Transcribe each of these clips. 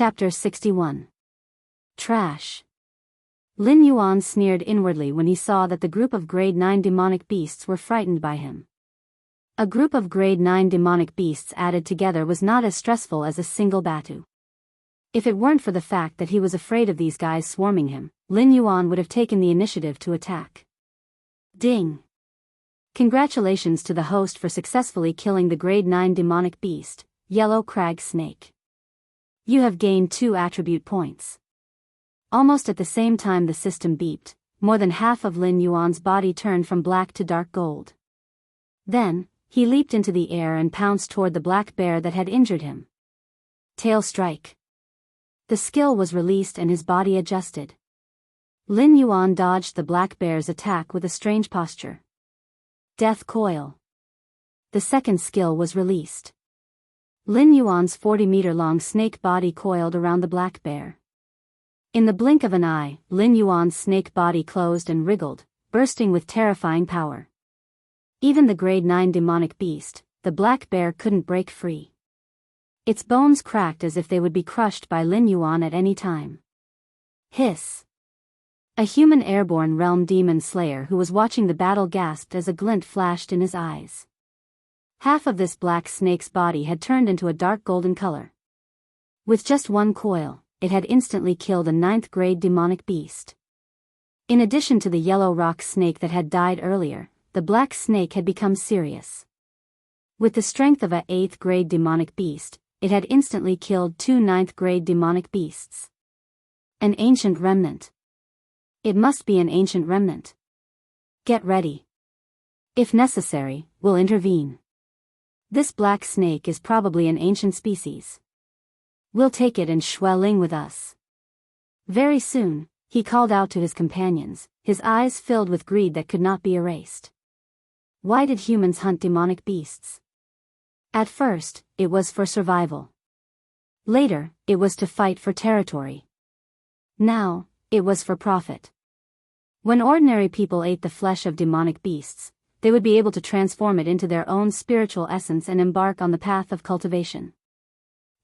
Chapter 61. Trash. Lin Yuan sneered inwardly when he saw that the group of grade 9 demonic beasts were frightened by him. A group of grade 9 demonic beasts added together was not as stressful as a single Batu. If it weren't for the fact that he was afraid of these guys swarming him, Lin Yuan would have taken the initiative to attack. Ding! Congratulations to the host for successfully killing the grade 9 demonic beast, Yellow Crag Snake. You have gained 2 attribute points. Almost at the same time the system beeped, more than half of Lin Yuan's body turned from black to dark gold. Then, he leaped into the air and pounced toward the black bear that had injured him. Tail strike. The skill was released and his body adjusted. Lin Yuan dodged the black bear's attack with a strange posture. Death coil. The second skill was released. Lin Yuan's 40-meter-long snake body coiled around the black bear. In the blink of an eye, Lin Yuan's snake body closed and wriggled, bursting with terrifying power. Even the grade 9 demonic beast, the black bear, couldn't break free. Its bones cracked as if they would be crushed by Lin Yuan at any time. Hiss. A human airborne realm demon slayer who was watching the battle gasped as a glint flashed in his eyes. Half of this black snake's body had turned into a dark golden color. With just one coil, it had instantly killed a 9th grade demonic beast. In addition to the yellow rock snake that had died earlier, the black snake had become serious. With the strength of a 8th grade demonic beast, it had instantly killed 2 9th grade demonic beasts. An ancient remnant. It must be an ancient remnant. Get ready. If necessary, we'll intervene. This black snake is probably an ancient species. We'll take it and Xueling with us. Very soon, he called out to his companions, his eyes filled with greed that could not be erased. Why did humans hunt demonic beasts? At first, it was for survival. Later, it was to fight for territory. Now, it was for profit. When ordinary people ate the flesh of demonic beasts, they would be able to transform it into their own spiritual essence and embark on the path of cultivation.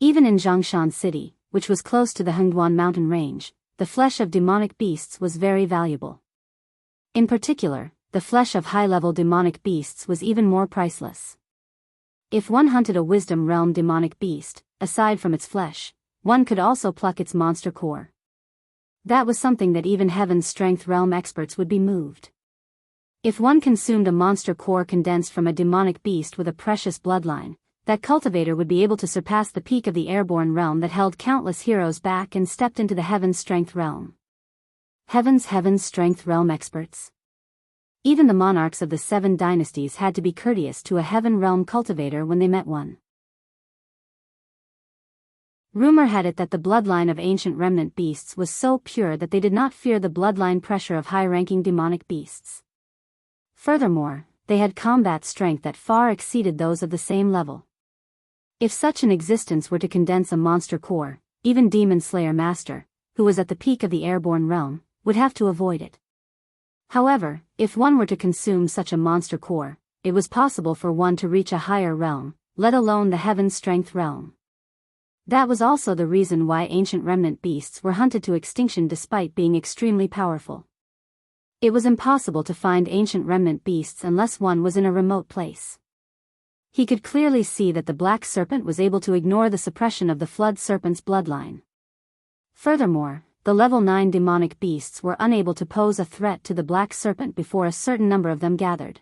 Even in Zhongshan City, which was close to the Hengduan mountain range, the flesh of demonic beasts was very valuable. In particular, the flesh of high-level demonic beasts was even more priceless. If one hunted a wisdom realm demonic beast, aside from its flesh, one could also pluck its monster core. That was something that even Heaven's Strength realm experts would be moved. If one consumed a monster core condensed from a demonic beast with a precious bloodline, that cultivator would be able to surpass the peak of the airborne realm that held countless heroes back and stepped into the Heaven's Strength realm. Heaven's Strength realm experts. Even the monarchs of the 7 dynasties had to be courteous to a Heaven realm cultivator when they met one. Rumor had it that the bloodline of ancient remnant beasts was so pure that they did not fear the bloodline pressure of high-ranking demonic beasts. Furthermore, they had combat strength that far exceeded those of the same level. If such an existence were to condense a monster core, even Demon Slayer Master, who was at the peak of the airborne realm, would have to avoid it. However, if one were to consume such a monster core, it was possible for one to reach a higher realm, let alone the Heaven's Strength realm. That was also the reason why ancient remnant beasts were hunted to extinction despite being extremely powerful. It was impossible to find ancient remnant beasts unless one was in a remote place. He could clearly see that the black serpent was able to ignore the suppression of the flood serpent's bloodline. Furthermore, the level 9 demonic beasts were unable to pose a threat to the black serpent before a certain number of them gathered.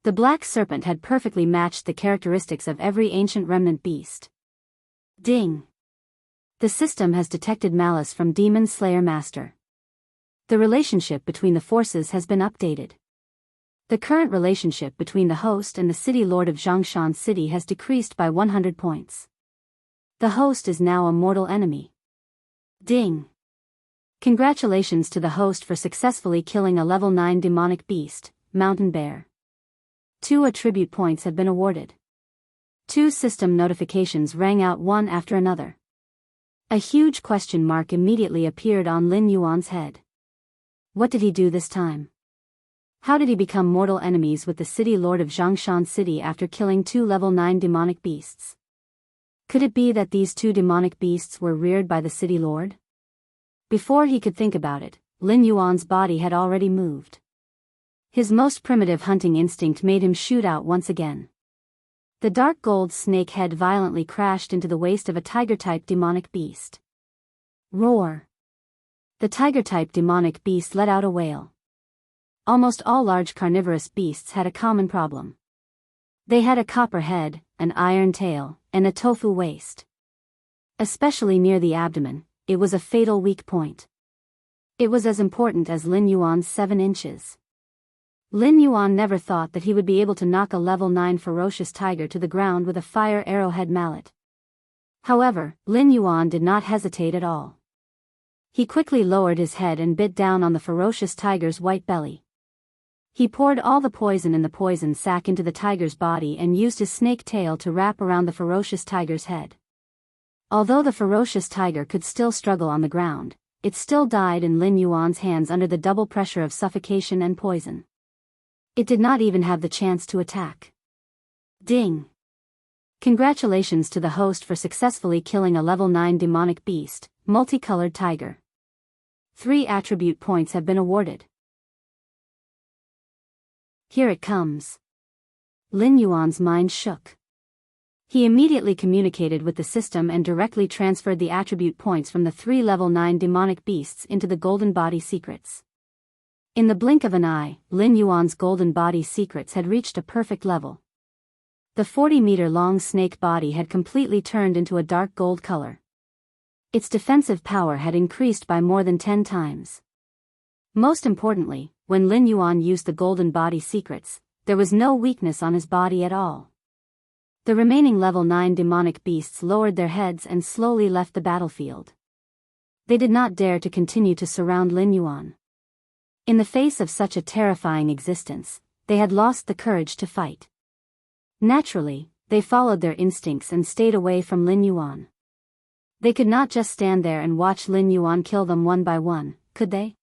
The black serpent had perfectly matched the characteristics of every ancient remnant beast. Ding! The system has detected malice from Demon Slayer Master. The relationship between the forces has been updated. The current relationship between the host and the city lord of Zhongshan City has decreased by 100 points. The host is now a mortal enemy. Ding! Congratulations to the host for successfully killing a level 9 demonic beast, Mountain Bear. 2 attribute points have been awarded. 2 system notifications rang out one after another. A huge question mark immediately appeared on Lin Yuan's head. What did he do this time? How did he become mortal enemies with the city lord of Zhongshan City after killing 2 level 9 demonic beasts? Could it be that these two demonic beasts were reared by the city lord? Before he could think about it, Lin Yuan's body had already moved. His most primitive hunting instinct made him shoot out once again. The dark gold snake head violently crashed into the waist of a tiger-type demonic beast. Roar! The tiger-type demonic beast let out a wail. Almost all large carnivorous beasts had a common problem. They had a copper head, an iron tail, and a tofu waist. Especially near the abdomen, it was a fatal weak point. It was as important as Lin Yuan's 7 inches. Lin Yuan never thought that he would be able to knock a level 9 ferocious tiger to the ground with a fire arrowhead mallet. However, Lin Yuan did not hesitate at all. He quickly lowered his head and bit down on the ferocious tiger's white belly. He poured all the poison in the poison sac into the tiger's body and used his snake tail to wrap around the ferocious tiger's head. Although the ferocious tiger could still struggle on the ground, it still died in Lin Yuan's hands under the double pressure of suffocation and poison. It did not even have the chance to attack. Ding! Congratulations to the host for successfully killing a level 9 demonic beast, multicolored tiger. 3 attribute points have been awarded. Here it comes. Lin Yuan's mind shook. He immediately communicated with the system and directly transferred the attribute points from the 3 level 9 demonic beasts into the golden body secrets. In the blink of an eye, Lin Yuan's golden body secrets had reached a perfect level. The 40-meter-long snake body had completely turned into a dark gold color. Its defensive power had increased by more than 10 times. Most importantly, when Lin Yuan used the golden body secrets, there was no weakness on his body at all. The remaining level 9 demonic beasts lowered their heads and slowly left the battlefield. They did not dare to continue to surround Lin Yuan. In the face of such a terrifying existence, they had lost the courage to fight. Naturally, they followed their instincts and stayed away from Lin Yuan. They could not just stand there and watch Lin Yuan kill them one by one, could they?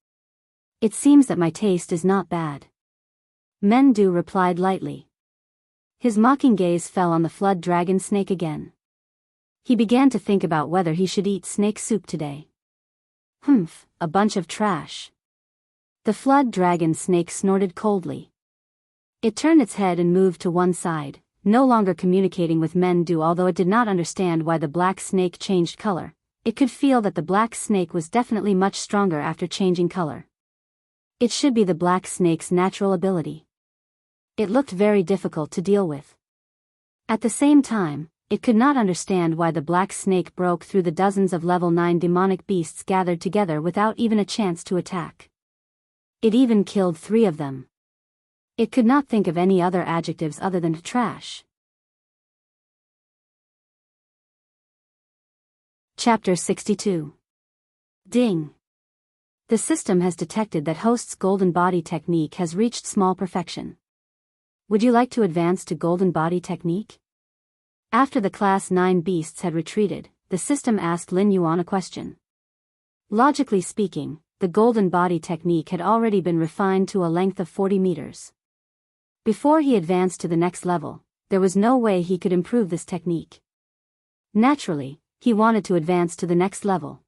It seems that my taste is not bad. Men Du replied lightly. His mocking gaze fell on the flood dragon snake again. He began to think about whether he should eat snake soup today. Humph, a bunch of trash. The flood dragon snake snorted coldly. It turned its head and moved to one side, no longer communicating with Men Du. Although it did not understand why the black snake changed color, it could feel that the black snake was definitely much stronger after changing color. It should be the black snake's natural ability. It looked very difficult to deal with. At the same time, it could not understand why the black snake broke through the dozens of level 9 demonic beasts gathered together without even a chance to attack. It even killed 3 of them. It could not think of any other adjectives other than trash. Chapter 62. Ding! The system has detected that host's golden body technique has reached small perfection. Would you like to advance to golden body technique? After the class 9 beasts had retreated, the system asked Lin Yuan a question. Logically speaking, the golden body technique had already been refined to a length of 40 meters. Before he advanced to the next level, there was no way he could improve this technique. Naturally, he wanted to advance to the next level.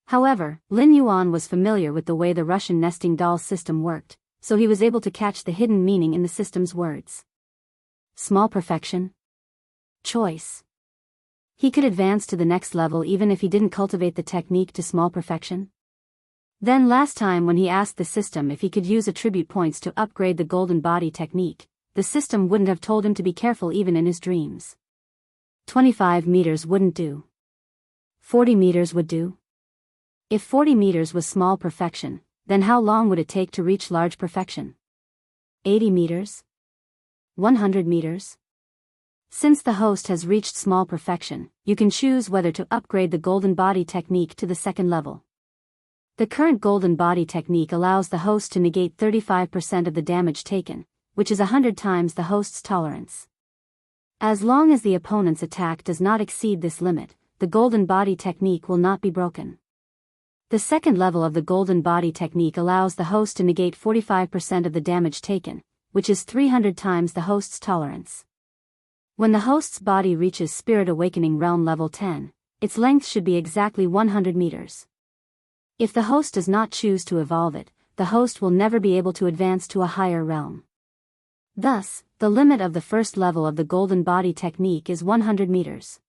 However, Lin Yuan was familiar with the way the Russian nesting doll system worked, so he was able to catch the hidden meaning in the system's words. Small perfection. Choice. He could advance to the next level even if he didn't cultivate the technique to small perfection. Then last time when he asked the system if he could use attribute points to upgrade the golden body technique, the system wouldn't have told him to be careful even in his dreams. 25 meters wouldn't do. 40 meters would do. If 40 meters was small perfection, then how long would it take to reach large perfection? 80 meters? 100 meters? Since the host has reached small perfection, you can choose whether to upgrade the golden body technique to the second level. The current golden body technique allows the host to negate 35% of the damage taken, which is 100 times the host's tolerance. As long as the opponent's attack does not exceed this limit, the golden body technique will not be broken. The second level of the golden body technique allows the host to negate 45% of the damage taken, which is 300 times the host's tolerance. When the host's body reaches Spirit Awakening Realm Level 10, its length should be exactly 100 meters. If the host does not choose to evolve it, the host will never be able to advance to a higher realm. Thus, the limit of the first level of the Golden Body technique is 100 meters.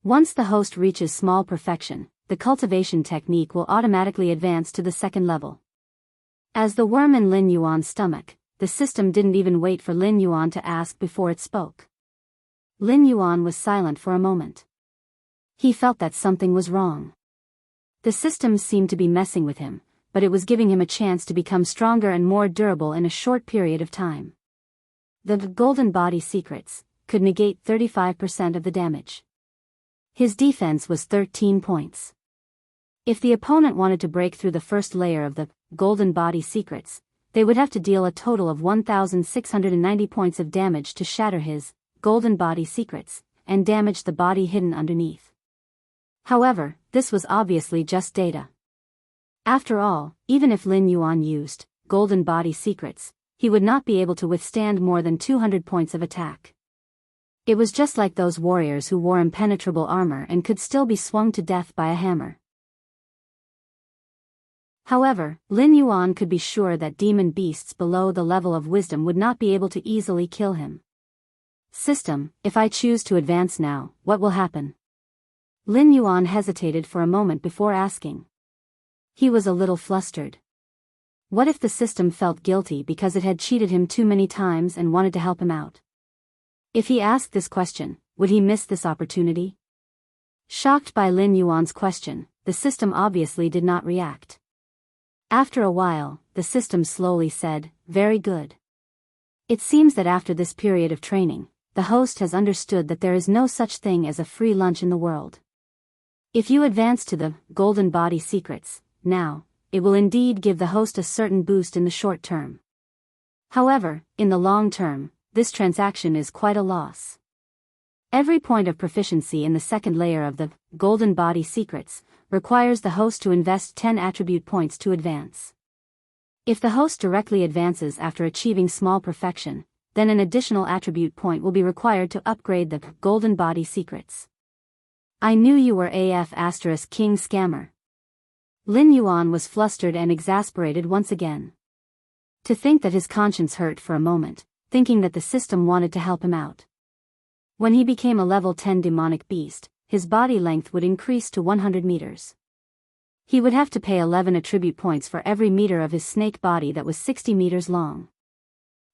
Once the host reaches small perfection, the cultivation technique will automatically advance to the second level. As the worm in Lin Yuan's stomach, the system didn't even wait for Lin Yuan to ask before it spoke. Lin Yuan was silent for a moment. He felt that something was wrong. The system seemed to be messing with him, but it was giving him a chance to become stronger and more durable in a short period of time. The Golden Body secrets could negate 35% of the damage. His defense was 13 points. If the opponent wanted to break through the first layer of the Golden Body secrets, they would have to deal a total of 1,690 points of damage to shatter his Golden Body secrets and damage the body hidden underneath. However, this was obviously just data. After all, even if Lin Yuan used Golden Body secrets, he would not be able to withstand more than 200 points of attack. It was just like those warriors who wore impenetrable armor and could still be swung to death by a hammer. However, Lin Yuan could be sure that demon beasts below the level of wisdom would not be able to easily kill him. System, if I choose to advance now, what will happen? Lin Yuan hesitated for a moment before asking. He was a little flustered. What if the system felt guilty because it had cheated him too many times and wanted to help him out? If he asked this question, would he miss this opportunity? Shocked by Lin Yuan's question, the system obviously did not react. After a while, the system slowly said, "Very good. It seems that after this period of training, the host has understood that there is no such thing as a free lunch in the world. If you advance to the Golden Body secrets, now, it will indeed give the host a certain boost in the short term. However, in the long term, this transaction is quite a loss. Every point of proficiency in the second layer of the Golden Body secrets requires the host to invest 10 attribute points to advance. If the host directly advances after achieving small perfection, then an additional attribute point will be required to upgrade the Golden Body secrets. I knew you were king scammer." Lin Yuan was flustered and exasperated once again. To think that his conscience hurt for a moment, thinking that the system wanted to help him out. When he became a level 10 demonic beast, his body length would increase to 100 meters. He would have to pay 11 attribute points for every meter of his snake body that was 60 meters long.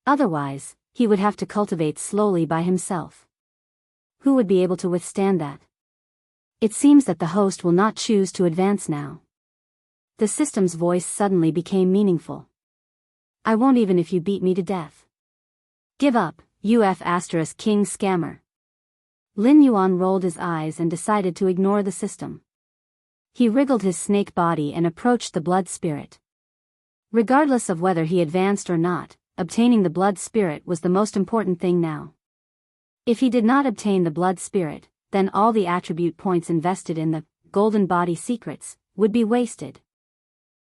Otherwise, he would have to cultivate slowly by himself. Who would be able to withstand that? It seems that the host will not choose to advance now. The system's voice suddenly became meaningful. I won't even if you beat me to death. Give up, king scammer. Lin Yuan rolled his eyes and decided to ignore the system. He wriggled his snake body and approached the blood spirit. Regardless of whether he advanced or not, obtaining the blood spirit was the most important thing now. If he did not obtain the blood spirit, then all the attribute points invested in the Golden Body secrets would be wasted.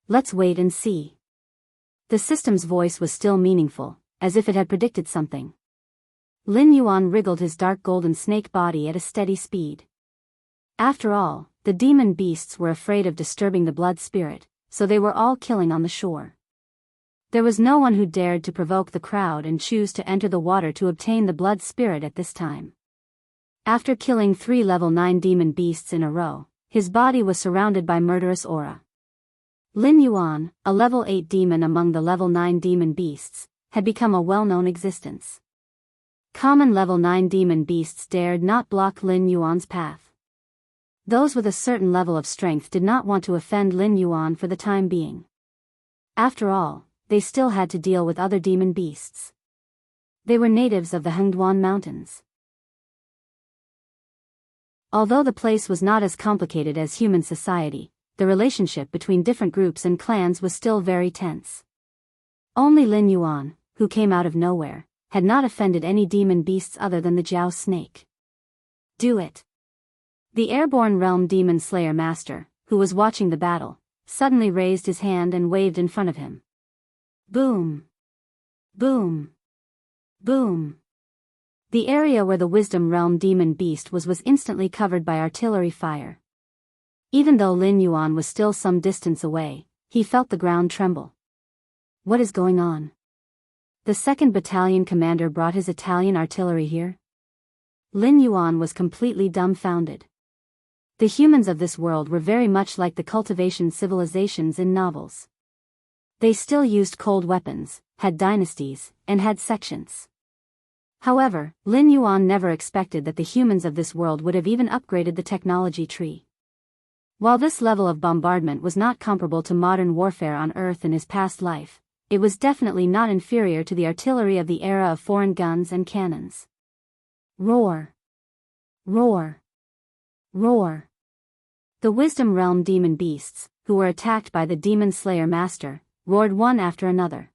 Let's wait and see. The system's voice was still meaningful, as if it had predicted something. Lin Yuan wriggled his dark golden snake body at a steady speed. After all, the demon beasts were afraid of disturbing the blood spirit, so they were all killing on the shore. There was no one who dared to provoke the crowd and choose to enter the water to obtain the blood spirit at this time. After killing 3 level 9 demon beasts in a row, his body was surrounded by murderous aura. Lin Yuan, a level 8 demon among the level 9 demon beasts, had become a well-known existence. Common level 9 demon beasts dared not block Lin Yuan's path. Those with a certain level of strength did not want to offend Lin Yuan for the time being. After all, they still had to deal with other demon beasts. They were natives of the Hengduan Mountains. Although the place was not as complicated as human society, the relationship between different groups and clans was still very tense. Only Lin Yuan, who came out of nowhere, had not offended any demon beasts other than the Jiao snake. Do it. The airborne realm demon slayer master, who was watching the battle, suddenly raised his hand and waved in front of him. Boom! Boom! Boom! The area where the Wisdom Realm demon beast was instantly covered by artillery fire. Even though Lin Yuan was still some distance away, he felt the ground tremble. What is going on? The 2nd Battalion commander brought his Italian artillery here? Lin Yuan was completely dumbfounded. The humans of this world were very much like the cultivation civilizations in novels. They still used cold weapons, had dynasties, and had sections. However, Lin Yuan never expected that the humans of this world would have even upgraded the technology tree. While this level of bombardment was not comparable to modern warfare on Earth in his past life, it was definitely not inferior to the artillery of the era of foreign guns and cannons. Roar! Roar! Roar! The Wisdom Realm demon beasts, who were attacked by the Demon Slayer Master, roared one after another.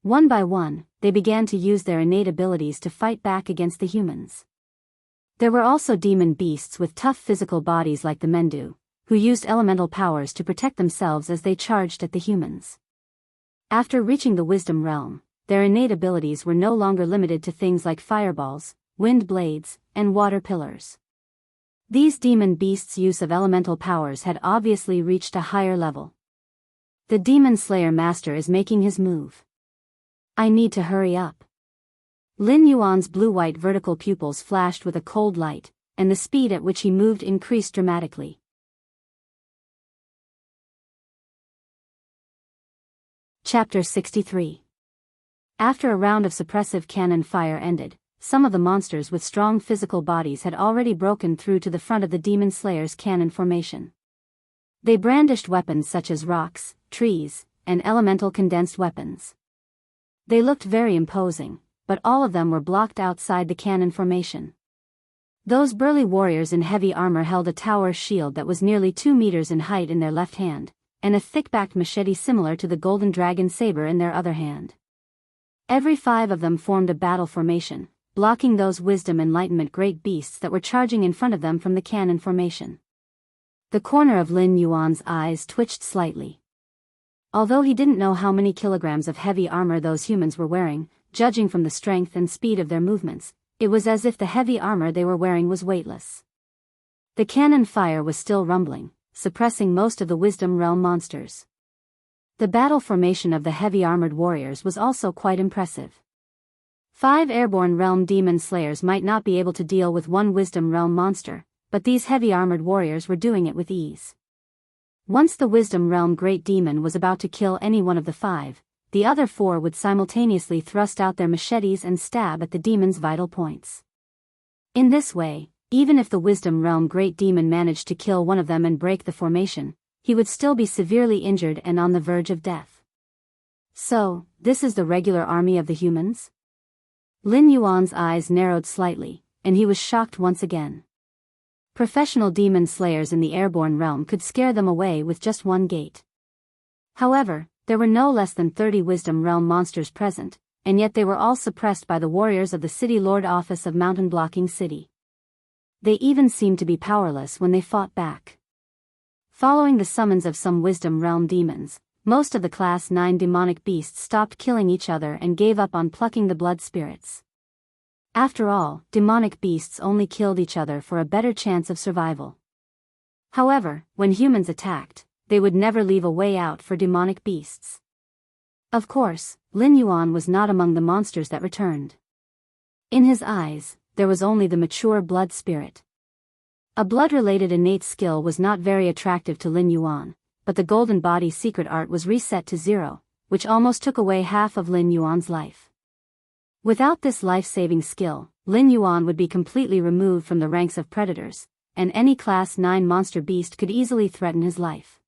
One by one, they began to use their innate abilities to fight back against the humans. There were also demon beasts with tough physical bodies like the Mendu, who used elemental powers to protect themselves as they charged at the humans. After reaching the Wisdom Realm, their innate abilities were no longer limited to things like fireballs, wind blades, and water pillars. These demon beasts' use of elemental powers had obviously reached a higher level. The Demon Slayer Master is making his move. I need to hurry up. Lin Yuan's blue-white vertical pupils flashed with a cold light, and the speed at which he moved increased dramatically. Chapter 63. After a round of suppressive cannon fire ended, some of the monsters with strong physical bodies had already broken through to the front of the Demon Slayer's cannon formation. They brandished weapons such as rocks, trees, and elemental condensed weapons. They looked very imposing, but all of them were blocked outside the cannon formation. Those burly warriors in heavy armor held a tower shield that was nearly 2 meters in height in their left hand, and a thick-backed machete similar to the golden dragon saber in their other hand. Every 5 of them formed a battle formation, blocking those wisdom enlightenment great beasts that were charging in front of them from the cannon formation. The corner of Lin Yuan's eyes twitched slightly. Although he didn't know how many kilograms of heavy armor those humans were wearing, judging from the strength and speed of their movements, it was as if the heavy armor they were wearing was weightless. The cannon fire was still rumbling, suppressing most of the Wisdom Realm monsters. The battle formation of the heavy armored warriors was also quite impressive. 5 airborne realm demon slayers might not be able to deal with 1 Wisdom Realm monster, but these heavy armored warriors were doing it with ease. Once the Wisdom Realm Great Demon was about to kill any one of the 5, the other 4 would simultaneously thrust out their machetes and stab at the demon's vital points. In this way, even if the Wisdom Realm Great Demon managed to kill one of them and break the formation, he would still be severely injured and on the verge of death. So, this is the regular army of the humans? Lin Yuan's eyes narrowed slightly, and he was shocked once again. Professional demon slayers in the airborne realm could scare them away with just 1 gate. However, there were no less than 30 Wisdom Realm monsters present, and yet they were all suppressed by the warriors of the City Lord Office of Mountain Blocking City. They even seemed to be powerless when they fought back. Following the summons of some Wisdom Realm demons, most of the Class 9 demonic beasts stopped killing each other and gave up on plucking the blood spirits. After all, demonic beasts only killed each other for a better chance of survival. However, when humans attacked, they would never leave a way out for demonic beasts. Of course, Lin Yuan was not among the monsters that returned. In his eyes, there was only the mature blood spirit. A blood-related innate skill was not very attractive to Lin Yuan, but the golden body secret art was reset to 0, which almost took away half of Lin Yuan's life. Without this life-saving skill, Lin Yuan would be completely removed from the ranks of predators, and any Class 9 monster beast could easily threaten his life.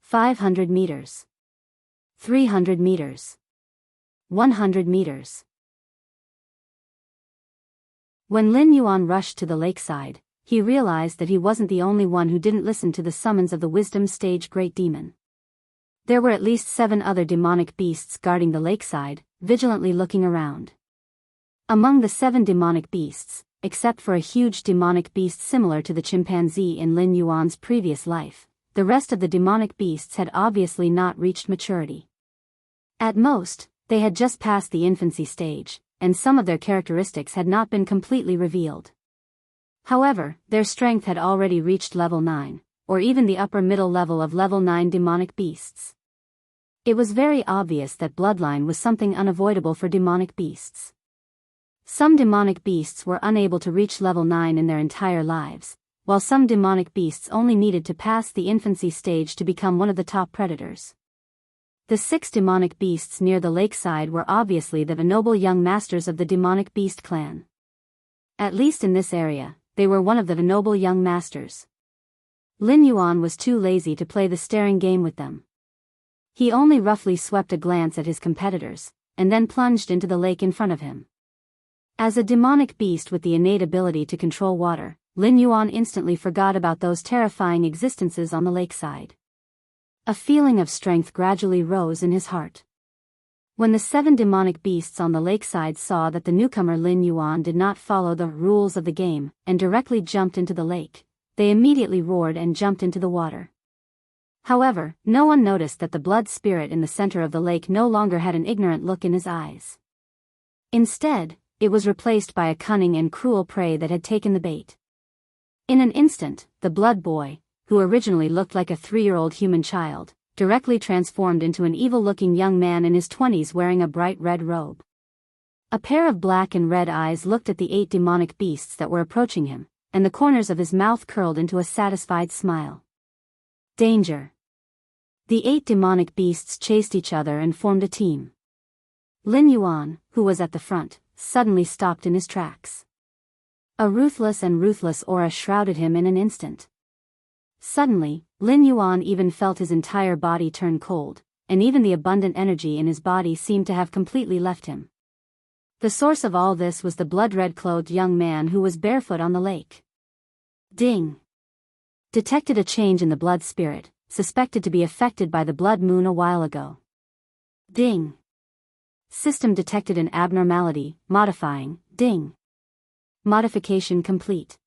500 meters. 300 meters. 100 meters. When Lin Yuan rushed to the lakeside, he realized that he wasn't the only one who didn't listen to the summons of the Wisdom Stage Great Demon. There were at least 7 other demonic beasts guarding the lakeside, vigilantly looking around. Among the 7 demonic beasts, except for a huge demonic beast similar to the chimpanzee in Lin Yuan's previous life, the rest of the demonic beasts had obviously not reached maturity. At most, they had just passed the infancy stage, and some of their characteristics had not been completely revealed. However, their strength had already reached level 9, or even the upper middle level of level 9 demonic beasts. It was very obvious that bloodline was something unavoidable for demonic beasts. Some demonic beasts were unable to reach level 9 in their entire lives, while some demonic beasts only needed to pass the infancy stage to become one of the top predators. The 6 demonic beasts near the lakeside were obviously the noble young masters of the demonic beast clan. At least in this area, they were one of the noble young masters. Lin Yuan was too lazy to play the staring game with them. He only roughly swept a glance at his competitors, and then plunged into the lake in front of him. As a demonic beast with the innate ability to control water, Lin Yuan instantly forgot about those terrifying existences on the lakeside. A feeling of strength gradually rose in his heart. When the 7 demonic beasts on the lakeside saw that the newcomer Lin Yuan did not follow the rules of the game, and directly jumped into the lake, they immediately roared and jumped into the water. However, no one noticed that the blood spirit in the center of the lake no longer had an ignorant look in his eyes. Instead, it was replaced by a cunning and cruel prey that had taken the bait. In an instant, the blood boy, who originally looked like a 3-year-old human child, directly transformed into an evil-looking young man in his 20s wearing a bright red robe. A pair of black and red eyes looked at the 8 demonic beasts that were approaching him, and the corners of his mouth curled into a satisfied smile. Danger! The 8 demonic beasts chased each other and formed a team. Lin Yuan, who was at the front, suddenly stopped in his tracks. A ruthless aura shrouded him in an instant. Suddenly, Lin Yuan even felt his entire body turn cold, and even the abundant energy in his body seemed to have completely left him. The source of all this was the blood-red clothed young man who was barefoot on the lake. Ding! Detected a change in the blood spirit, suspected to be affected by the blood moon a while ago. Ding! System detected an abnormality, modifying, ding. Modification complete.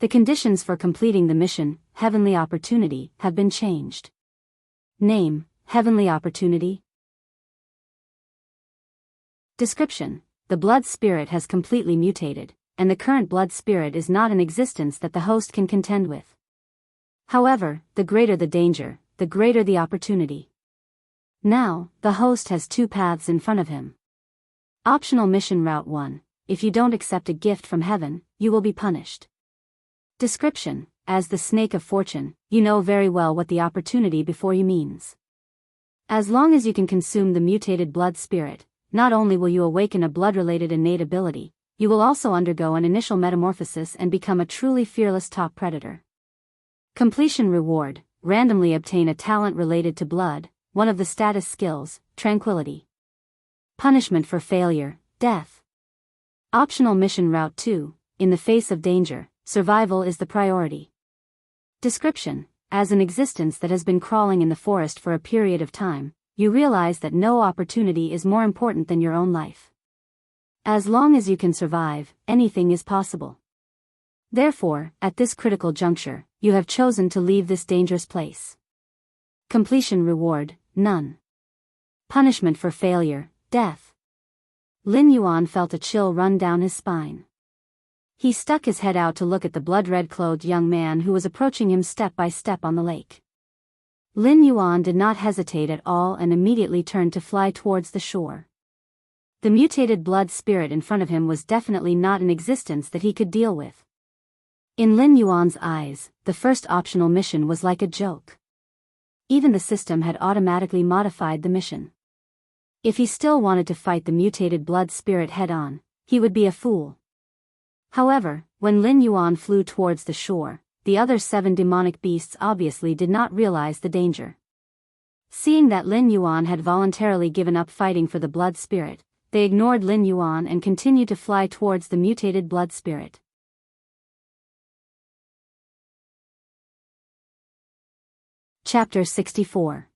The conditions for completing the mission, Heavenly Opportunity, have been changed. Name, Heavenly Opportunity. Description: the blood spirit has completely mutated, and the current blood spirit is not in existence that the host can contend with. However, the greater the danger, the greater the opportunity. Now, the host has 2 paths in front of him. Optional mission route 1: if you don't accept a gift from heaven, you will be punished. Description: as the snake of fortune, you know very well what the opportunity before you means. As long as you can consume the mutated blood spirit, not only will you awaken a blood-related innate ability, you will also undergo an initial metamorphosis and become a truly fearless top predator. Completion reward: randomly obtain a talent related to blood, one of the status skills, tranquility. Punishment for failure: death. Optional mission route 2: in the face of danger, survival is the priority. Description: as an existence that has been crawling in the forest for a period of time, you realize that no opportunity is more important than your own life. As long as you can survive, anything is possible. Therefore, at this critical juncture, you have chosen to leave this dangerous place. Completion reward: none. Punishment for failure: death. Lin Yuan felt a chill run down his spine. He stuck his head out to look at the blood-red clothed young man who was approaching him step by step on the lake. Lin Yuan did not hesitate at all and immediately turned to fly towards the shore. The mutated blood spirit in front of him was definitely not an existence that he could deal with. In Lin Yuan's eyes, the first optional mission was like a joke. Even the system had automatically modified the mission. If he still wanted to fight the mutated blood spirit head-on, he would be a fool. However, when Lin Yuan flew towards the shore, the other 7 demonic beasts obviously did not realize the danger. Seeing that Lin Yuan had voluntarily given up fighting for the blood spirit, they ignored Lin Yuan and continued to fly towards the mutated blood spirit. Chapter 64.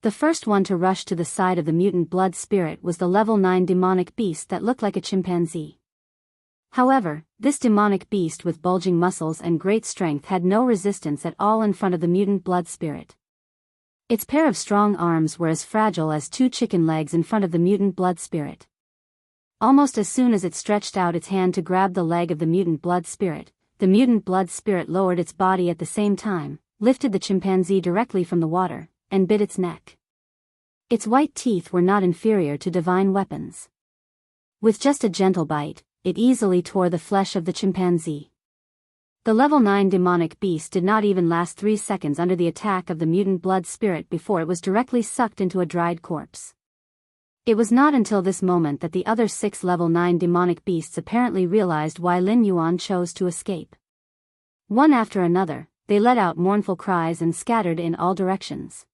The first one to rush to the side of the mutant blood spirit was the level 9 demonic beast that looked like a chimpanzee. However, this demonic beast with bulging muscles and great strength had no resistance at all in front of the mutant blood spirit. Its pair of strong arms were as fragile as 2 chicken legs in front of the mutant blood spirit. Almost as soon as it stretched out its hand to grab the leg of the mutant blood spirit, the mutant blood spirit lowered its body at the same time, lifted the chimpanzee directly from the water, and bit its neck. Its white teeth were not inferior to divine weapons. With just a gentle bite, it easily tore the flesh of the chimpanzee. The level 9 demonic beast did not even last 3 seconds under the attack of the mutant blood spirit before it was directly sucked into a dried corpse. It was not until this moment that the other 6 level 9 demonic beasts apparently realized why Lin Yuan chose to escape. One after another, they let out mournful cries and scattered in all directions.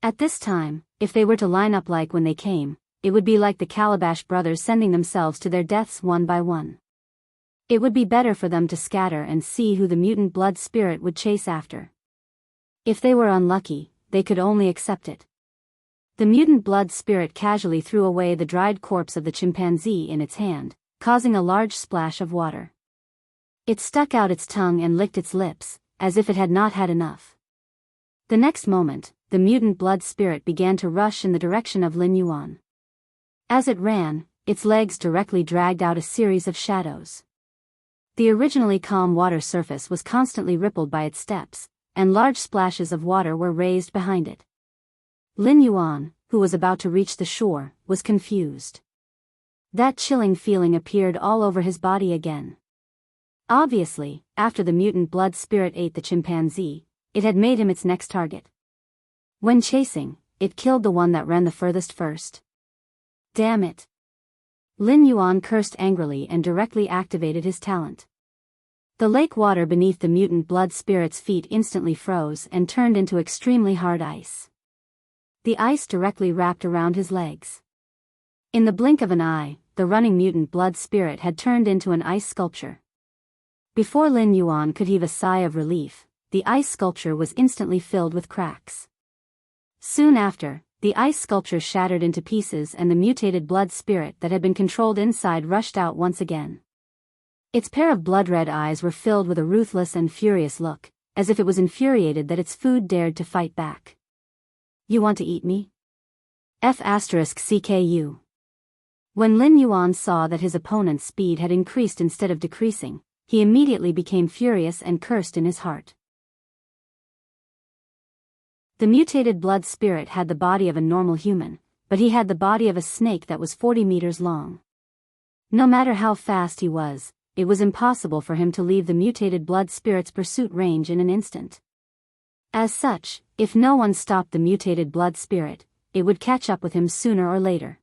At this time, if they were to line up like when they came, it would be like the Calabash brothers sending themselves to their deaths one by one. It would be better for them to scatter and see who the mutant blood spirit would chase after. If they were unlucky, they could only accept it. The mutant blood spirit casually threw away the dried corpse of the chimpanzee in its hand, causing a large splash of water. It stuck out its tongue and licked its lips, as if it had not had enough. The next moment, the mutant blood spirit began to rush in the direction of Lin Yuan. As it ran, its legs directly dragged out a series of shadows. The originally calm water surface was constantly rippled by its steps, and large splashes of water were raised behind it. Lin Yuan, who was about to reach the shore, was confused. That chilling feeling appeared all over his body again. Obviously, after the mutant blood spirit ate the chimpanzee, it had made him its next target. When chasing, it killed the one that ran the furthest first. Damn it! Lin Yuan cursed angrily and directly activated his talent. The lake water beneath the mutant blood spirit's feet instantly froze and turned into extremely hard ice. The ice directly wrapped around his legs. In the blink of an eye, the running mutant blood spirit had turned into an ice sculpture. Before Lin Yuan could heave a sigh of relief, the ice sculpture was instantly filled with cracks. Soon after, the ice sculpture shattered into pieces and the mutated blood spirit that had been controlled inside rushed out once again. Its pair of blood-red eyes were filled with a ruthless and furious look, as if it was infuriated that its food dared to fight back. You want to eat me? F***CKU. When Lin Yuan saw that his opponent's speed had increased instead of decreasing, he immediately became furious and cursed in his heart. The mutated blood spirit had the body of a normal human, but he had the body of a snake that was 40 meters long. No matter how fast he was, it was impossible for him to leave the mutated blood spirit's pursuit range in an instant. As such, if no one stopped the mutated blood spirit, it would catch up with him sooner or later.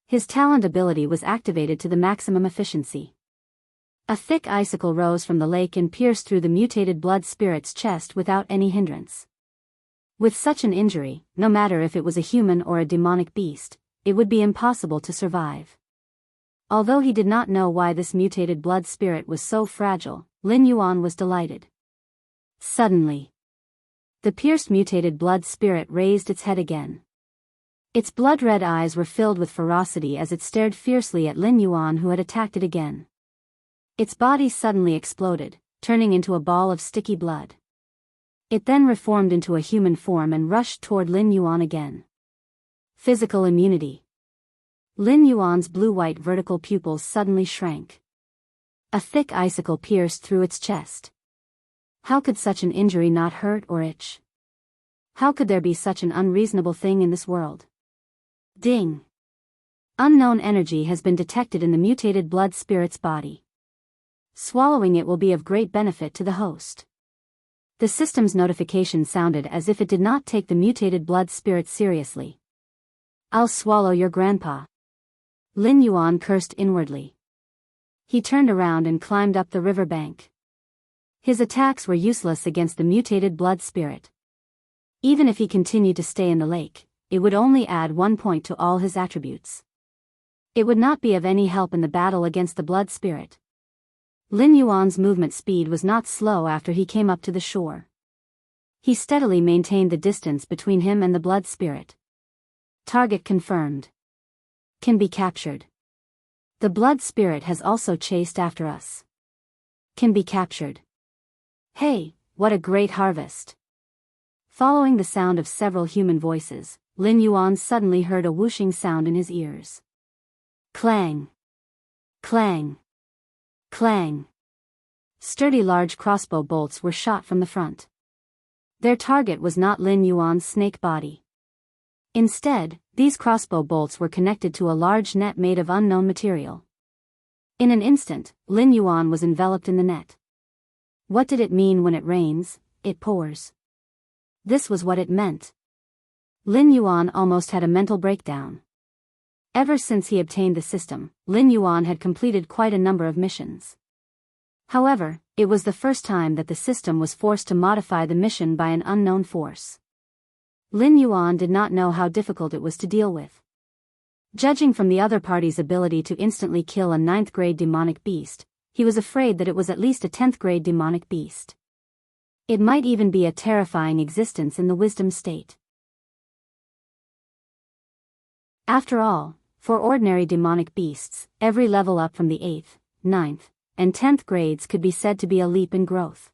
His talent ability was activated to the maximum efficiency. A thick icicle rose from the lake and pierced through the mutated blood spirit's chest without any hindrance. With such an injury, no matter if it was a human or a demonic beast, it would be impossible to survive. Although he did not know why this mutated blood spirit was so fragile, Lin Yuan was delighted. Suddenly, the pierced mutated blood spirit raised its head again. Its blood-red eyes were filled with ferocity as it stared fiercely at Lin Yuan, who had attacked it again. Its body suddenly exploded, turning into a ball of sticky blood. It then reformed into a human form and rushed toward Lin Yuan again. Physical immunity. Lin Yuan's blue-white vertical pupils suddenly shrank. A thick icicle pierced through its chest. How could such an injury not hurt or itch? How could there be such an unreasonable thing in this world? Ding! Unknown energy has been detected in the mutated blood spirit's body. Swallowing it will be of great benefit to the host. The system's notification sounded as if it did not take the mutated blood spirit seriously. I'll swallow your grandpa. Lin Yuan cursed inwardly. He turned around and climbed up the river bank. His attacks were useless against the mutated blood spirit. Even if he continued to stay in the lake, it would only add 1 point to all his attributes. It would not be of any help in the battle against the blood spirit. Lin Yuan's movement speed was not slow after he came up to the shore. He steadily maintained the distance between him and the blood spirit. Target confirmed. Can be captured. The blood spirit has also chased after us. Can be captured. Hey, what a great harvest. Following the sound of several human voices, Lin Yuan suddenly heard a whooshing sound in his ears. Clang. Clang. Clang. Sturdy large crossbow bolts were shot from the front. Their target was not Lin Yuan's snake body. Instead, these crossbow bolts were connected to a large net made of unknown material. In an instant, Lin Yuan was enveloped in the net. What did it mean when it rains, it pours? This was what it meant. Lin Yuan almost had a mental breakdown. Ever since he obtained the system, Lin Yuan had completed quite a number of missions. However, it was the first time that the system was forced to modify the mission by an unknown force. Lin Yuan did not know how difficult it was to deal with. Judging from the other party's ability to instantly kill a 9th-grade demonic beast, he was afraid that it was at least a 10th-grade demonic beast. It might even be a terrifying existence in the wisdom state. After all, for ordinary demonic beasts, every level up from the 8th, 9th, and 10th grades could be said to be a leap in growth.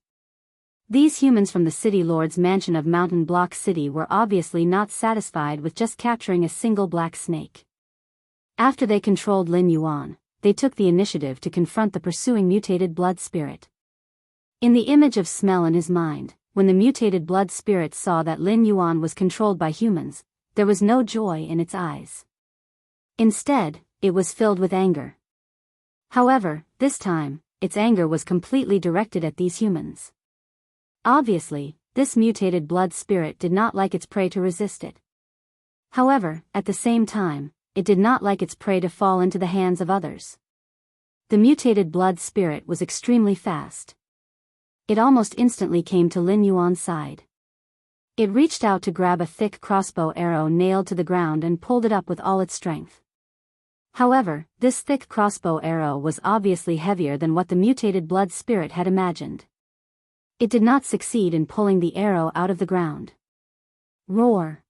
These humans from the City Lord's mansion of Mountain Block City were obviously not satisfied with just capturing a single black snake. After they controlled Lin Yuan, they took the initiative to confront the pursuing mutated blood spirit. In the image of smell in his mind, when the mutated blood spirit saw that Lin Yuan was controlled by humans, there was no joy in its eyes. Instead, it was filled with anger. However, this time, its anger was completely directed at these humans. Obviously, this mutated blood spirit did not like its prey to resist it. However, at the same time, it did not like its prey to fall into the hands of others. The mutated blood spirit was extremely fast. It almost instantly came to Lin Yuan's side. It reached out to grab a thick crossbow arrow nailed to the ground and pulled it up with all its strength. However, this thick crossbow arrow was obviously heavier than what the mutated blood spirit had imagined. It did not succeed in pulling the arrow out of the ground. Roar!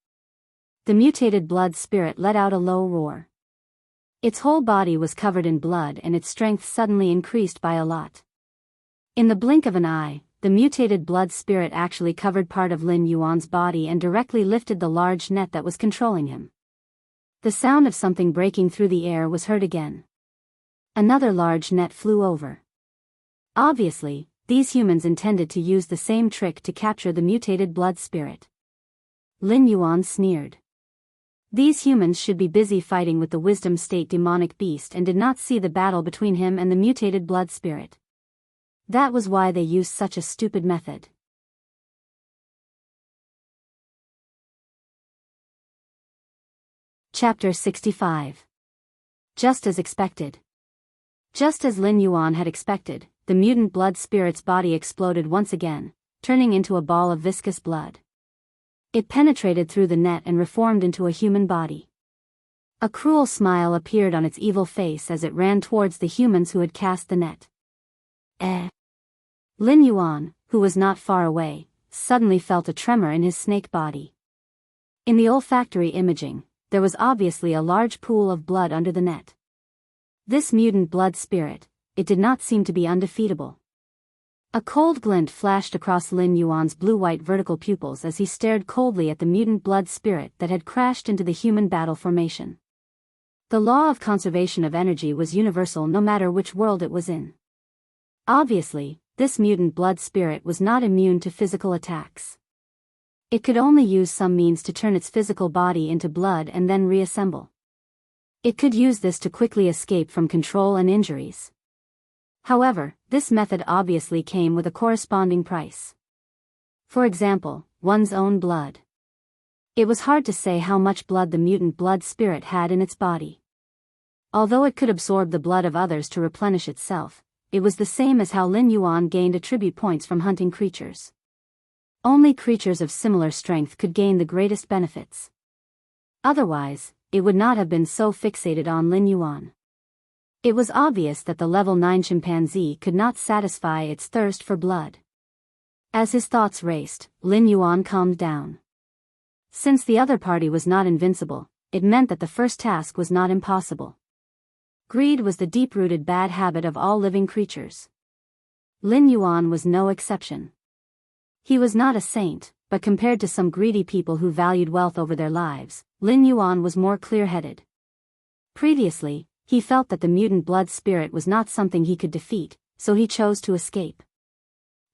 The mutated blood spirit let out a low roar. Its whole body was covered in blood and its strength suddenly increased by a lot. In the blink of an eye, the mutated blood spirit actually covered part of Lin Yuan's body and directly lifted the large net that was controlling him. The sound of something breaking through the air was heard again. Another large net flew over. Obviously, these humans intended to use the same trick to capture the mutated blood spirit. Lin Yuan sneered. These humans should be busy fighting with the wisdom state demonic beast and did not see the battle between him and the mutated blood spirit. That was why they used such a stupid method. Chapter 65. Just as expected. Just as Lin Yuan had expected, the mutant blood spirit's body exploded once again, turning into a ball of viscous blood. It penetrated through the net and reformed into a human body. A cruel smile appeared on its evil face as it ran towards the humans who had cast the net. Lin Yuan, who was not far away, suddenly felt a tremor in his snake body. In the olfactory imaging, there was obviously a large pool of blood under the net. This mutant blood spirit, it did not seem to be undefeatable. A cold glint flashed across Lin Yuan's blue-white vertical pupils as he stared coldly at the mutant blood spirit that had crashed into the human battle formation. The law of conservation of energy was universal no matter which world it was in. Obviously, this mutant blood spirit was not immune to physical attacks. It could only use some means to turn its physical body into blood and then reassemble. It could use this to quickly escape from control and injuries. However, this method obviously came with a corresponding price. For example, one's own blood. It was hard to say how much blood the mutant blood spirit had in its body. Although it could absorb the blood of others to replenish itself, it was the same as how Lin Yuan gained attribute points from hunting creatures. Only creatures of similar strength could gain the greatest benefits. Otherwise, it would not have been so fixated on Lin Yuan. It was obvious that the level 9 chimpanzee could not satisfy its thirst for blood. As his thoughts raced, Lin Yuan calmed down. Since the other party was not invincible, it meant that the first task was not impossible. Greed was the deep-rooted bad habit of all living creatures. Lin Yuan was no exception. He was not a saint, but compared to some greedy people who valued wealth over their lives, Lin Yuan was more clear-headed. Previously, He felt that the mutant blood spirit was not something he could defeat, so he chose to escape.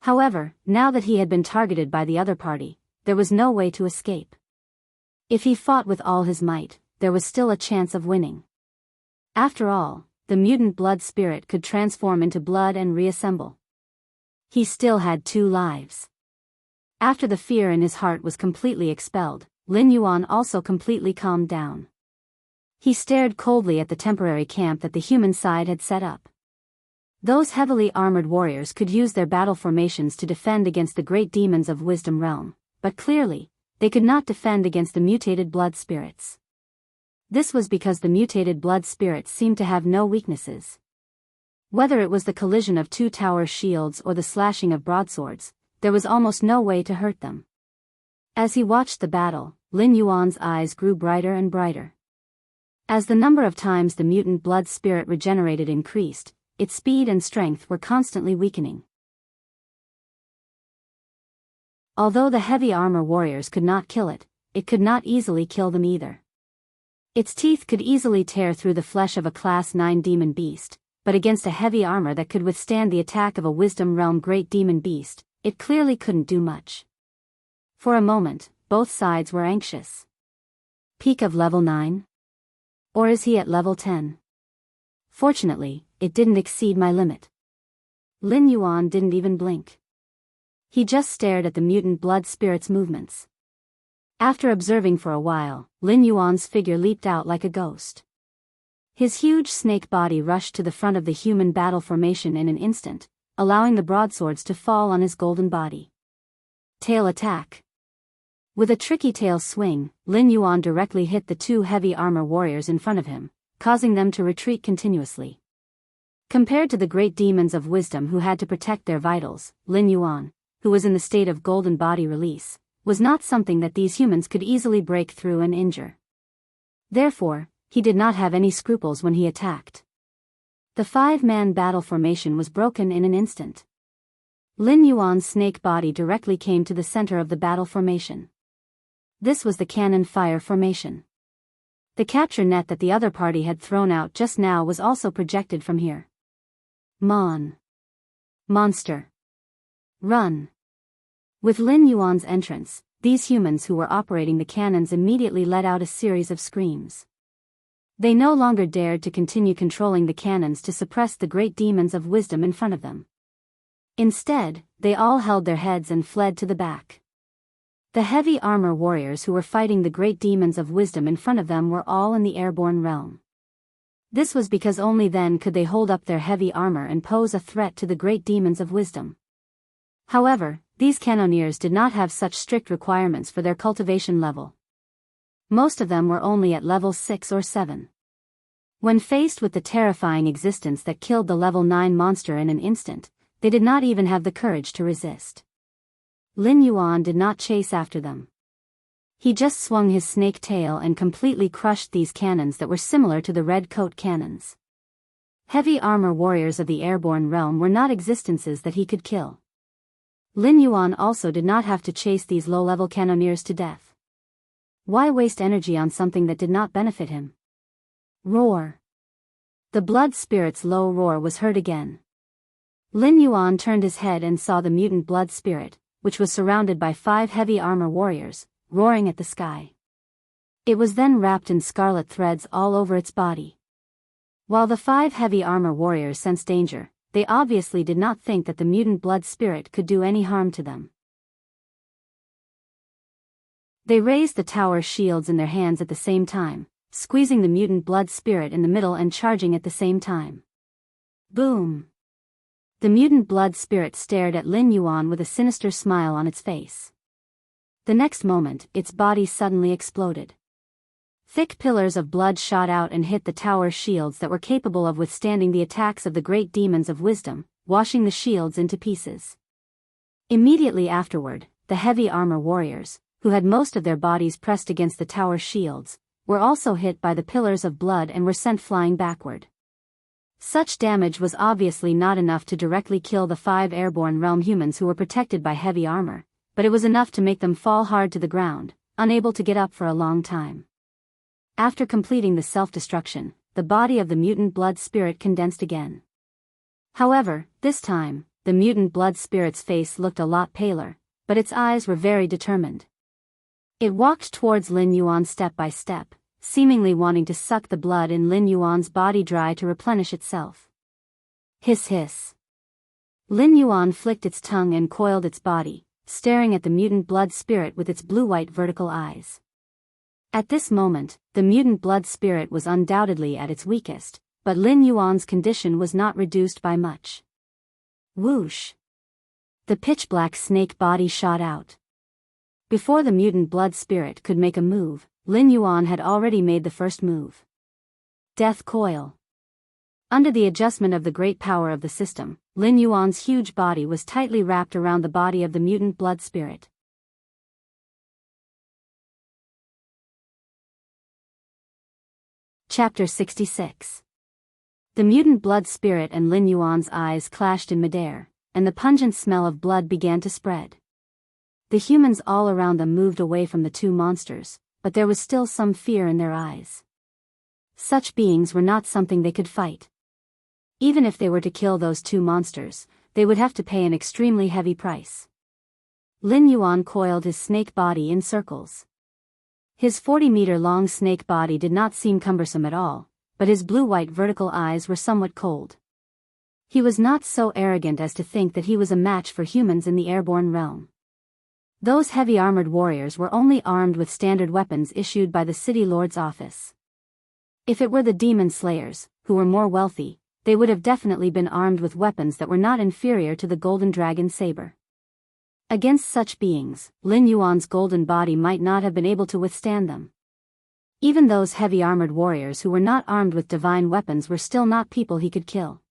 However, now that he had been targeted by the other party, there was no way to escape. If he fought with all his might, there was still a chance of winning. After all, the mutant blood spirit could transform into blood and reassemble. He still had 2 lives. After the fear in his heart was completely expelled, Lin Yuan also completely calmed down. He stared coldly at the temporary camp that the human side had set up. Those heavily armored warriors could use their battle formations to defend against the great demons of Wisdom Realm, but clearly, they could not defend against the mutated blood spirits. This was because the mutated blood spirits seemed to have no weaknesses. Whether it was the collision of 2 tower shields or the slashing of broadswords, there was almost no way to hurt them. As he watched the battle, Lin Yuan's eyes grew brighter and brighter. As the number of times the mutant blood spirit regenerated increased, its speed and strength were constantly weakening. Although the heavy armor warriors could not kill it, it could not easily kill them either. Its teeth could easily tear through the flesh of a Class 9 demon beast, but against a heavy armor that could withstand the attack of a Wisdom Realm great demon beast, it clearly couldn't do much. For a moment, both sides were anxious. Peak of level 9? Or is he at level 10? Fortunately, it didn't exceed my limit. Lin Yuan didn't even blink. He just stared at the mutant blood spirit's movements. After observing for a while, Lin Yuan's figure leaped out like a ghost. His huge snake body rushed to the front of the human battle formation in an instant, allowing the broadswords to fall on his golden body. Tail attack. With a tricky tail swing, Lin Yuan directly hit the 2 heavy armor warriors in front of him, causing them to retreat continuously. Compared to the great demons of wisdom who had to protect their vitals, Lin Yuan, who was in the state of golden body release, was not something that these humans could easily break through and injure. Therefore, he did not have any scruples when he attacked. The 5-man battle formation was broken in an instant. Lin Yuan's snake body directly came to the center of the battle formation. This was the cannon fire formation. The capture net that the other party had thrown out just now was also projected from here. Monster. Run. With Lin Yuan's entrance, these humans who were operating the cannons immediately let out a series of screams. They no longer dared to continue controlling the cannons to suppress the great demons of wisdom in front of them. Instead, they all held their heads and fled to the back. The heavy armor warriors who were fighting the great demons of wisdom in front of them were all in the airborne realm. This was because only then could they hold up their heavy armor and pose a threat to the great demons of wisdom. However, these cannoneers did not have such strict requirements for their cultivation level. Most of them were only at level 6 or 7. When faced with the terrifying existence that killed the level 9 monster in an instant, they did not even have the courage to resist. Lin Yuan did not chase after them. He just swung his snake tail and completely crushed these cannons that were similar to the red coat cannons. Heavy armor warriors of the airborne realm were not existences that he could kill. Lin Yuan also did not have to chase these low-level cannoneers to death. Why waste energy on something that did not benefit him? Roar. The blood spirit's low roar was heard again. Lin Yuan turned his head and saw the mutant blood spirit, which was surrounded by 5 heavy armor warriors, roaring at the sky. It was then wrapped in scarlet threads all over its body. While the 5 heavy armor warriors sensed danger, they obviously did not think that the mutant blood spirit could do any harm to them. They raised the tower shields in their hands at the same time, squeezing the mutant blood spirit in the middle and charging at the same time. Boom! The mutant blood spirit stared at Lin Yuan with a sinister smile on its face. The next moment, its body suddenly exploded. Thick pillars of blood shot out and hit the tower shields that were capable of withstanding the attacks of the great demons of wisdom, washing the shields into pieces. Immediately afterward, the heavy armor warriors, who had most of their bodies pressed against the tower shields, were also hit by the pillars of blood and were sent flying backward. Such damage was obviously not enough to directly kill the 5 airborne realm humans who were protected by heavy armor, but it was enough to make them fall hard to the ground, unable to get up for a long time. After completing the self-destruction, the body of the mutant blood spirit condensed again. However, this time, the mutant blood spirit's face looked a lot paler, but its eyes were very determined. It walked towards Lin Yuan step by step, seemingly wanting to suck the blood in Lin Yuan's body dry to replenish itself. Hiss hiss. Lin Yuan flicked its tongue and coiled its body, staring at the mutant blood spirit with its blue-white vertical eyes. At this moment, the mutant blood spirit was undoubtedly at its weakest, but Lin Yuan's condition was not reduced by much. Whoosh! The pitch-black snake body shot out. Before the mutant blood spirit could make a move, Lin Yuan had already made the first move. Death coil. Under the adjustment of the great power of the system, Lin Yuan's huge body was tightly wrapped around the body of the mutant blood spirit. Chapter 66. The mutant blood spirit and Lin Yuan's eyes clashed in midair, and the pungent smell of blood began to spread. The humans all around them moved away from the two monsters, but there was still some fear in their eyes. Such beings were not something they could fight. Even if they were to kill those two monsters, they would have to pay an extremely heavy price. Lin Yuan coiled his snake body in circles. His 40-meter-long snake body did not seem cumbersome at all, but his blue-white vertical eyes were somewhat cold. He was not so arrogant as to think that he was a match for humans in the airborne realm. Those heavy armored warriors were only armed with standard weapons issued by the city lord's office. If it were the demon slayers, who were more wealthy, they would have definitely been armed with weapons that were not inferior to the golden dragon saber. Against such beings, Lin Yuan's golden body might not have been able to withstand them. Even those heavy armored warriors who were not armed with divine weapons were still not people he could kill.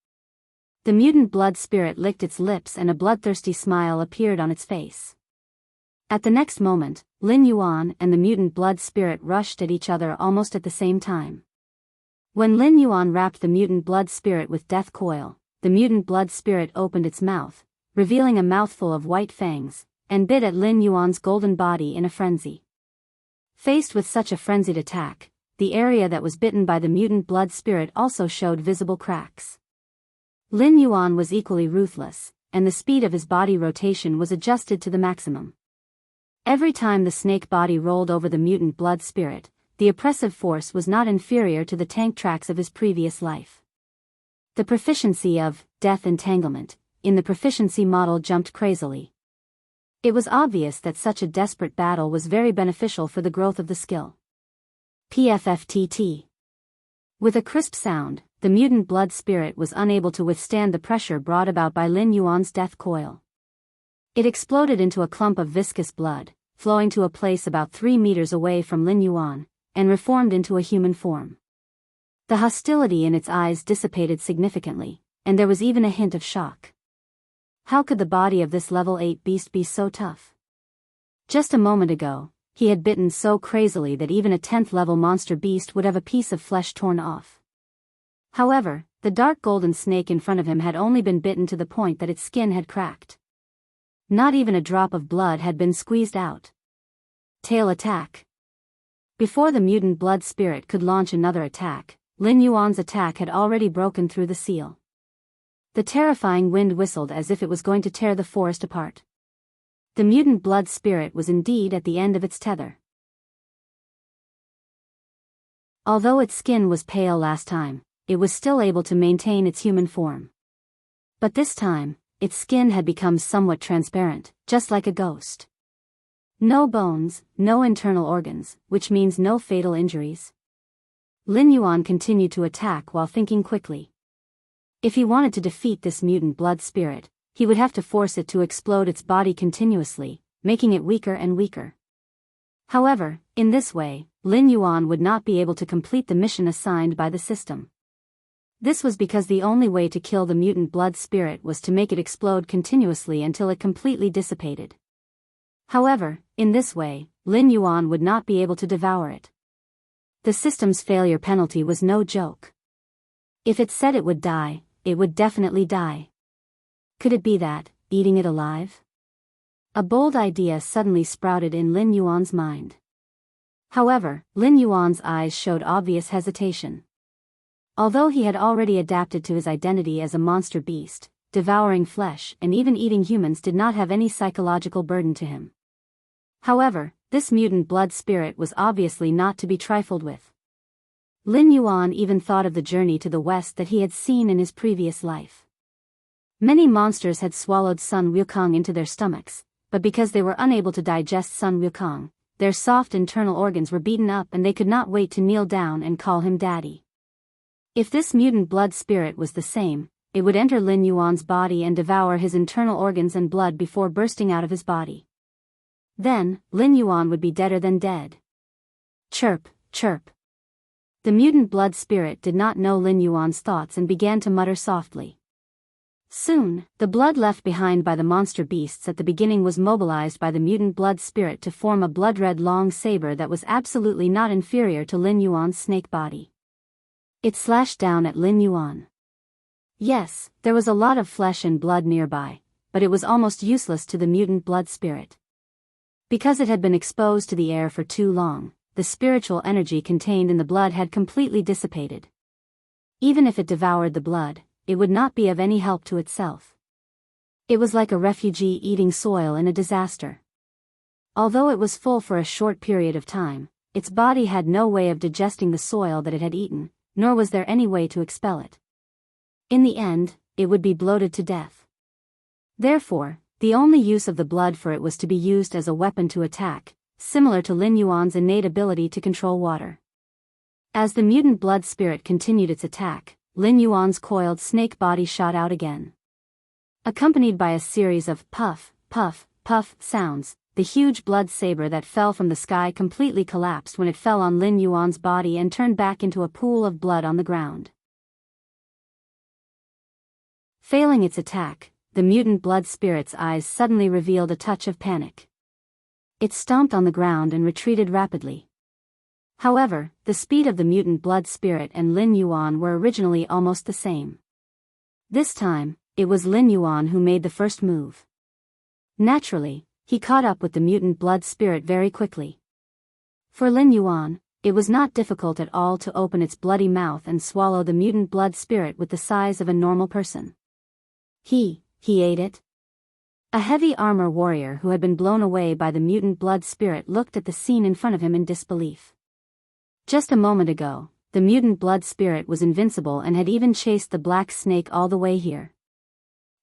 The mutant blood spirit licked its lips and a bloodthirsty smile appeared on its face. At the next moment, Lin Yuan and the mutant blood spirit rushed at each other almost at the same time. When Lin Yuan wrapped the mutant blood spirit with death coil, the mutant blood spirit opened its mouth, revealing a mouthful of white fangs, and bit at Lin Yuan's golden body in a frenzy. Faced with such a frenzied attack, the area that was bitten by the mutant blood spirit also showed visible cracks. Lin Yuan was equally ruthless, and the speed of his body rotation was adjusted to the maximum. Every time the snake body rolled over the mutant blood spirit, the oppressive force was not inferior to the tank tracks of his previous life. The proficiency of death entanglement in the proficiency model jumped crazily. It was obvious that such a desperate battle was very beneficial for the growth of the skill. PFFTT. With a crisp sound, the mutant blood spirit was unable to withstand the pressure brought about by Lin Yuan's death coil. It exploded into a clump of viscous blood, flowing to a place about 3 meters away from Lin Yuan, and reformed into a human form. The hostility in its eyes dissipated significantly, and there was even a hint of shock. How could the body of this level 8 beast be so tough? Just a moment ago, he had bitten so crazily that even a 10th level monster beast would have a piece of flesh torn off. However, the dark golden snake in front of him had only been bitten to the point that its skin had cracked. Not even a drop of blood had been squeezed out. Tail attack. Before the mutant blood spirit could launch another attack, Lin Yuan's attack had already broken through the seal. The terrifying wind whistled as if it was going to tear the forest apart. The mutant blood spirit was indeed at the end of its tether. Although its skin was pale last time, it was still able to maintain its human form. But this time, its skin had become somewhat transparent, just like a ghost. No bones, no internal organs, which means no fatal injuries. Lin Yuan continued to attack while thinking quickly. If he wanted to defeat this mutant blood spirit, he would have to force it to explode its body continuously, making it weaker and weaker. However, in this way, Lin Yuan would not be able to complete the mission assigned by the system. This was because the only way to kill the mutant blood spirit was to make it explode continuously until it completely dissipated. However, in this way, Lin Yuan would not be able to devour it. The system's failure penalty was no joke. If it said it would die, it would definitely die. Could it be that, eating it alive? A bold idea suddenly sprouted in Lin Yuan's mind. However, Lin Yuan's eyes showed obvious hesitation. Although he had already adapted to his identity as a monster beast, devouring flesh and even eating humans did not have any psychological burden to him. However, this mutant blood spirit was obviously not to be trifled with. Lin Yuan even thought of the journey to the west that he had seen in his previous life. Many monsters had swallowed Sun Wukong into their stomachs, but because they were unable to digest Sun Wukong, their soft internal organs were beaten up and they could not wait to kneel down and call him daddy. If this mutant blood spirit was the same, it would enter Lin Yuan's body and devour his internal organs and blood before bursting out of his body. Then, Lin Yuan would be deader than dead. Chirp, chirp. The mutant blood spirit did not know Lin Yuan's thoughts and began to mutter softly. Soon, the blood left behind by the monster beasts at the beginning was mobilized by the mutant blood spirit to form a blood-red long saber that was absolutely not inferior to Lin Yuan's snake body. It slashed down at Lin Yuan. Yes, there was a lot of flesh and blood nearby, but it was almost useless to the mutant blood spirit. Because it had been exposed to the air for too long, the spiritual energy contained in the blood had completely dissipated. Even if it devoured the blood, it would not be of any help to itself. It was like a refugee eating soil in a disaster. Although it was full for a short period of time, its body had no way of digesting the soil that it had eaten, nor was there any way to expel it. In the end, it would be bloated to death. Therefore, the only use of the blood for it was to be used as a weapon to attack, similar to Lin Yuan's innate ability to control water. As the mutant blood spirit continued its attack, Lin Yuan's coiled snake body shot out again. Accompanied by a series of puff, puff, puff sounds, the huge blood saber that fell from the sky completely collapsed when it fell on Lin Yuan's body and turned back into a pool of blood on the ground. Failing its attack, the mutant blood spirit's eyes suddenly revealed a touch of panic. It stomped on the ground and retreated rapidly. However, the speed of the mutant blood spirit and Lin Yuan were originally almost the same. This time, it was Lin Yuan who made the first move. Naturally, he caught up with the mutant blood spirit very quickly. For Lin Yuan, it was not difficult at all to open its bloody mouth and swallow the mutant blood spirit with the size of a normal person. He ate it. A heavy armor warrior who had been blown away by the mutant blood spirit looked at the scene in front of him in disbelief. Just a moment ago, the mutant blood spirit was invincible and had even chased the black snake all the way here.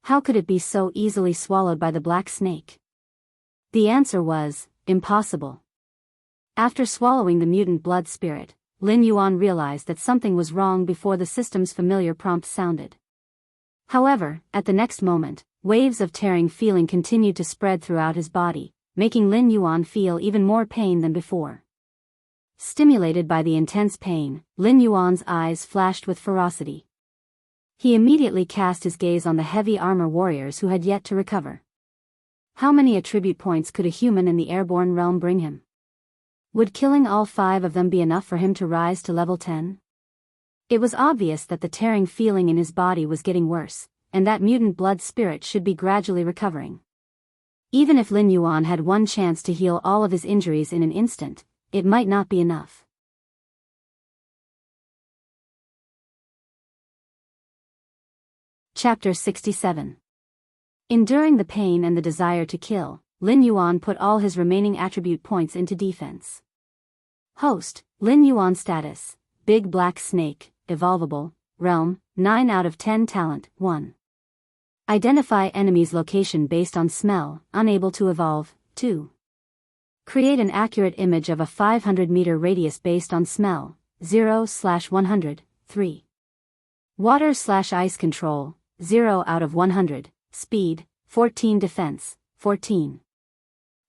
How could it be so easily swallowed by the black snake? The answer was, impossible. After swallowing the mutant blood spirit, Lin Yuan realized that something was wrong before the system's familiar prompt sounded. However, at the next moment, waves of tearing feeling continued to spread throughout his body, making Lin Yuan feel even more pain than before. Stimulated by the intense pain, Lin Yuan's eyes flashed with ferocity. He immediately cast his gaze on the heavy armor warriors who had yet to recover. How many attribute points could a human in the airborne realm bring him? Would killing all 5 of them be enough for him to rise to level 10? It was obvious that the tearing feeling in his body was getting worse, and that mutant blood spirit should be gradually recovering. Even if Lin Yuan had one chance to heal all of his injuries in an instant, it might not be enough. Chapter 67. Enduring the pain and the desire to kill, Lin Yuan put all his remaining attribute points into defense. Host, Lin Yuan status, Big Black Snake, Evolvable, Realm, 9 out of 10 Talent, 1. Identify enemy's location based on smell, unable to evolve, 2. Create an accurate image of a 500-meter radius based on smell, 0/100, 3. Water/ice control, 0 out of 100, speed, 14 defense, 14.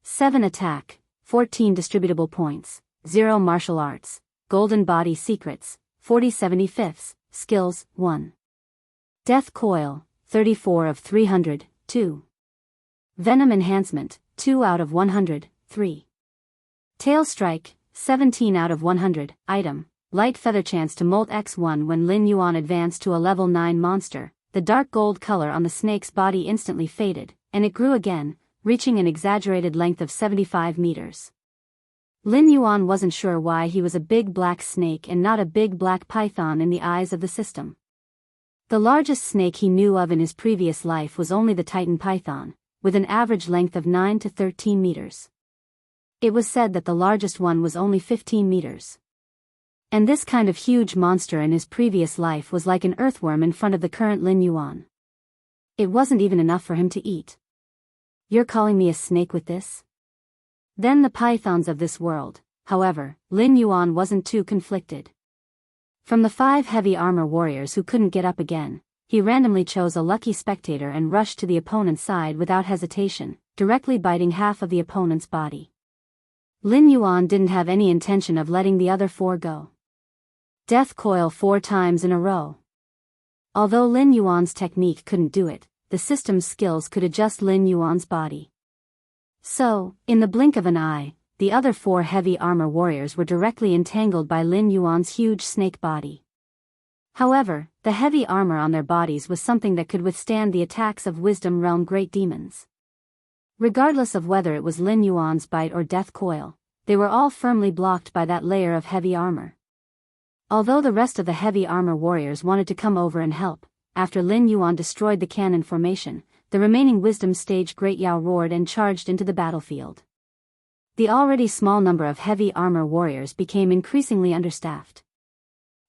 7 attack, 14 distributable points, 0 martial arts, golden body secrets, 40/75, skills, 1. Death coil, 34 of 300, 2. Venom enhancement, 2 out of 100, 3. Tail strike, 17 out of 100, item, light feather chance to molt X1 when Lin Yuan advanced to a level 9 monster. The dark gold color on the snake's body instantly faded, and it grew again, reaching an exaggerated length of 75 meters. Lin Yuan wasn't sure why he was a big black snake and not a big black python in the eyes of the system. The largest snake he knew of in his previous life was only the Titan python, with an average length of 9 to 13 meters. It was said that the largest one was only 15 meters. And this kind of huge monster in his previous life was like an earthworm in front of the current Lin Yuan. It wasn't even enough for him to eat. You're calling me a snake with this? Then the pythons of this world, however, Lin Yuan wasn't too conflicted. From the 5 heavy armor warriors who couldn't get up again, he randomly chose a lucky spectator and rushed to the opponent's side without hesitation, directly biting half of the opponent's body. Lin Yuan didn't have any intention of letting the other 4 go. Death coil 4 times in a row. Although Lin Yuan's technique couldn't do it, the system's skills could adjust Lin Yuan's body. So, in the blink of an eye, the other 4 heavy armor warriors were directly entangled by Lin Yuan's huge snake body. However, the heavy armor on their bodies was something that could withstand the attacks of Wisdom Realm great demons. Regardless of whether it was Lin Yuan's bite or death coil, they were all firmly blocked by that layer of heavy armor. Although the rest of the heavy armor warriors wanted to come over and help, after Lin Yuan destroyed the cannon formation, the remaining Wisdom Stage Great Yao roared and charged into the battlefield. The already small number of heavy armor warriors became increasingly understaffed.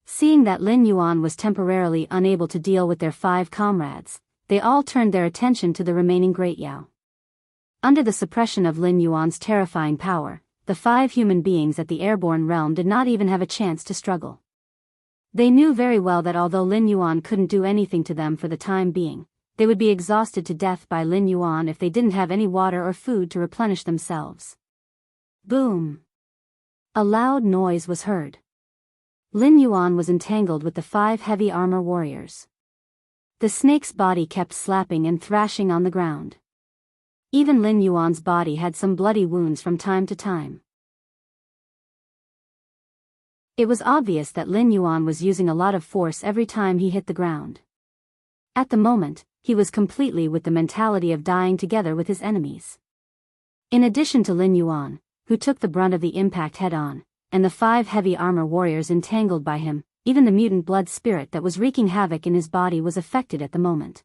Seeing that Lin Yuan was temporarily unable to deal with their 5 comrades, they all turned their attention to the remaining Great Yao. Under the suppression of Lin Yuan's terrifying power, the 5 human beings at the airborne realm did not even have a chance to struggle. They knew very well that although Lin Yuan couldn't do anything to them for the time being, they would be exhausted to death by Lin Yuan if they didn't have any water or food to replenish themselves. Boom! A loud noise was heard. Lin Yuan was entangled with the 5 heavy armor warriors. The snake's body kept slapping and thrashing on the ground. Even Lin Yuan's body had some bloody wounds from time to time. It was obvious that Lin Yuan was using a lot of force every time he hit the ground. At the moment, he was completely with the mentality of dying together with his enemies. In addition to Lin Yuan, who took the brunt of the impact head-on, and the 5 heavy armor warriors entangled by him, even the mutant blood spirit that was wreaking havoc in his body was affected at the moment.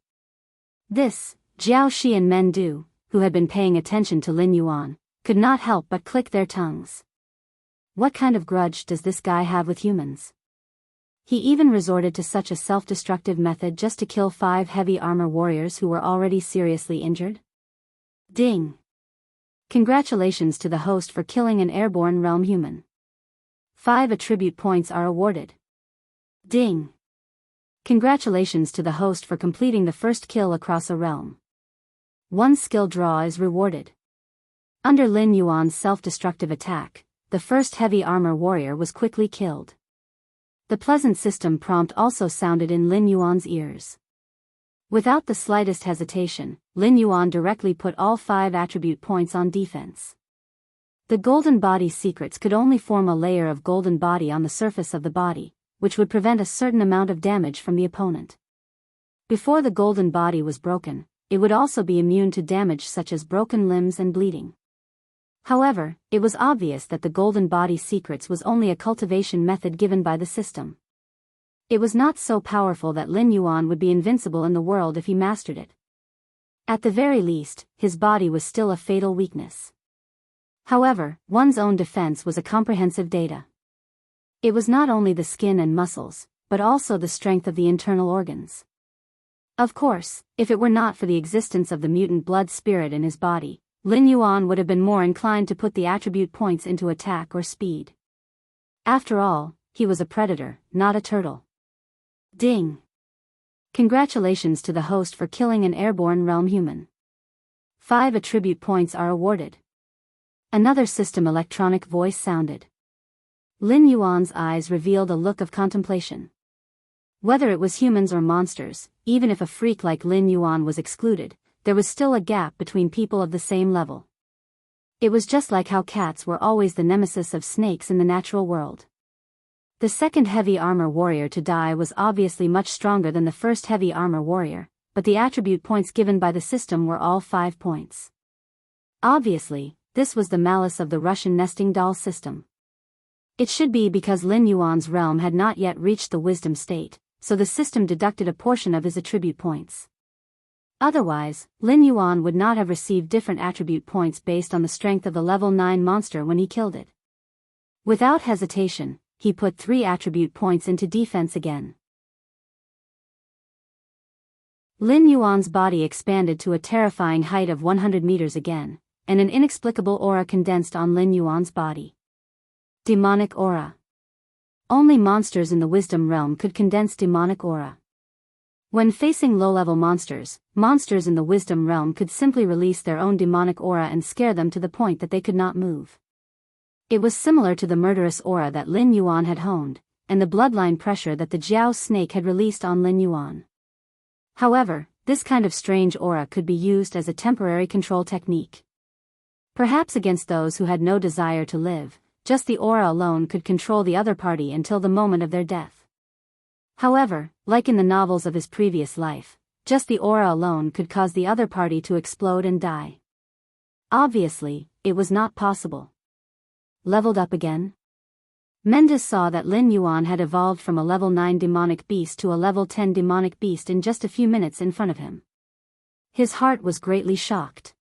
This, Jiao Shi and Men Du, who had been paying attention to Lin Yuan, could not help but click their tongues. What kind of grudge does this guy have with humans? He even resorted to such a self-destructive method just to kill 5 heavy armor warriors who were already seriously injured? Ding! Congratulations to the host for killing an airborne realm human. 5 attribute points are awarded. Ding! Congratulations to the host for completing the first kill across a realm. 1 skill draw is rewarded. Under Lin Yuan's self-destructive attack, the first heavy armor warrior was quickly killed. The pleasant system prompt also sounded in Lin Yuan's ears. Without the slightest hesitation, Lin Yuan directly put all 5 attribute points on defense. The golden body secrets could only form a layer of golden body on the surface of the body, which would prevent a certain amount of damage from the opponent. Before the golden body was broken, it would also be immune to damage such as broken limbs and bleeding. However, it was obvious that the golden body secrets was only a cultivation method given by the system. It was not so powerful that Lin Yuan would be invincible in the world if he mastered it. At the very least, his body was still a fatal weakness. However, one's own defense was a comprehensive data. It was not only the skin and muscles, but also the strength of the internal organs. Of course, if it were not for the existence of the mutant blood spirit in his body, Lin Yuan would have been more inclined to put the attribute points into attack or speed. After all, he was a predator, not a turtle. Ding! Congratulations to the host for killing an airborne realm human. 5 attribute points are awarded. Another system electronic voice sounded. Lin Yuan's eyes revealed a look of contemplation. Whether it was humans or monsters, even if a freak like Lin Yuan was excluded, there was still a gap between people of the same level. It was just like how cats were always the nemesis of snakes in the natural world. The second heavy armor warrior to die was obviously much stronger than the first heavy armor warrior, but the attribute points given by the system were all 5 points. Obviously, this was the malice of the Russian nesting doll system. It should be because Lin Yuan's realm had not yet reached the wisdom state, so the system deducted a portion of his attribute points. Otherwise, Lin Yuan would not have received different attribute points based on the strength of the level 9 monster when he killed it. Without hesitation, he put 3 attribute points into defense again. Lin Yuan's body expanded to a terrifying height of 100 meters again, and an inexplicable aura condensed on Lin Yuan's body. Demonic aura. Only monsters in the wisdom realm could condense demonic aura. When facing low-level monsters, monsters in the wisdom realm could simply release their own demonic aura and scare them to the point that they could not move. It was similar to the murderous aura that Lin Yuan had honed, and the bloodline pressure that the Jiao snake had released on Lin Yuan. However, this kind of strange aura could be used as a temporary control technique. Perhaps against those who had no desire to live, just the aura alone could control the other party until the moment of their death. However, like in the novels of his previous life, just the aura alone could cause the other party to explode and die. Obviously, it was not possible. Leveled up again? Mendes saw that Lin Yuan had evolved from a level 9 demonic beast to a level 10 demonic beast in just a few minutes in front of him. His heart was greatly shocked.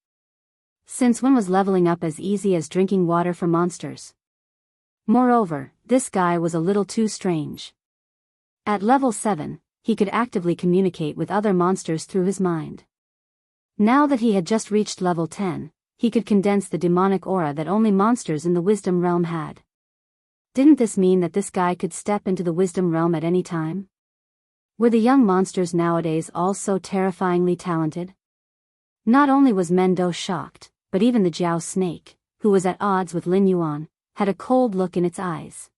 Since when was leveling up as easy as drinking water for monsters? Moreover, this guy was a little too strange. At level 7, he could actively communicate with other monsters through his mind. Now that he had just reached level 10, he could condense the demonic aura that only monsters in the wisdom realm had. Didn't this mean that this guy could step into the wisdom realm at any time? Were the young monsters nowadays all so terrifyingly talented? Not only was Mendo shocked, but even the Jiao snake, who was at odds with Lin Yuan, had a cold look in its eyes.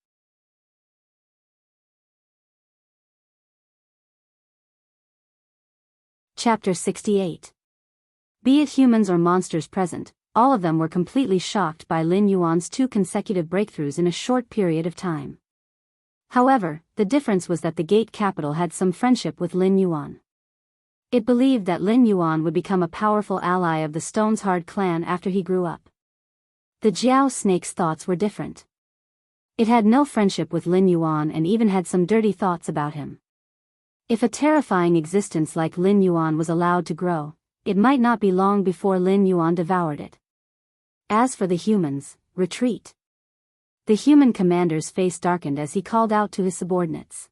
Chapter 68. Be it humans or monsters present, all of them were completely shocked by Lin Yuan's 2 consecutive breakthroughs in a short period of time. However, the difference was that the Gate capital had some friendship with Lin Yuan. It believed that Lin Yuan would become a powerful ally of the Stone's Hard clan after he grew up. The Jiao snake's thoughts were different. It had no friendship with Lin Yuan and even had some dirty thoughts about him. If a terrifying existence like Lin Yuan was allowed to grow, it might not be long before Lin Yuan devoured it. As for the humans, retreat. The human commander's face darkened as he called out to his subordinates.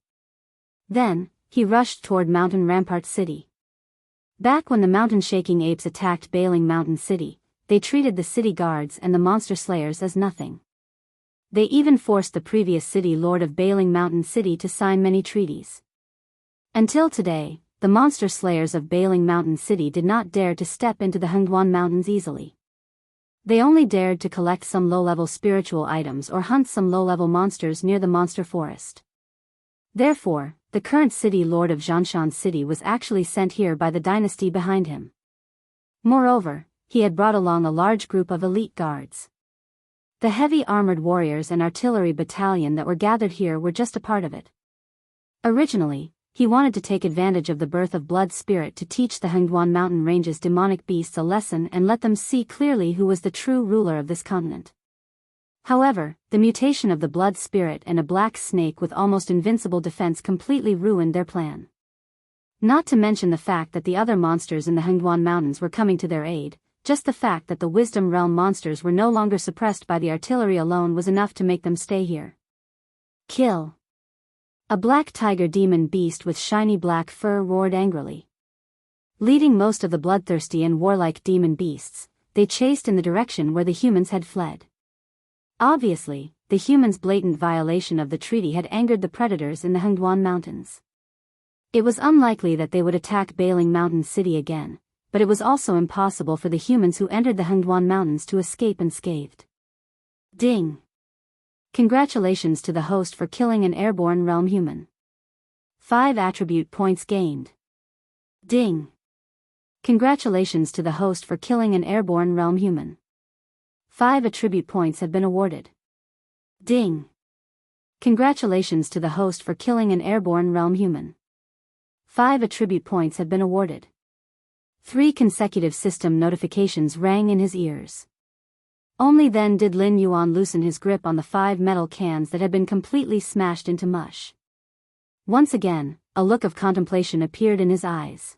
Then, he rushed toward Mountain Rampart City. Back when the mountain-shaking apes attacked Bailing Mountain City, they treated the city guards and the monster slayers as nothing. They even forced the previous city lord of Bailing Mountain City to sign many treaties. Until today, the monster slayers of Bailing Mountain City did not dare to step into the Hengduan Mountains easily. They only dared to collect some low-level spiritual items or hunt some low-level monsters near the monster forest. Therefore, the current city lord of Zhanshan City was actually sent here by the dynasty behind him. Moreover, he had brought along a large group of elite guards. The heavy armored warriors and artillery battalion that were gathered here were just a part of it. Originally, he wanted to take advantage of the birth of Blood Spirit to teach the Hengduan Mountain Range's demonic beasts a lesson and let them see clearly who was the true ruler of this continent. However, the mutation of the Blood Spirit and a black snake with almost invincible defense completely ruined their plan. Not to mention the fact that the other monsters in the Hengduan Mountains were coming to their aid, just the fact that the Wisdom Realm monsters were no longer suppressed by the artillery alone was enough to make them stay here. Kill. A black tiger demon beast with shiny black fur roared angrily. Leading most of the bloodthirsty and warlike demon beasts, they chased in the direction where the humans had fled. Obviously, the humans' blatant violation of the treaty had angered the predators in the Hengduan Mountains. It was unlikely that they would attack Bailing Mountain City again, but it was also impossible for the humans who entered the Hengduan Mountains to escape unscathed. Ding! Congratulations to the host for killing an airborne realm human. 5 attribute points gained. Ding! Congratulations to the host for killing an airborne realm human. 5 attribute points have been awarded. Ding! Congratulations to the host for killing an airborne realm human. 5 attribute points have been awarded. 3 consecutive system notifications rang in his ears. Only then did Lin Yuan loosen his grip on the 5 metal cans that had been completely smashed into mush. Once again, a look of contemplation appeared in his eyes.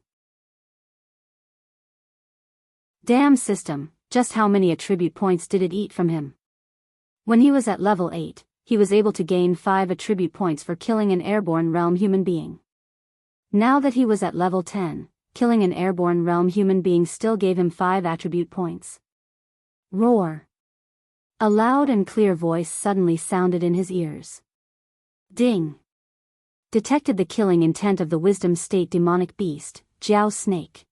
Damn system, just how many attribute points did it eat from him? When he was at level 8, he was able to gain 5 attribute points for killing an airborne realm human being. Now that he was at level 10, killing an airborne realm human being still gave him 5 attribute points. Roar! A loud and clear voice suddenly sounded in his ears. Ding! Detected the killing intent of the wisdom state demonic beast, Jiao Snake.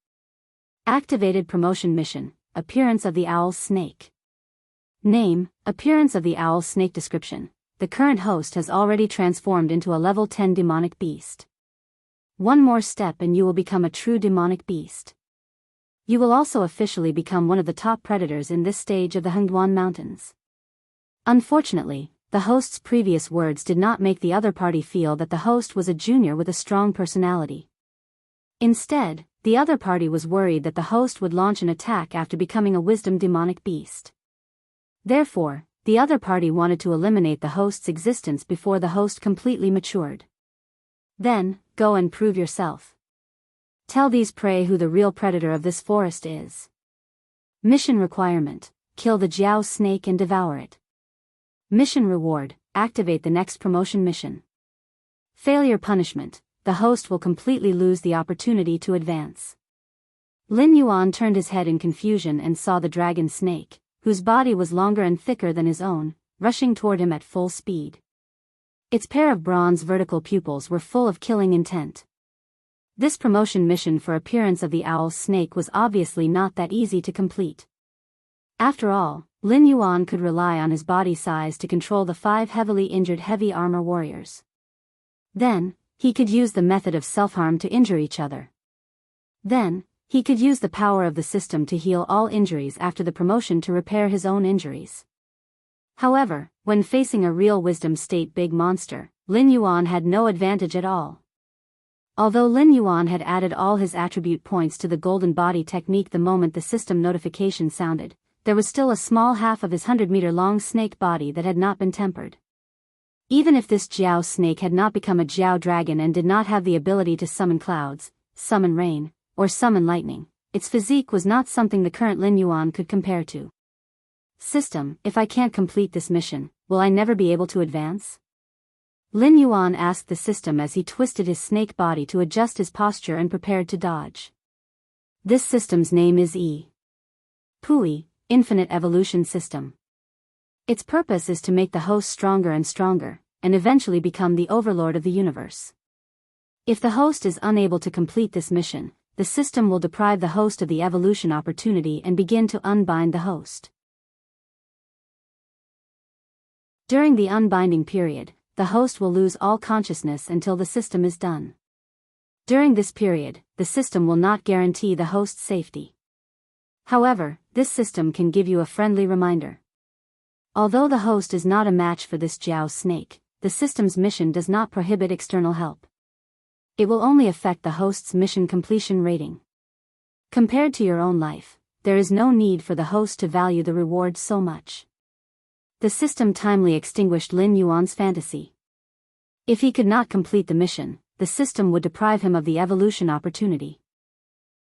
Activated promotion mission, appearance of the owl snake. Name, appearance of the owl snake. Description: the current host has already transformed into a level 10 demonic beast. One more step and you will become a true demonic beast. You will also officially become one of the top predators in this stage of the Hengduan Mountains. Unfortunately, the host's previous words did not make the other party feel that the host was a junior with a strong personality. Instead, the other party was worried that the host would launch an attack after becoming a wisdom demonic beast. Therefore, the other party wanted to eliminate the host's existence before the host completely matured. Then, go and prove yourself. Tell these prey who the real predator of this forest is. Mission requirement: kill the Jiao snake and devour it. Mission reward: activate the next promotion mission. Failure punishment: the host will completely lose the opportunity to advance. Lin Yuan turned his head in confusion and saw the dragon snake, whose body was longer and thicker than his own, rushing toward him at full speed. Its pair of bronze vertical pupils were full of killing intent. This promotion mission for appearance of the owl snake was obviously not that easy to complete. After all, Lin Yuan could rely on his body size to control the 5 heavily injured heavy armor warriors. Then, he could use the method of self-harm to injure each other. Then, he could use the power of the system to heal all injuries after the promotion to repair his own injuries. However, when facing a real wisdom state big monster, Lin Yuan had no advantage at all. Although Lin Yuan had added all his attribute points to the golden body technique the moment the system notification sounded, there was still a small half of his 100-meter-long snake body that had not been tempered. Even if this Jiao snake had not become a Jiao dragon and did not have the ability to summon clouds, summon rain, or summon lightning, its physique was not something the current Lin Yuan could compare to. System: if I can't complete this mission, will I never be able to advance? Lin Yuan asked the system as he twisted his snake body to adjust his posture and prepared to dodge. This system's name is Pui, Infinite Evolution System. Its purpose is to make the host stronger and stronger, and eventually become the overlord of the universe. If the host is unable to complete this mission, the system will deprive the host of the evolution opportunity and begin to unbind the host. During the unbinding period, the host will lose all consciousness until the system is done. During this period, the system will not guarantee the host's safety. However, this system can give you a friendly reminder. Although the host is not a match for this Jiao snake, the system's mission does not prohibit external help. It will only affect the host's mission completion rating. Compared to your own life, there is no need for the host to value the reward so much. The system timely extinguished Lin Yuan's fantasy. If he could not complete the mission, the system would deprive him of the evolution opportunity.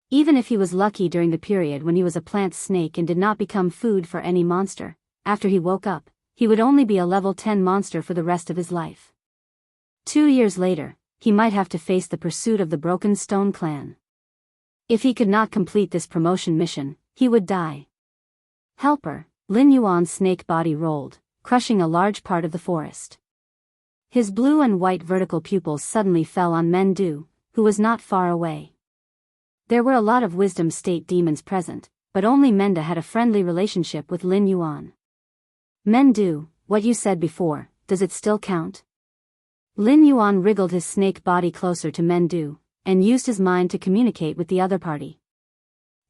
Even if he was lucky during the period when he was a plant snake and did not become food for any monster, after he woke up, he would only be a level 10 monster for the rest of his life. 2 years later, he might have to face the pursuit of the Broken Stone clan. If he could not complete this promotion mission, he would die. Helper: Lin Yuan's snake body rolled, crushing a large part of the forest. His blue and white vertical pupils suddenly fell on Mendu, who was not far away. There were a lot of wisdom state demons present, but only Menda had a friendly relationship with Lin Yuan. Mendu, what you said before, does it still count? Lin Yuan wriggled his snake body closer to Mendu, and used his mind to communicate with the other party.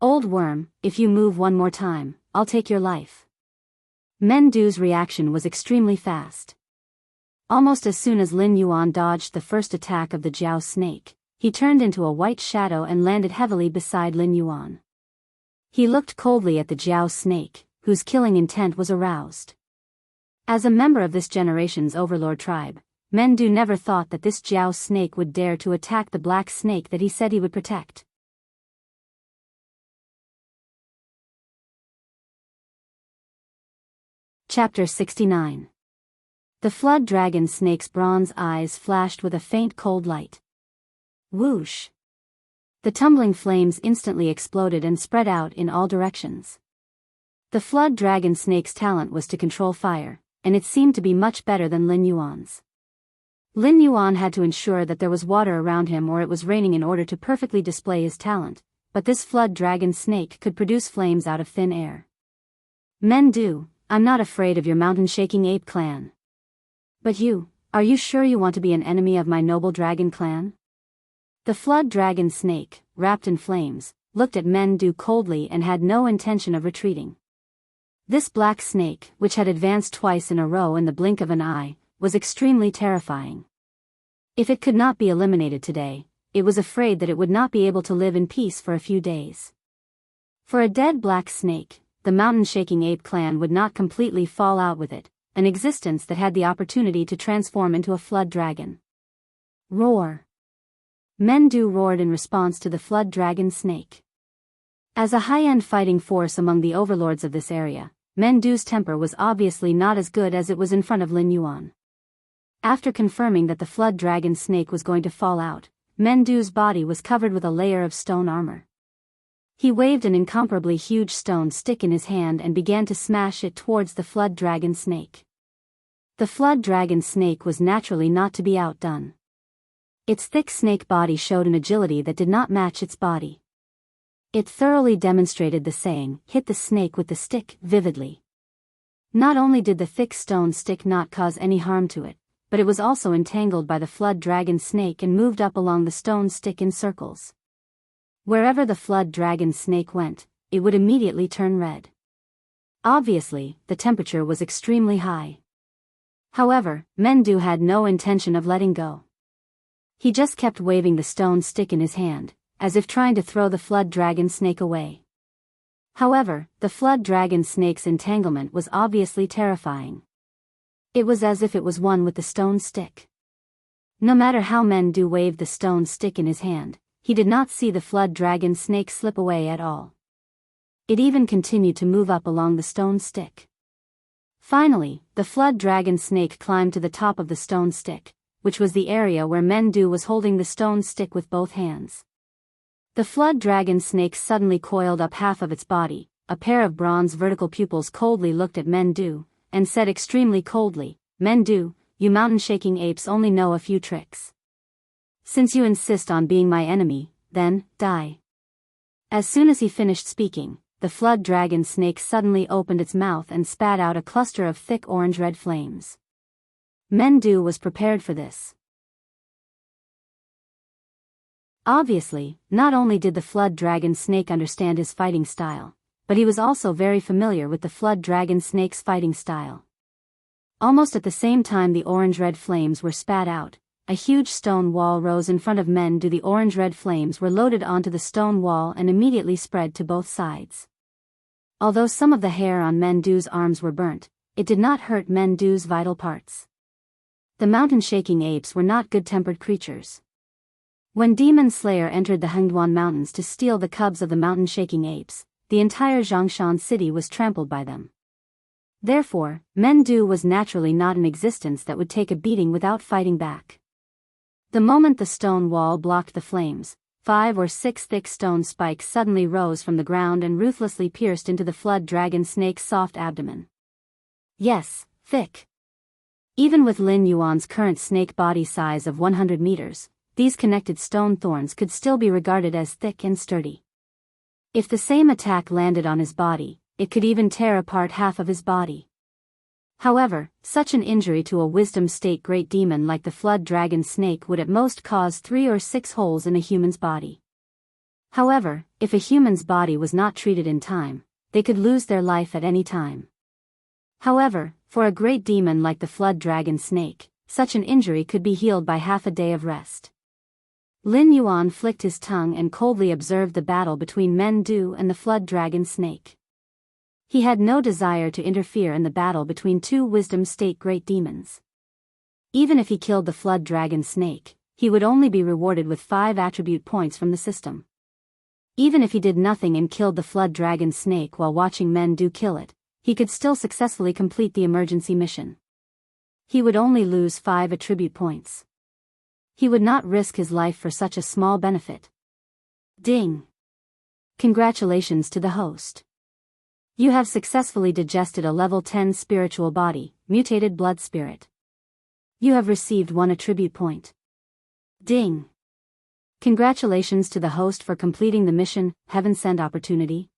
Old worm, if you move one more time, I'll take your life. Mendu's reaction was extremely fast. Almost as soon as Lin Yuan dodged the first attack of the Jiao snake, he turned into a white shadow and landed heavily beside Lin Yuan. He looked coldly at the Jiao snake, whose killing intent was aroused. As a member of this generation's overlord tribe, Mendu never thought that this Jiao snake would dare to attack the black snake that he said he would protect. Chapter 69. The flood dragon snake's bronze eyes flashed with a faint cold light. Whoosh! The tumbling flames instantly exploded and spread out in all directions. The flood dragon snake's talent was to control fire, and it seemed to be much better than Lin Yuan's. Lin Yuan had to ensure that there was water around him or it was raining in order to perfectly display his talent, but this flood dragon snake could produce flames out of thin air. Mendu, I'm not afraid of your mountain-shaking ape clan. But are you sure you want to be an enemy of my noble dragon clan? The flood dragon snake, wrapped in flames, looked at Mendu coldly and had no intention of retreating. This black snake, which had advanced twice in a row in the blink of an eye, was extremely terrifying. If it could not be eliminated today, it was afraid that it would not be able to live in peace for a few days. For a dead black snake, the mountain-shaking ape clan would not completely fall out with it, an existence that had the opportunity to transform into a flood dragon. Roar! Mendu roared in response to the flood dragon snake. As a high-end fighting force among the overlords of this area, Mendu's temper was obviously not as good as it was in front of Lin Yuan. After confirming that the flood dragon snake was going to fall out, Mendu's body was covered with a layer of stone armor. He waved an incomparably huge stone stick in his hand and began to smash it towards the flood dragon snake. The flood dragon snake was naturally not to be outdone. Its thick snake body showed an agility that did not match its body. It thoroughly demonstrated the saying, "Hit the snake with the stick," vividly. Not only did the thick stone stick not cause any harm to it, but it was also entangled by the flood dragon snake and moved up along the stone stick in circles. Wherever the flood dragon snake went, it would immediately turn red. Obviously, the temperature was extremely high. However, Mendu had no intention of letting go. He just kept waving the stone stick in his hand, as if trying to throw the flood dragon snake away. However, the flood dragon snake's entanglement was obviously terrifying. It was as if it was one with the stone stick. No matter how Mendu waved the stone stick in his hand, he did not see the flood dragon snake slip away at all. It even continued to move up along the stone stick. Finally, the flood dragon snake climbed to the top of the stone stick, which was the area where Mendu was holding the stone stick with both hands. The flood dragon snake suddenly coiled up half of its body. A pair of bronze vertical pupils coldly looked at Mendu, and said extremely coldly, "Mendu, you mountain-shaking apes only know a few tricks. Since you insist on being my enemy, then, die." As soon as he finished speaking, the flood dragon snake suddenly opened its mouth and spat out a cluster of thick orange-red flames. Mendu was prepared for this. Obviously, not only did the flood dragon snake understand his fighting style, but he was also very familiar with the flood dragon snake's fighting style. Almost at the same time the orange-red flames were spat out, a huge stone wall rose in front of Mendu. The orange-red flames were loaded onto the stone wall and immediately spread to both sides. Although some of the hair on Mendu's arms were burnt, it did not hurt Mendu's vital parts. The mountain-shaking apes were not good-tempered creatures. When Demon Slayer entered the Hengduan Mountains to steal the cubs of the mountain-shaking apes, the entire Zhongshan city was trampled by them. Therefore, Mendu was naturally not an existence that would take a beating without fighting back. The moment the stone wall blocked the flames, 5 or 6 thick stone spikes suddenly rose from the ground and ruthlessly pierced into the flood dragon snake's soft abdomen. Yes, thick. Even with Lin Yuan's current snake body size of 100 meters, these connected stone thorns could still be regarded as thick and sturdy. If the same attack landed on his body, it could even tear apart half of his body. However, such an injury to a wisdom state great demon like the flood dragon snake would at most cause 3 or 6 holes in a human's body. However, if a human's body was not treated in time, they could lose their life at any time. However, for a great demon like the flood dragon snake, such an injury could be healed by half a day of rest. Lin Yuan flicked his tongue and coldly observed the battle between Mendu and the flood dragon snake. He had no desire to interfere in the battle between two wisdom state great demons. Even if he killed the flood dragon snake, he would only be rewarded with 5 attribute points from the system. Even if he did nothing and killed the flood dragon snake while watching men do kill it, he could still successfully complete the emergency mission. He would only lose 5 attribute points. He would not risk his life for such a small benefit. Ding! Congratulations to the host. You have successfully digested a level 10 spiritual body, mutated blood spirit. You have received 1 attribute point. Ding! Congratulations to the host for completing the mission, Heaven Send Opportunity.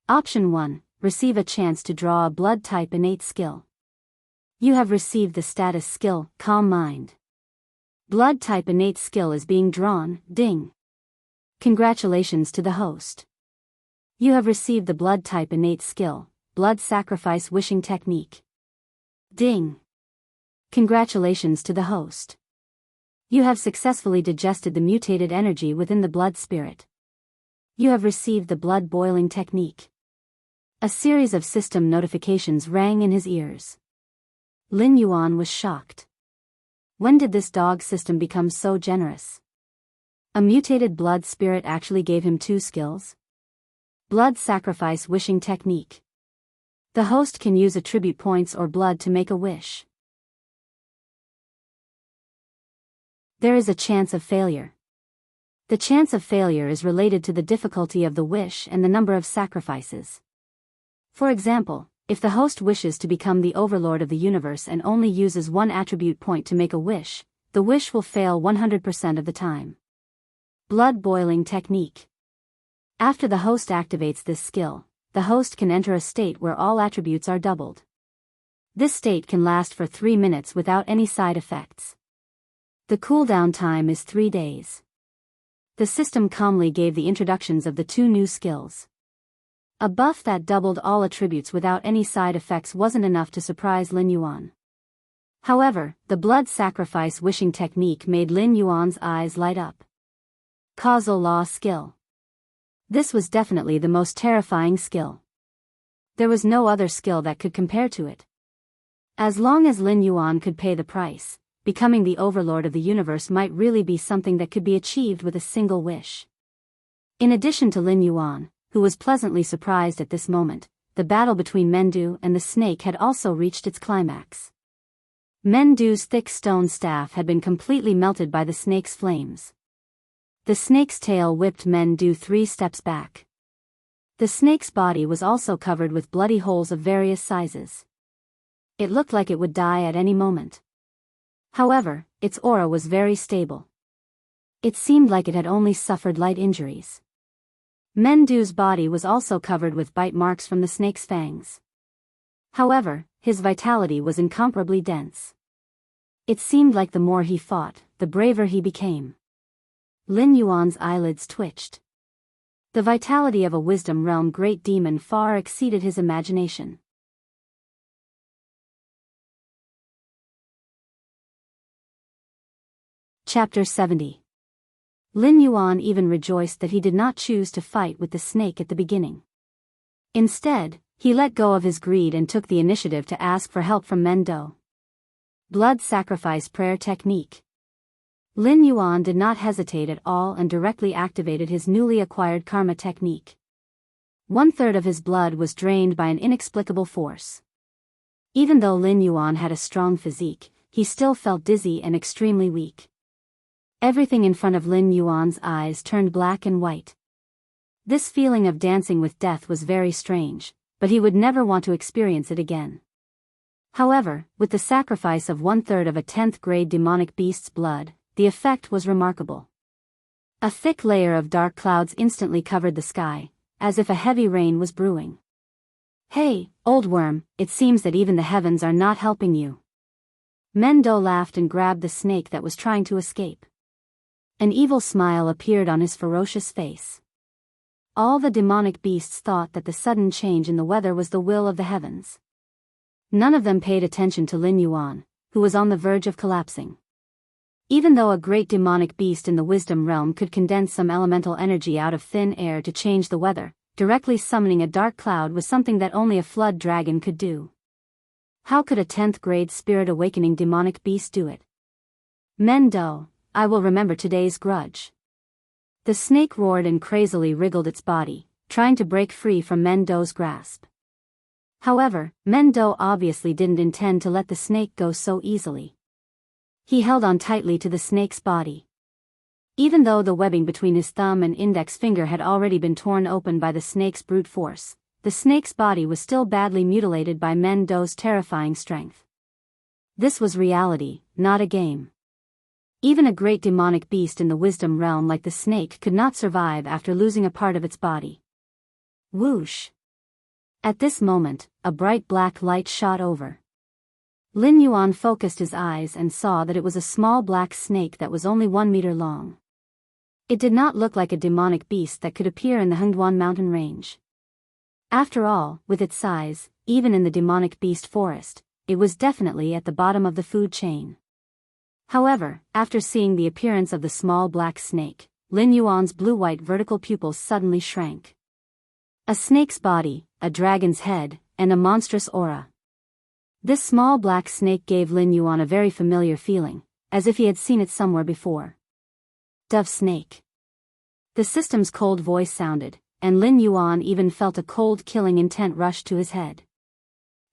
Option 1, receive a chance to draw a blood type innate skill. You have received the status skill, Calm Mind. Blood type innate skill is being drawn, ding. Congratulations to the host. You have received the blood type innate skill, Blood Sacrifice Wishing Technique. Ding. Congratulations to the host. You have successfully digested the mutated energy within the blood spirit. You have received the blood boiling technique. A series of system notifications rang in his ears. Lin Yuan was shocked. When did this dog system become so generous? A mutated blood spirit actually gave him 2 skills? Blood Sacrifice Wishing Technique. The host can use attribute points or blood to make a wish. There is a chance of failure. The chance of failure is related to the difficulty of the wish and the number of sacrifices. For example, if the host wishes to become the overlord of the universe and only uses 1 attribute point to make a wish, the wish will fail 100% of the time. Blood Boiling Technique. After the host activates this skill, the host can enter a state where all attributes are doubled. This state can last for 3 minutes without any side effects. The cooldown time is 3 days. The system calmly gave the introductions of the 2 new skills. A buff that doubled all attributes without any side effects wasn't enough to surprise Lin Yuan. However, the blood sacrifice wishing technique made Lin Yuan's eyes light up. Causal Law Skill. This was definitely the most terrifying skill. There was no other skill that could compare to it. As long as Lin Yuan could pay the price, becoming the overlord of the universe might really be something that could be achieved with a single wish. In addition to Lin Yuan, who was pleasantly surprised at this moment, the battle between Mendu and the snake had also reached its climax. Mendu's thick stone staff had been completely melted by the snake's flames. The snake's tail whipped Mendu 3 steps back. The snake's body was also covered with bloody holes of various sizes. It looked like it would die at any moment. However, its aura was very stable. It seemed like it had only suffered light injuries. Mendu's body was also covered with bite marks from the snake's fangs. However, his vitality was incomparably dense. It seemed like the more he fought, the braver he became. Lin Yuan's eyelids twitched. The vitality of a wisdom realm great demon far exceeded his imagination. Chapter 70. Lin Yuan even rejoiced that he did not choose to fight with the snake at the beginning. Instead, he let go of his greed and took the initiative to ask for help from Mendo. Blood Sacrifice Prayer Technique. Lin Yuan did not hesitate at all and directly activated his newly acquired karma technique. 1/3 of his blood was drained by an inexplicable force. Even though Lin Yuan had a strong physique, he still felt dizzy and extremely weak. Everything in front of Lin Yuan's eyes turned black and white. This feeling of dancing with death was very strange, but he would never want to experience it again. However, with the sacrifice of 1/3 of a 10th grade demonic beast's blood, the effect was remarkable. A thick layer of dark clouds instantly covered the sky, as if a heavy rain was brewing. "Hey, old worm, it seems that even the heavens are not helping you." Mendo laughed and grabbed the snake that was trying to escape. An evil smile appeared on his ferocious face. All the demonic beasts thought that the sudden change in the weather was the will of the heavens. None of them paid attention to Lin Yuan, who was on the verge of collapsing. Even though a great demonic beast in the wisdom realm could condense some elemental energy out of thin air to change the weather, directly summoning a dark cloud was something that only a flood dragon could do. How could a 10th grade spirit awakening demonic beast do it? Mendo, I will remember today's grudge. The snake roared and crazily wriggled its body, trying to break free from Mendo's grasp. However, Mendo obviously didn't intend to let the snake go so easily. He held on tightly to the snake's body. Even though the webbing between his thumb and index finger had already been torn open by the snake's brute force, the snake's body was still badly mutilated by Mendo's terrifying strength. This was reality, not a game. Even a great demonic beast in the wisdom realm like the snake could not survive after losing a part of its body. Whoosh! At this moment, a bright black light shot over. Lin Yuan focused his eyes and saw that it was a small black snake that was only 1 meter long. It did not look like a demonic beast that could appear in the Hengduan mountain range. After all, with its size, even in the demonic beast forest, it was definitely at the bottom of the food chain. However, after seeing the appearance of the small black snake, Lin Yuan's blue-white vertical pupils suddenly shrank. A snake's body, a dragon's head, and a monstrous aura. This small black snake gave Lin Yuan a very familiar feeling, as if he had seen it somewhere before. Dove snake. The system's cold voice sounded, and Lin Yuan even felt a cold killing intent rush to his head.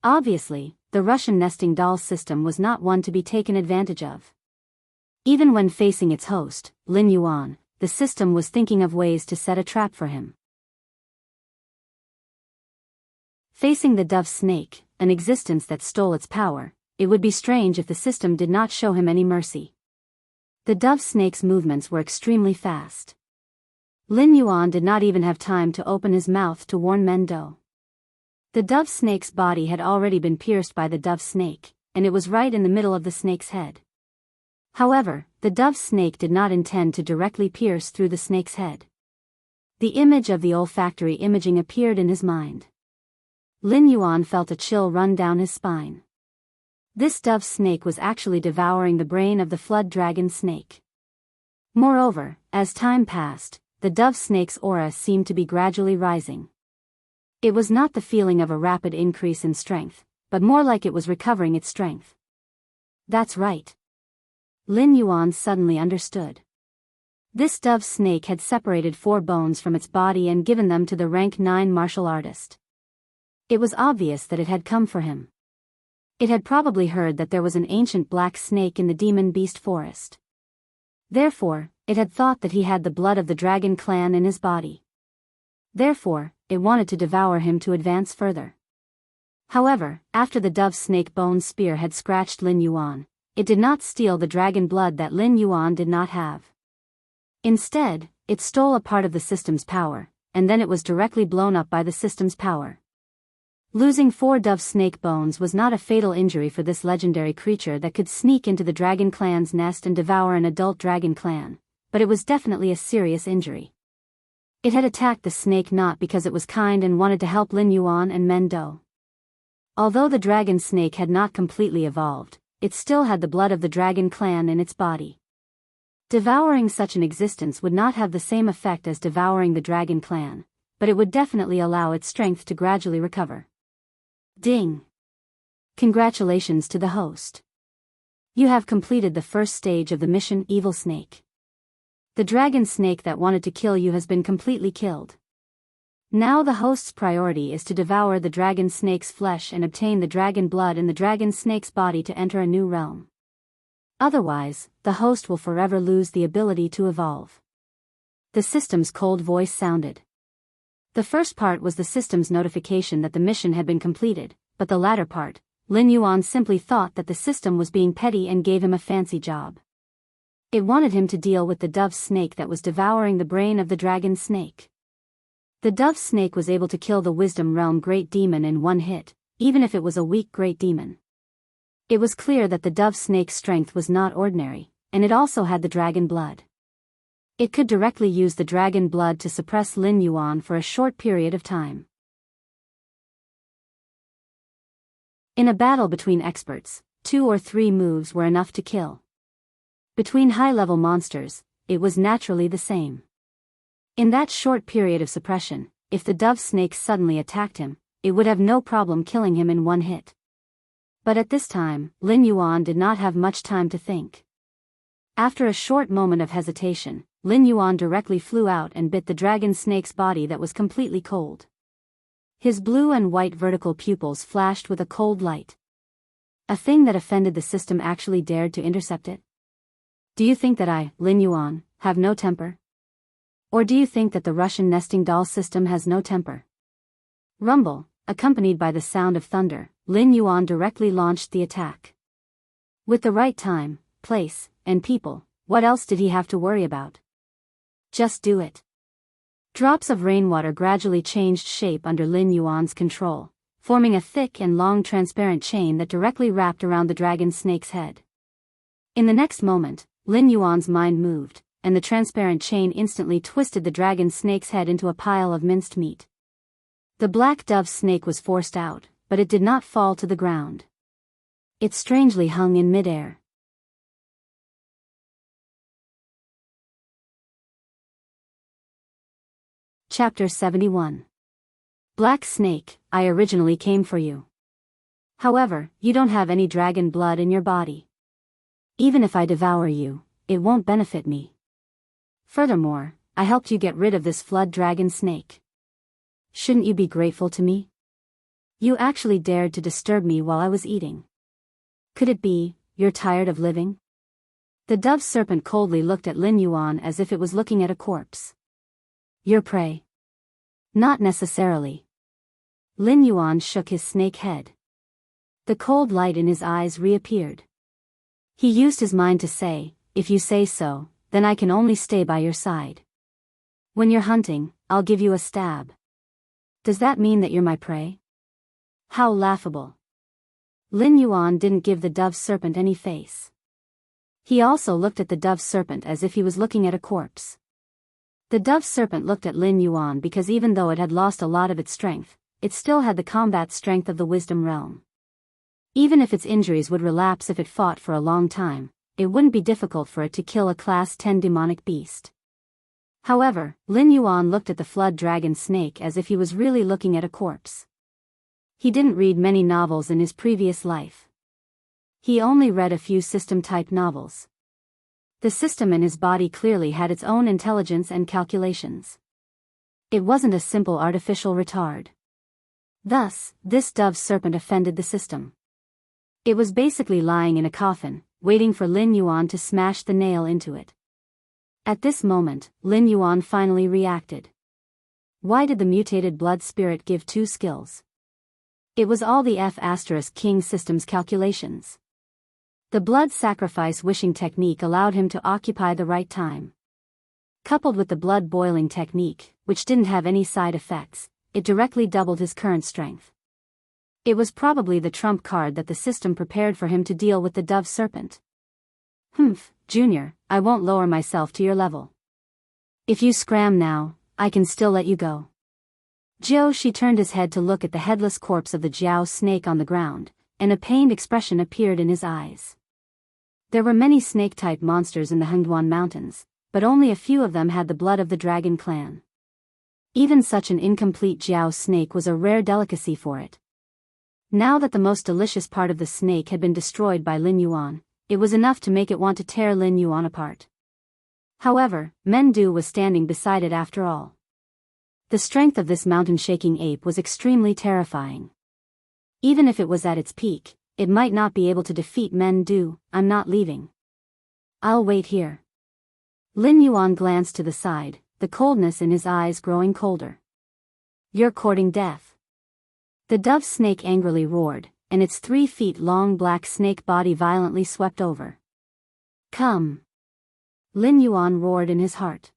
Obviously, the Russian nesting doll system was not one to be taken advantage of. Even when facing its host, Lin Yuan, the system was thinking of ways to set a trap for him. Facing the dove snake, an existence that stole its power, it would be strange if the system did not show him any mercy. The dove snake's movements were extremely fast. Lin Yuan did not even have time to open his mouth to warn Mendo. The dove snake's body had already been pierced by the dove snake, and it was right in the middle of the snake's head. However, the dove snake did not intend to directly pierce through the snake's head. The image of the olfactory imaging appeared in his mind. Lin Yuan felt a chill run down his spine. This dove snake was actually devouring the brain of the flood dragon snake. Moreover, as time passed, the dove snake's aura seemed to be gradually rising. It was not the feeling of a rapid increase in strength, but more like it was recovering its strength. That's right. Lin Yuan suddenly understood. This dove snake had separated 4 bones from its body and given them to the rank 9 martial artist. It was obvious that it had come for him. It had probably heard that there was an ancient black snake in the demon beast forest. Therefore, it had thought that he had the blood of the dragon clan in his body. Therefore, it wanted to devour him to advance further. However, after the dove snake bone spear had scratched Lin Yuan, it did not steal the dragon blood that Lin Yuan did not have. Instead, it stole a part of the system's power, and then it was directly blown up by the system's power. Losing 4 dove snake bones was not a fatal injury for this legendary creature that could sneak into the dragon clan's nest and devour an adult dragon clan, but it was definitely a serious injury. It had attacked the snake not because it was kind and wanted to help Lin Yuan and Mendo. Although the dragon snake had not completely evolved, it still had the blood of the dragon clan in its body. Devouring such an existence would not have the same effect as devouring the dragon clan, but it would definitely allow its strength to gradually recover. Ding! Congratulations to the host. You have completed the first stage of the mission Evil Snake. The dragon snake that wanted to kill you has been completely killed. Now the host's priority is to devour the dragon snake's flesh and obtain the dragon blood in the dragon snake's body to enter a new realm. Otherwise, the host will forever lose the ability to evolve. The system's cold voice sounded. The first part was the system's notification that the mission had been completed, but the latter part, Lin Yuan simply thought that the system was being petty and gave him a fancy job. It wanted him to deal with the dove snake that was devouring the brain of the dragon snake. The dove snake was able to kill the Wisdom Realm Great Demon in 1 hit, even if it was a weak Great Demon. It was clear that the dove snake's strength was not ordinary, and it also had the dragon blood. It could directly use the dragon blood to suppress Lin Yuan for a short period of time. In a battle between experts, 2 or 3 moves were enough to kill. Between high-level monsters, it was naturally the same. In that short period of suppression, if the dove snakes suddenly attacked him, it would have no problem killing him in one hit. But at this time, Lin Yuan did not have much time to think. After a short moment of hesitation, Lin Yuan directly flew out and bit the dragon snake's body that was completely cold. His blue and white vertical pupils flashed with a cold light. A thing that offended the system actually dared to intercept it? Do you think that I, Lin Yuan, have no temper? Or do you think that the Russian nesting doll system has no temper? Rumble, accompanied by the sound of thunder, Lin Yuan directly launched the attack. With the right time, place, and people, what else did he have to worry about? Just do it. Drops of rainwater gradually changed shape under Lin Yuan's control, forming a thick and long transparent chain that directly wrapped around the dragon snake's head. In the next moment, Lin Yuan's mind moved, and the transparent chain instantly twisted the dragon snake's head into a pile of minced meat. The black dove snake was forced out, but it did not fall to the ground. It strangely hung in midair. Chapter 71. Black Snake, I originally came for you. However, you don't have any dragon blood in your body. Even if I devour you, it won't benefit me. Furthermore, I helped you get rid of this flood dragon snake. Shouldn't you be grateful to me? You actually dared to disturb me while I was eating. Could it be, you're tired of living? The dove serpent coldly looked at Lin Yuan as if it was looking at a corpse. Your prey? Not necessarily. Lin Yuan shook his snake head. The cold light in his eyes reappeared. He used his mind to say, if you say so, then I can only stay by your side. When you're hunting, I'll give you a stab. Does that mean that you're my prey? How laughable. Lin Yuan didn't give the dove serpent any face. He also looked at the dove serpent as if he was looking at a corpse. The dove serpent looked at Lin Yuan because even though it had lost a lot of its strength, it still had the combat strength of the wisdom realm. Even if its injuries would relapse if it fought for a long time, it wouldn't be difficult for it to kill a class 10 demonic beast. However, Lin Yuan looked at the flood dragon snake as if he was really looking at a corpse. He didn't read many novels in his previous life. He only read a few system-type novels. The system in his body clearly had its own intelligence and calculations. It wasn't a simple artificial retard. Thus, this dove serpent offended the system. It was basically lying in a coffin, waiting for Lin Yuan to smash the nail into it. At this moment, Lin Yuan finally reacted. Why did the mutated blood spirit give 2 skills? It was all the F*King system's calculations. The blood sacrifice wishing technique allowed him to occupy the right time. Coupled with the blood boiling technique, which didn't have any side effects, it directly doubled his current strength. It was probably the trump card that the system prepared for him to deal with the dove serpent. Junior, I won't lower myself to your level. If you scram now, I can still let you go. She turned his head to look at the headless corpse of the Jiao snake on the ground, and a pained expression appeared in his eyes. There were many snake-type monsters in the Hengduan Mountains, but only a few of them had the blood of the dragon clan. Even such an incomplete Jiao snake was a rare delicacy for it. Now that the most delicious part of the snake had been destroyed by Lin Yuan, it was enough to make it want to tear Lin Yuan apart. However, Mendu was standing beside it after all. The strength of this mountain-shaking ape was extremely terrifying. Even if it was at its peak, it might not be able to defeat Mendu. I'm not leaving. I'll wait here. Lin Yuan glanced to the side, the coldness in his eyes growing colder. You're courting death. The dove snake angrily roared, and its 3 feet long black snake body violently swept over. Come! Lin Yuan roared in his heart.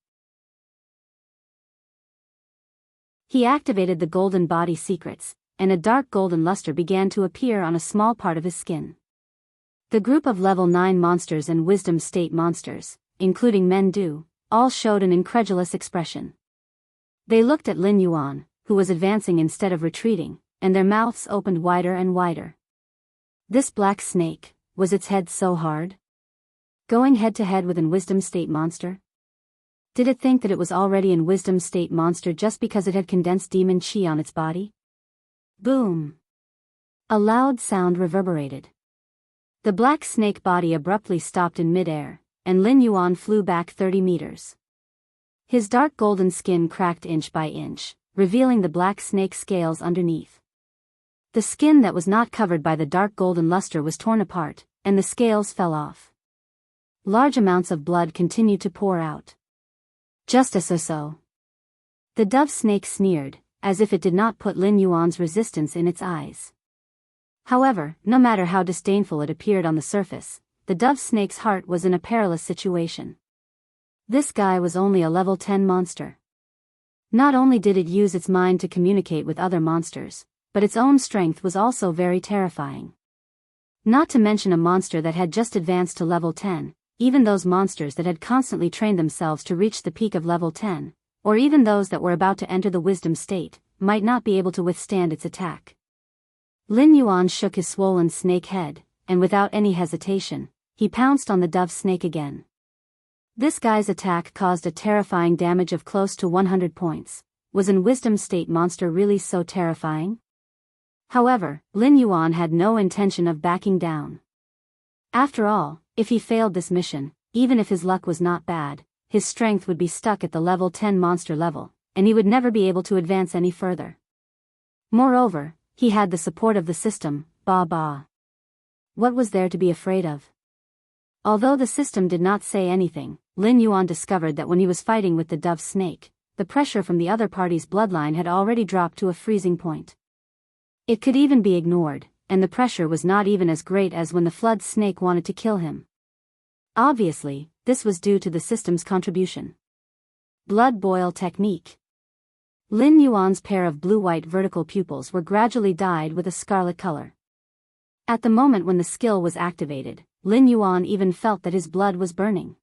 He activated the golden body secrets, and a dark golden luster began to appear on a small part of his skin. The group of level 9 monsters and wisdom state monsters, including Mendu, all showed an incredulous expression. They looked at Lin Yuan, who was advancing instead of retreating, and their mouths opened wider and wider. This black snake, was its head so hard? Going head to head with an wisdom state monster? Did it think that it was already in wisdom state monster just because it had condensed demon chi on its body? Boom! A loud sound reverberated. The black snake body abruptly stopped in midair, and Lin Yuan flew back 30 meters. His dark golden skin cracked inch by inch, revealing the black snake scales underneath. The skin that was not covered by the dark golden luster was torn apart, and the scales fell off. Large amounts of blood continued to pour out. Just as so. The dove snake sneered, as if it did not put Lin Yuan's resistance in its eyes. However, no matter how disdainful it appeared on the surface, the dove snake's heart was in a perilous situation. This guy was only a level 10 monster. Not only did it use its mind to communicate with other monsters, but its own strength was also very terrifying. Not to mention a monster that had just advanced to level 10, even those monsters that had constantly trained themselves to reach the peak of level 10, or even those that were about to enter the wisdom state, might not be able to withstand its attack. Lin Yuan shook his swollen snake head, and without any hesitation, he pounced on the dove snake again. This guy's attack caused a terrifying damage of close to 100 points. Was an wisdom state monster really so terrifying? However, Lin Yuan had no intention of backing down. After all, if he failed this mission, even if his luck was not bad, his strength would be stuck at the level 10 monster level, and he would never be able to advance any further. Moreover, he had the support of the system, Ba. What was there to be afraid of? Although the system did not say anything, Lin Yuan discovered that when he was fighting with the dove snake, the pressure from the other party's bloodline had already dropped to a freezing point. It could even be ignored, and the pressure was not even as great as when the flood snake wanted to kill him. Obviously, this was due to the system's contribution. Blood boil technique. Lin Yuan's pair of blue-white vertical pupils were gradually dyed with a scarlet color. At the moment when the skill was activated, Lin Yuan even felt that his blood was burning.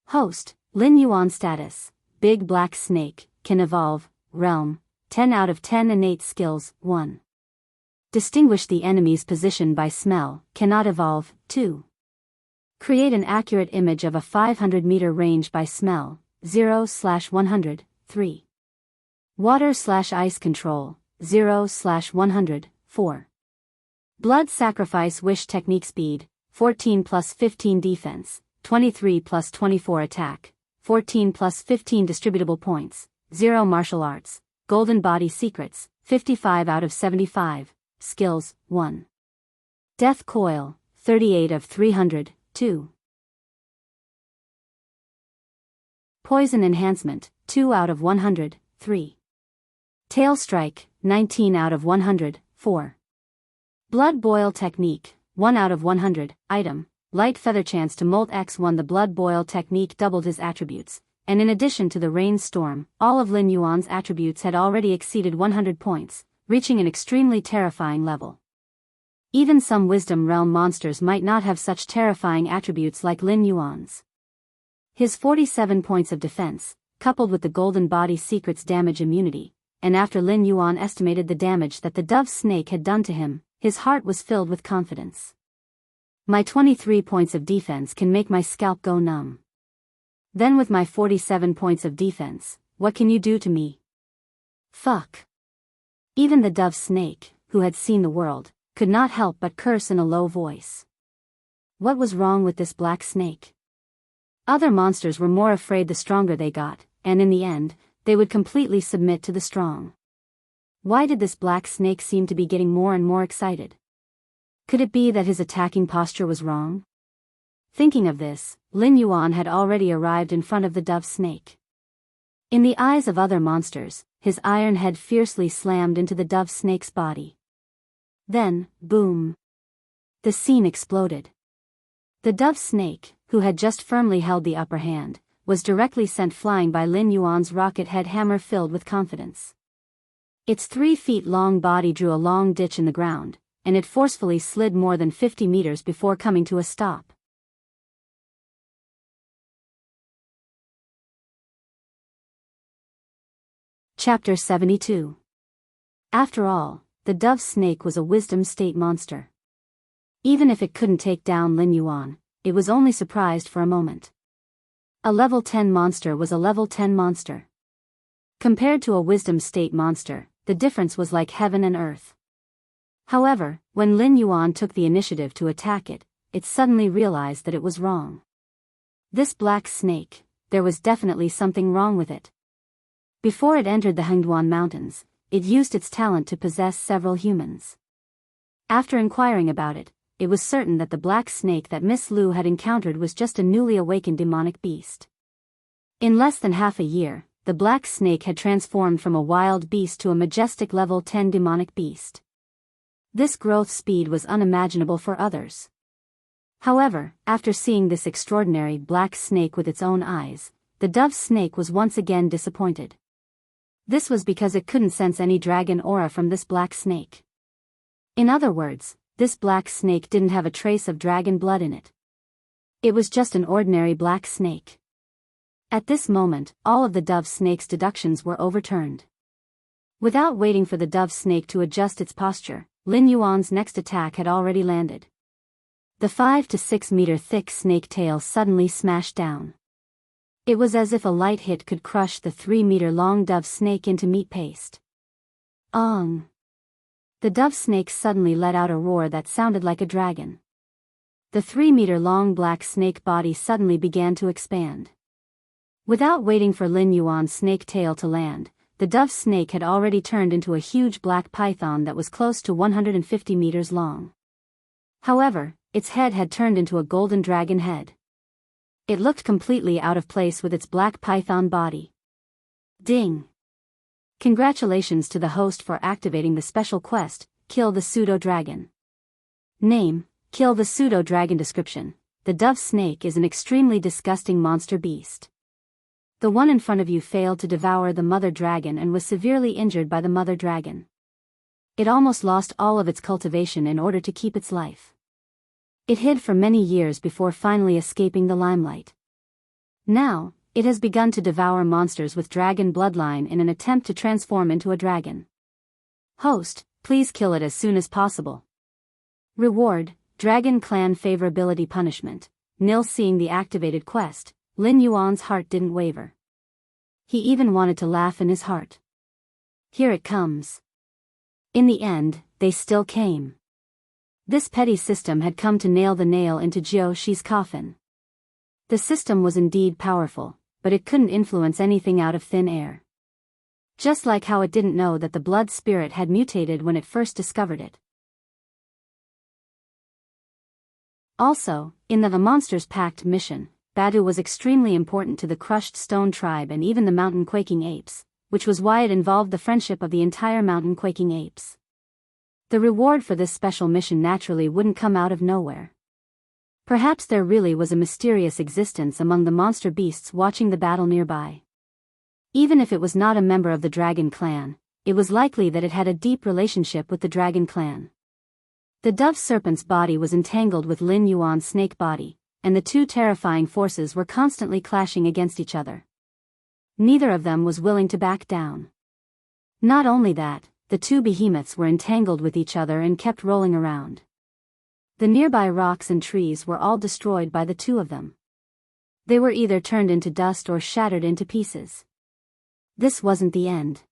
Host, Lin Yuan status, Big Black Snake, can evolve, realm, 10 out of 10 innate skills, 1. Distinguish the enemy's position by smell, cannot evolve, 2. Create an accurate image of a 500-meter range by smell, 0/100, 3. Water/ice control, 0/100, 4. Blood sacrifice wish technique speed, 14 plus 15 defense, 23 plus 24 attack, 14 plus 15 distributable points, 0 martial arts, golden body secrets, 55 out of 75, skills, 1. Death coil, 38 of 300, 2. Poison enhancement, 2 out of 100, 3. Tail strike, 19 out of 100, 4. Blood boil technique, 1 out of 100, item, light feather chance to molt X1. The blood boil technique doubled his attributes, and in addition to the rainstorm, all of Lin Yuan's attributes had already exceeded 100 points, reaching an extremely terrifying level. Even some wisdom realm monsters might not have such terrifying attributes like Lin Yuan's. His 47 points of defense, coupled with the golden body secret's damage immunity, and after Lin Yuan estimated the damage that the dove snake had done to him, his heart was filled with confidence. My 23 points of defense can make my scalp go numb. Then with my 47 points of defense, what can you do to me? Fuck. Even the dove snake, who had seen the world, could not help but curse in a low voice. What was wrong with this black snake? Other monsters were more afraid the stronger they got, and in the end, they would completely submit to the strong. Why did this black snake seem to be getting more and more excited? Could it be that his attacking posture was wrong? Thinking of this, Lin Yuan had already arrived in front of the dove snake. In the eyes of other monsters, his iron head fiercely slammed into the dove snake's body. Then, boom! The scene exploded. The dove snake, who had just firmly held the upper hand, was directly sent flying by Lin Yuan's rocket head hammer filled with confidence. Its 3 feet long body drew a long ditch in the ground, and it forcefully slid more than 50 meters before coming to a stop. Chapter 72. After all, the dove snake was a wisdom state monster. Even if it couldn't take down Lin Yuan, it was only surprised for a moment. A level 10 monster was a level 10 monster. Compared to a wisdom state monster, the difference was like heaven and earth. However, when Lin Yuan took the initiative to attack it, it suddenly realized that it was wrong. This black snake, there was definitely something wrong with it. Before it entered the Hengduan Mountains, it used its talent to possess several humans. After inquiring about it, it was certain that the black snake that Miss Lu had encountered was just a newly awakened demonic beast. In less than half a year, the black snake had transformed from a wild beast to a majestic level 10 demonic beast. This growth speed was unimaginable for others. However, after seeing this extraordinary black snake with its own eyes, the dove snake was once again disappointed. This was because it couldn't sense any dragon aura from this black snake. In other words, this black snake didn't have a trace of dragon blood in it. It was just an ordinary black snake. At this moment, all of the dove snake's deductions were overturned. Without waiting for the dove snake to adjust its posture, Lin Yuan's next attack had already landed. The 5 to 6 meter thick snake tail suddenly smashed down. It was as if a light hit could crush the 3 meter long dove snake into meat paste. Ong! The dove snake suddenly let out a roar that sounded like a dragon. The 3 meter long black snake body suddenly began to expand. Without waiting for Lin Yuan's snake tail to land, the dove snake had already turned into a huge black python that was close to 150 meters long. However, its head had turned into a golden dragon head. It looked completely out of place with its black python body. Ding! Congratulations to the host for activating the special quest, Kill the Pseudo-Dragon. Name, Kill the Pseudo-Dragon. Description: the dove snake is an extremely disgusting monster beast. The one in front of you failed to devour the mother dragon and was severely injured by the mother dragon. It almost lost all of its cultivation in order to keep its life. It hid for many years before finally escaping the limelight. Now, it has begun to devour monsters with dragon bloodline in an attempt to transform into a dragon. Host, please kill it as soon as possible. Reward, Dragon Clan Favorability Punishment, nil. Seeing the activated quest, Lin Yuan's heart didn't waver. He even wanted to laugh in his heart. Here it comes. In the end, they still came. This petty system had come to nail the nail into Jiao Shi's coffin. The system was indeed powerful, but it couldn't influence anything out of thin air. Just like how it didn't know that the blood spirit had mutated when it first discovered it. Also, in the Monsters Pact mission, Badu was extremely important to the Crushed Stone tribe and even the Mountain Quaking Apes, which was why it involved the friendship of the entire Mountain Quaking Apes. The reward for this special mission naturally wouldn't come out of nowhere. Perhaps there really was a mysterious existence among the monster beasts watching the battle nearby. Even if it was not a member of the Dragon Clan, it was likely that it had a deep relationship with the Dragon Clan. The dove serpent's body was entangled with Lin Yuan's snake body, and the two terrifying forces were constantly clashing against each other. Neither of them was willing to back down. Not only that, the two behemoths were entangled with each other and kept rolling around. The nearby rocks and trees were all destroyed by the two of them. They were either turned into dust or shattered into pieces. This wasn't the end.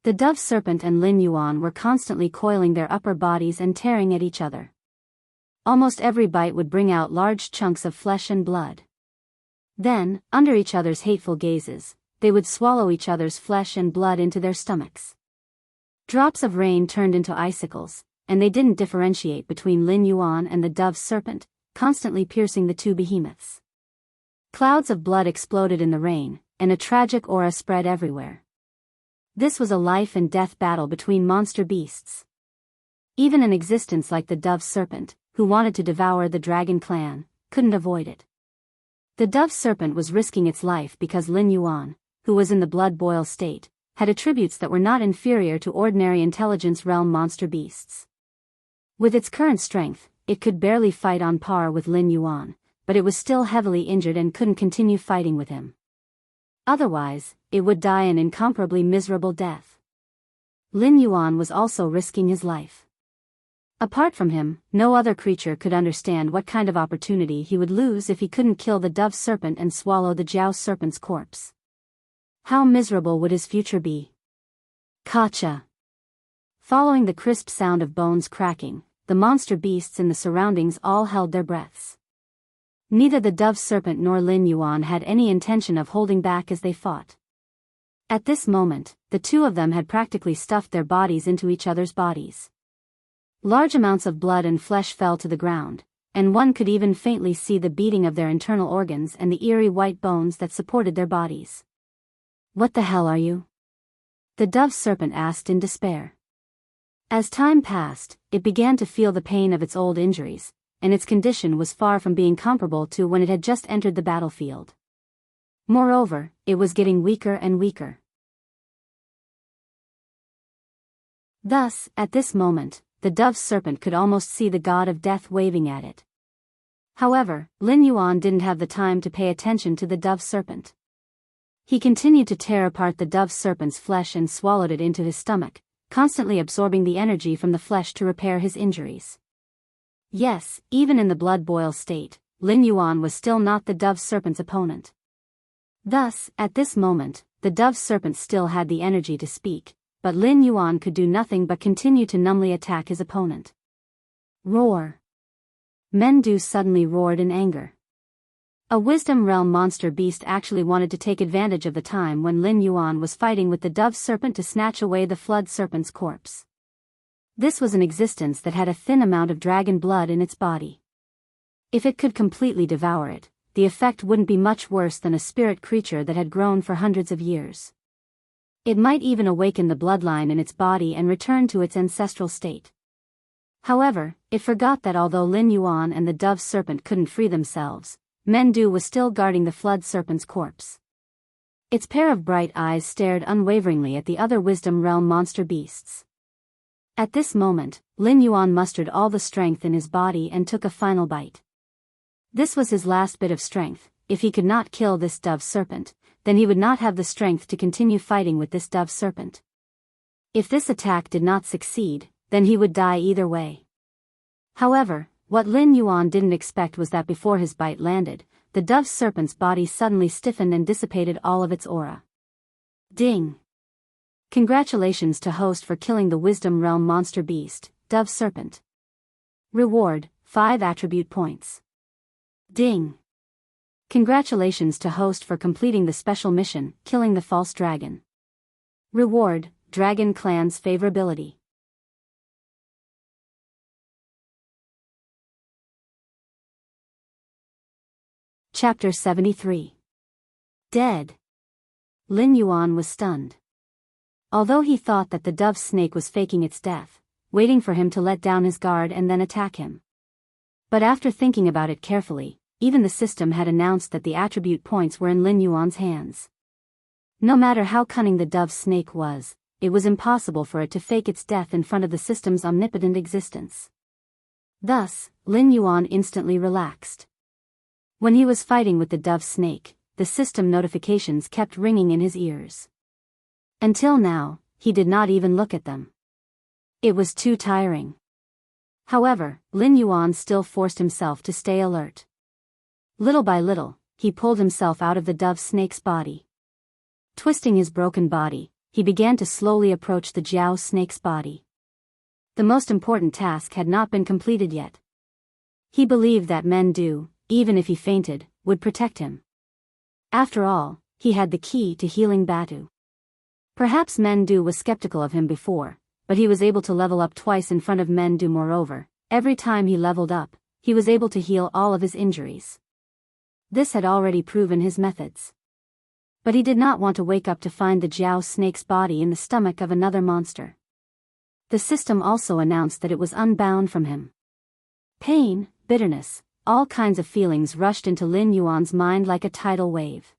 The dove serpent and Lin Yuan were constantly coiling their upper bodies and tearing at each other. Almost every bite would bring out large chunks of flesh and blood. Then, under each other's hateful gazes, they would swallow each other's flesh and blood into their stomachs. Drops of rain turned into icicles, and they didn't differentiate between Lin Yuan and the dove serpent, constantly piercing the two behemoths. Clouds of blood exploded in the rain, and a tragic aura spread everywhere. This was a life and death battle between monster beasts. Even an existence like the dove serpent, who wanted to devour the Dragon Clan, couldn't avoid it. The dove serpent was risking its life because Lin Yuan, who was in the blood boil state, had attributes that were not inferior to ordinary intelligence realm monster beasts. With its current strength, it could barely fight on par with Lin Yuan, but it was still heavily injured and couldn't continue fighting with him. Otherwise, it would die an incomparably miserable death. Lin Yuan was also risking his life. Apart from him, no other creature could understand what kind of opportunity he would lose if he couldn't kill the dove serpent and swallow the Jiao serpent's corpse. How miserable would his future be? Kacha! Following the crisp sound of bones cracking, the monster beasts in the surroundings all held their breaths. Neither the dove serpent nor Lin Yuan had any intention of holding back as they fought. At this moment, the two of them had practically stuffed their bodies into each other's bodies. Large amounts of blood and flesh fell to the ground, and one could even faintly see the beating of their internal organs and the eerie white bones that supported their bodies. "What the hell are you?" the dove serpent asked in despair. As time passed, it began to feel the pain of its old injuries, and its condition was far from being comparable to when it had just entered the battlefield. Moreover, it was getting weaker and weaker. Thus, at this moment, the dove serpent could almost see the god of death waving at it. However, Lin Yuan didn't have the time to pay attention to the dove serpent. He continued to tear apart the dove serpent's flesh and swallowed it into his stomach, constantly absorbing the energy from the flesh to repair his injuries. Yes, even in the blood-boil state, Lin Yuan was still not the dove serpent's opponent. Thus, at this moment, the dove serpent still had the energy to speak, but Lin Yuan could do nothing but continue to numbly attack his opponent. Roar! Mendu suddenly roared in anger. A Wisdom Realm monster beast actually wanted to take advantage of the time when Lin Yuan was fighting with the dove serpent to snatch away the flood serpent's corpse. This was an existence that had a thin amount of dragon blood in its body. If it could completely devour it, the effect wouldn't be much worse than a spirit creature that had grown for hundreds of years. It might even awaken the bloodline in its body and return to its ancestral state. However, it forgot that although Lin Yuan and the dove serpent couldn't free themselves, Mendu was still guarding the flood serpent's corpse. Its pair of bright eyes stared unwaveringly at the other Wisdom Realm monster beasts. At this moment, Lin Yuan mustered all the strength in his body and took a final bite. This was his last bit of strength. If he could not kill this dove serpent, then he would not have the strength to continue fighting with this dove serpent. If this attack did not succeed, then he would die either way. However, what Lin Yuan didn't expect was that before his bite landed, the dove serpent's body suddenly stiffened and dissipated all of its aura. Ding! Congratulations to host for killing the Wisdom Realm monster beast, dove serpent. Reward, 5 attribute points. Ding! Congratulations to host for completing the special mission, killing the false dragon. Reward, Dragon Clan's favorability. Chapter 73. Dead. Lin Yuan was stunned. Although he thought that the dove snake was faking its death, waiting for him to let down his guard and then attack him. But after thinking about it carefully, even the system had announced that the attribute points were in Lin Yuan's hands. No matter how cunning the dove snake was, it was impossible for it to fake its death in front of the system's omnipotent existence. Thus, Lin Yuan instantly relaxed. When he was fighting with the dove snake, the system notifications kept ringing in his ears. Until now, he did not even look at them. It was too tiring. However, Lin Yuan still forced himself to stay alert. Little by little, he pulled himself out of the dove snake's body. Twisting his broken body, he began to slowly approach the Jiao snake's body. The most important task had not been completed yet. He believed that Mendu, even if he fainted, would protect him. After all, he had the key to healing Batu. Perhaps Mendu was skeptical of him before, but he was able to level up twice in front of Mendu. Moreover, every time he leveled up, he was able to heal all of his injuries. This had already proven his methods. But he did not want to wake up to find the Jiao snake's body in the stomach of another monster. The system also announced that it was unbound from him. Pain, bitterness, all kinds of feelings rushed into Lin Yuan's mind like a tidal wave.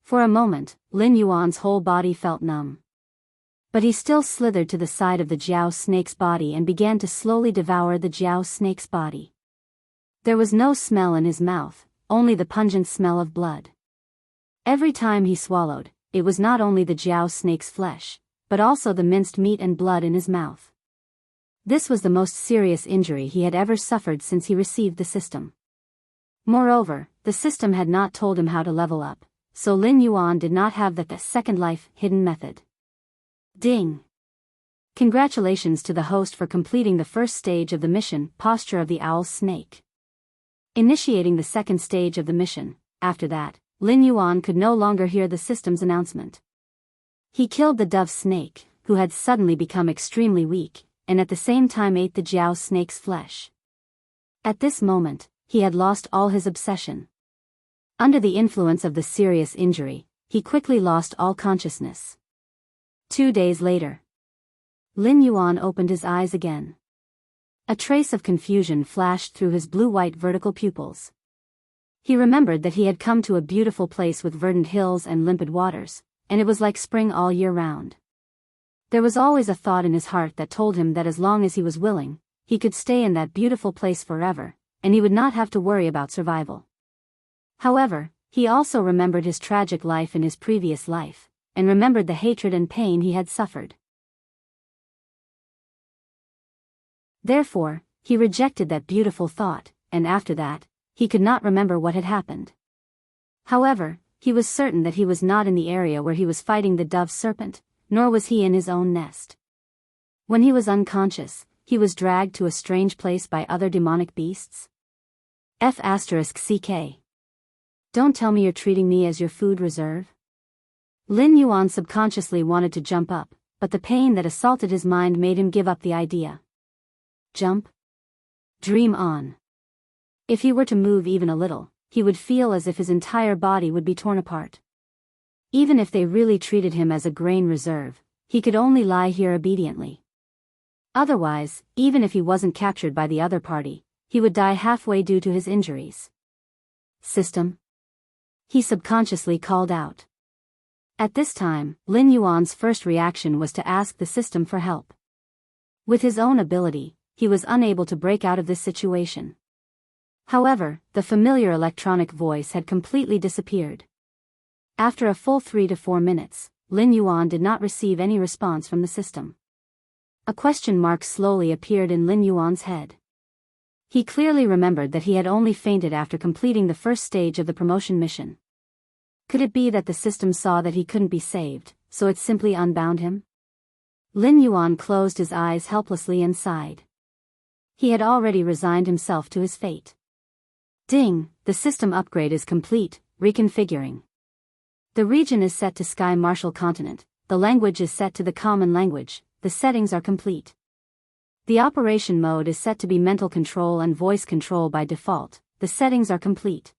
For a moment, Lin Yuan's whole body felt numb. But he still slithered to the side of the Jiao snake's body and began to slowly devour the Jiao snake's body. There was no smell in his mouth, only the pungent smell of blood. Every time he swallowed, it was not only the Jiao snake's flesh, but also the minced meat and blood in his mouth. This was the most serious injury he had ever suffered since he received the system. Moreover, the system had not told him how to level up, so Lin Yuan did not have the second life hidden method. Ding! Congratulations to the host for completing the first stage of the mission, posture of the owl snake. Initiating the second stage of the mission. After that, Lin Yuan could no longer hear the system's announcement. He killed the dove snake, who had suddenly become extremely weak, and at the same time ate the jiao snake's flesh. At this moment, he had lost all his obsession. Under the influence of the serious injury, he quickly lost all consciousness. 2 days later, Lin Yuan opened his eyes again. A trace of confusion flashed through his blue-white vertical pupils. He remembered that he had come to a beautiful place with verdant hills and limpid waters, and it was like spring all year round. There was always a thought in his heart that told him that as long as he was willing, he could stay in that beautiful place forever, and he would not have to worry about survival. However, he also remembered his tragic life in his previous life, and remembered the hatred and pain he had suffered. Therefore, he rejected that beautiful thought, and after that, he could not remember what had happened. However, he was certain that he was not in the area where he was fighting the dove serpent, nor was he in his own nest. When he was unconscious, he was dragged to a strange place by other demonic beasts. F***ck. Don't tell me you're treating me as your food reserve? Lin Yuan subconsciously wanted to jump up, but the pain that assaulted his mind made him give up the idea. Jump? Dream on. If he were to move even a little, he would feel as if his entire body would be torn apart. Even if they really treated him as a grain reserve, he could only lie here obediently. Otherwise, even if he wasn't captured by the other party, he would die halfway due to his injuries. System? He subconsciously called out. At this time, Lin Yuan's first reaction was to ask the system for help. With his own ability, he was unable to break out of this situation. However, the familiar electronic voice had completely disappeared. After a full 3 to 4 minutes, Lin Yuan did not receive any response from the system. A question mark slowly appeared in Lin Yuan's head. He clearly remembered that he had only fainted after completing the first stage of the promotion mission. Could it be that the system saw that he couldn't be saved, so it simply unbound him? Lin Yuan closed his eyes helplessly and sighed. He had already resigned himself to his fate. Ding, the system upgrade is complete, reconfiguring. The region is set to Sky Martial Continent, the language is set to the common language, the settings are complete. The operation mode is set to be mental control and voice control by default, the settings are complete.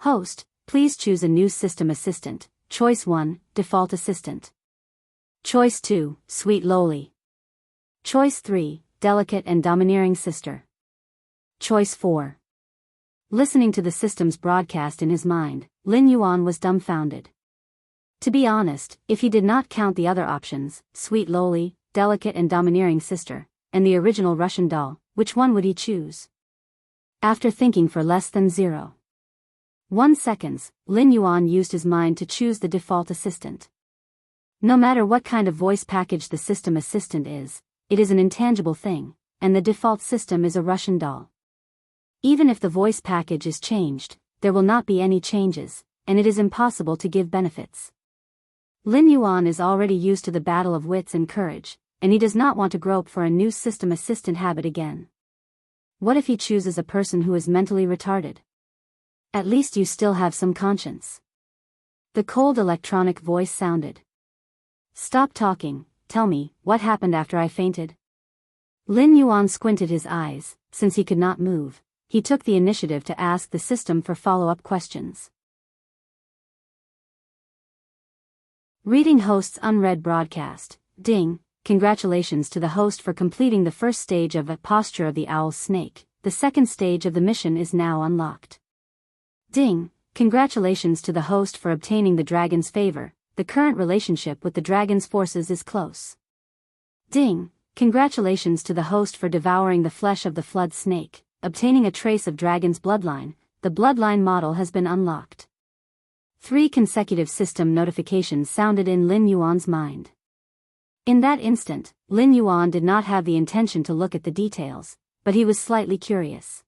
Host, please choose a new system assistant. Choice 1, Default Assistant. Choice 2, Sweet Lowly. Choice 3, Delicate and Domineering Sister. Choice 4. Listening to the system's broadcast in his mind, Lin Yuan was dumbfounded. To be honest, if he did not count the other options, Sweet Lowly, Delicate and Domineering Sister, and the original Russian doll, which one would he choose? After thinking for less than 0.1 seconds, Lin Yuan used his mind to choose the default assistant. No matter what kind of voice package the system assistant is, it is an intangible thing, and the default system is a Russian doll. Even if the voice package is changed, there will not be any changes, and it is impossible to give benefits. Lin Yuan is already used to the battle of wits and courage, and he does not want to grope for a new system assistant habit again. What if he chooses a person who is mentally retarded? At least you still have some conscience. The cold electronic voice sounded. Stop talking, tell me, what happened after I fainted? Lin Yuan squinted his eyes. Since he could not move, he took the initiative to ask the system for follow-up questions. Reading host's unread broadcast. Ding, congratulations to the host for completing the first stage of a posture of the owl snake. The second stage of the mission is now unlocked. Ding, congratulations to the host for obtaining the dragon's favor. The current relationship with the dragon's forces is close. Ding, congratulations to the host for devouring the flesh of the flood snake, obtaining a trace of dragon's bloodline. The bloodline model has been unlocked. 3 consecutive system notifications sounded in Lin Yuan's mind. In that instant, Lin Yuan did not have the intention to look at the details, but he was slightly curious.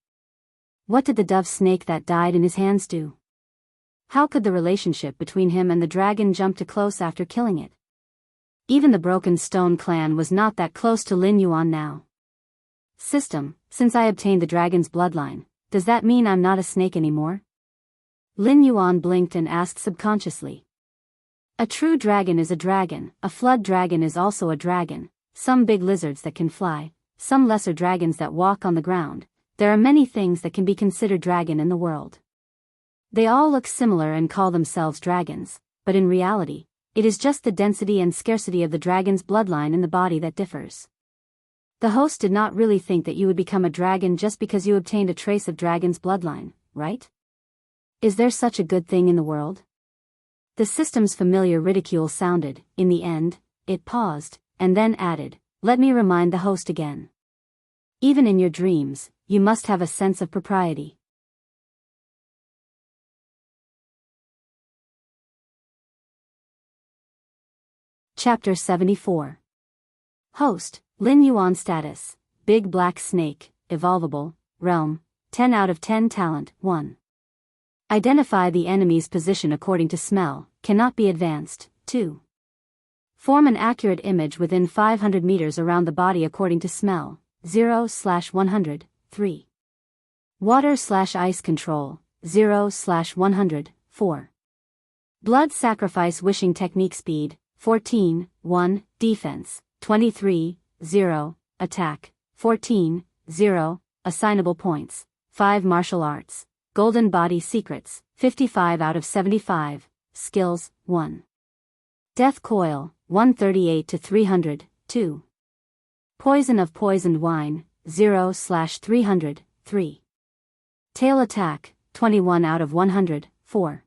What did the dove snake that died in his hands do? How could the relationship between him and the dragon jump too close after killing it? Even the Broken Stone clan was not that close to Lin Yuan now. System, since I obtained the dragon's bloodline, does that mean I'm not a snake anymore? Lin Yuan blinked and asked subconsciously. A true dragon is a dragon, a flood dragon is also a dragon, some big lizards that can fly, some lesser dragons that walk on the ground. There are many things that can be considered dragon in the world. They all look similar and call themselves dragons, but in reality, it is just the density and scarcity of the dragon's bloodline in the body that differs. The host did not really think that you would become a dragon just because you obtained a trace of dragon's bloodline, right? Is there such a good thing in the world? The system's familiar ridicule sounded. In the end, it paused, and then added, "Let me remind the host again. Even in your dreams, you must have a sense of propriety." Chapter 74. Host, Lin Yuan status, Big Black Snake, Evolvable, Realm, 10 out of 10 Talent, 1. Identify the enemy's position according to smell, cannot be advanced, 2. Form an accurate image within 500 meters around the body according to smell, 0/100, 3. Water/ice control, 0/100, 4. Blood sacrifice wishing technique speed, 14, 1, defense, 23, 0, attack, 14, 0, assignable points, 5 martial arts, golden body secrets, 55 out of 75, skills, 1. Death coil, 138 to 300, 2. Poison of poisoned wine, 0/300, 3. Tail attack, 21 out of 100, 4.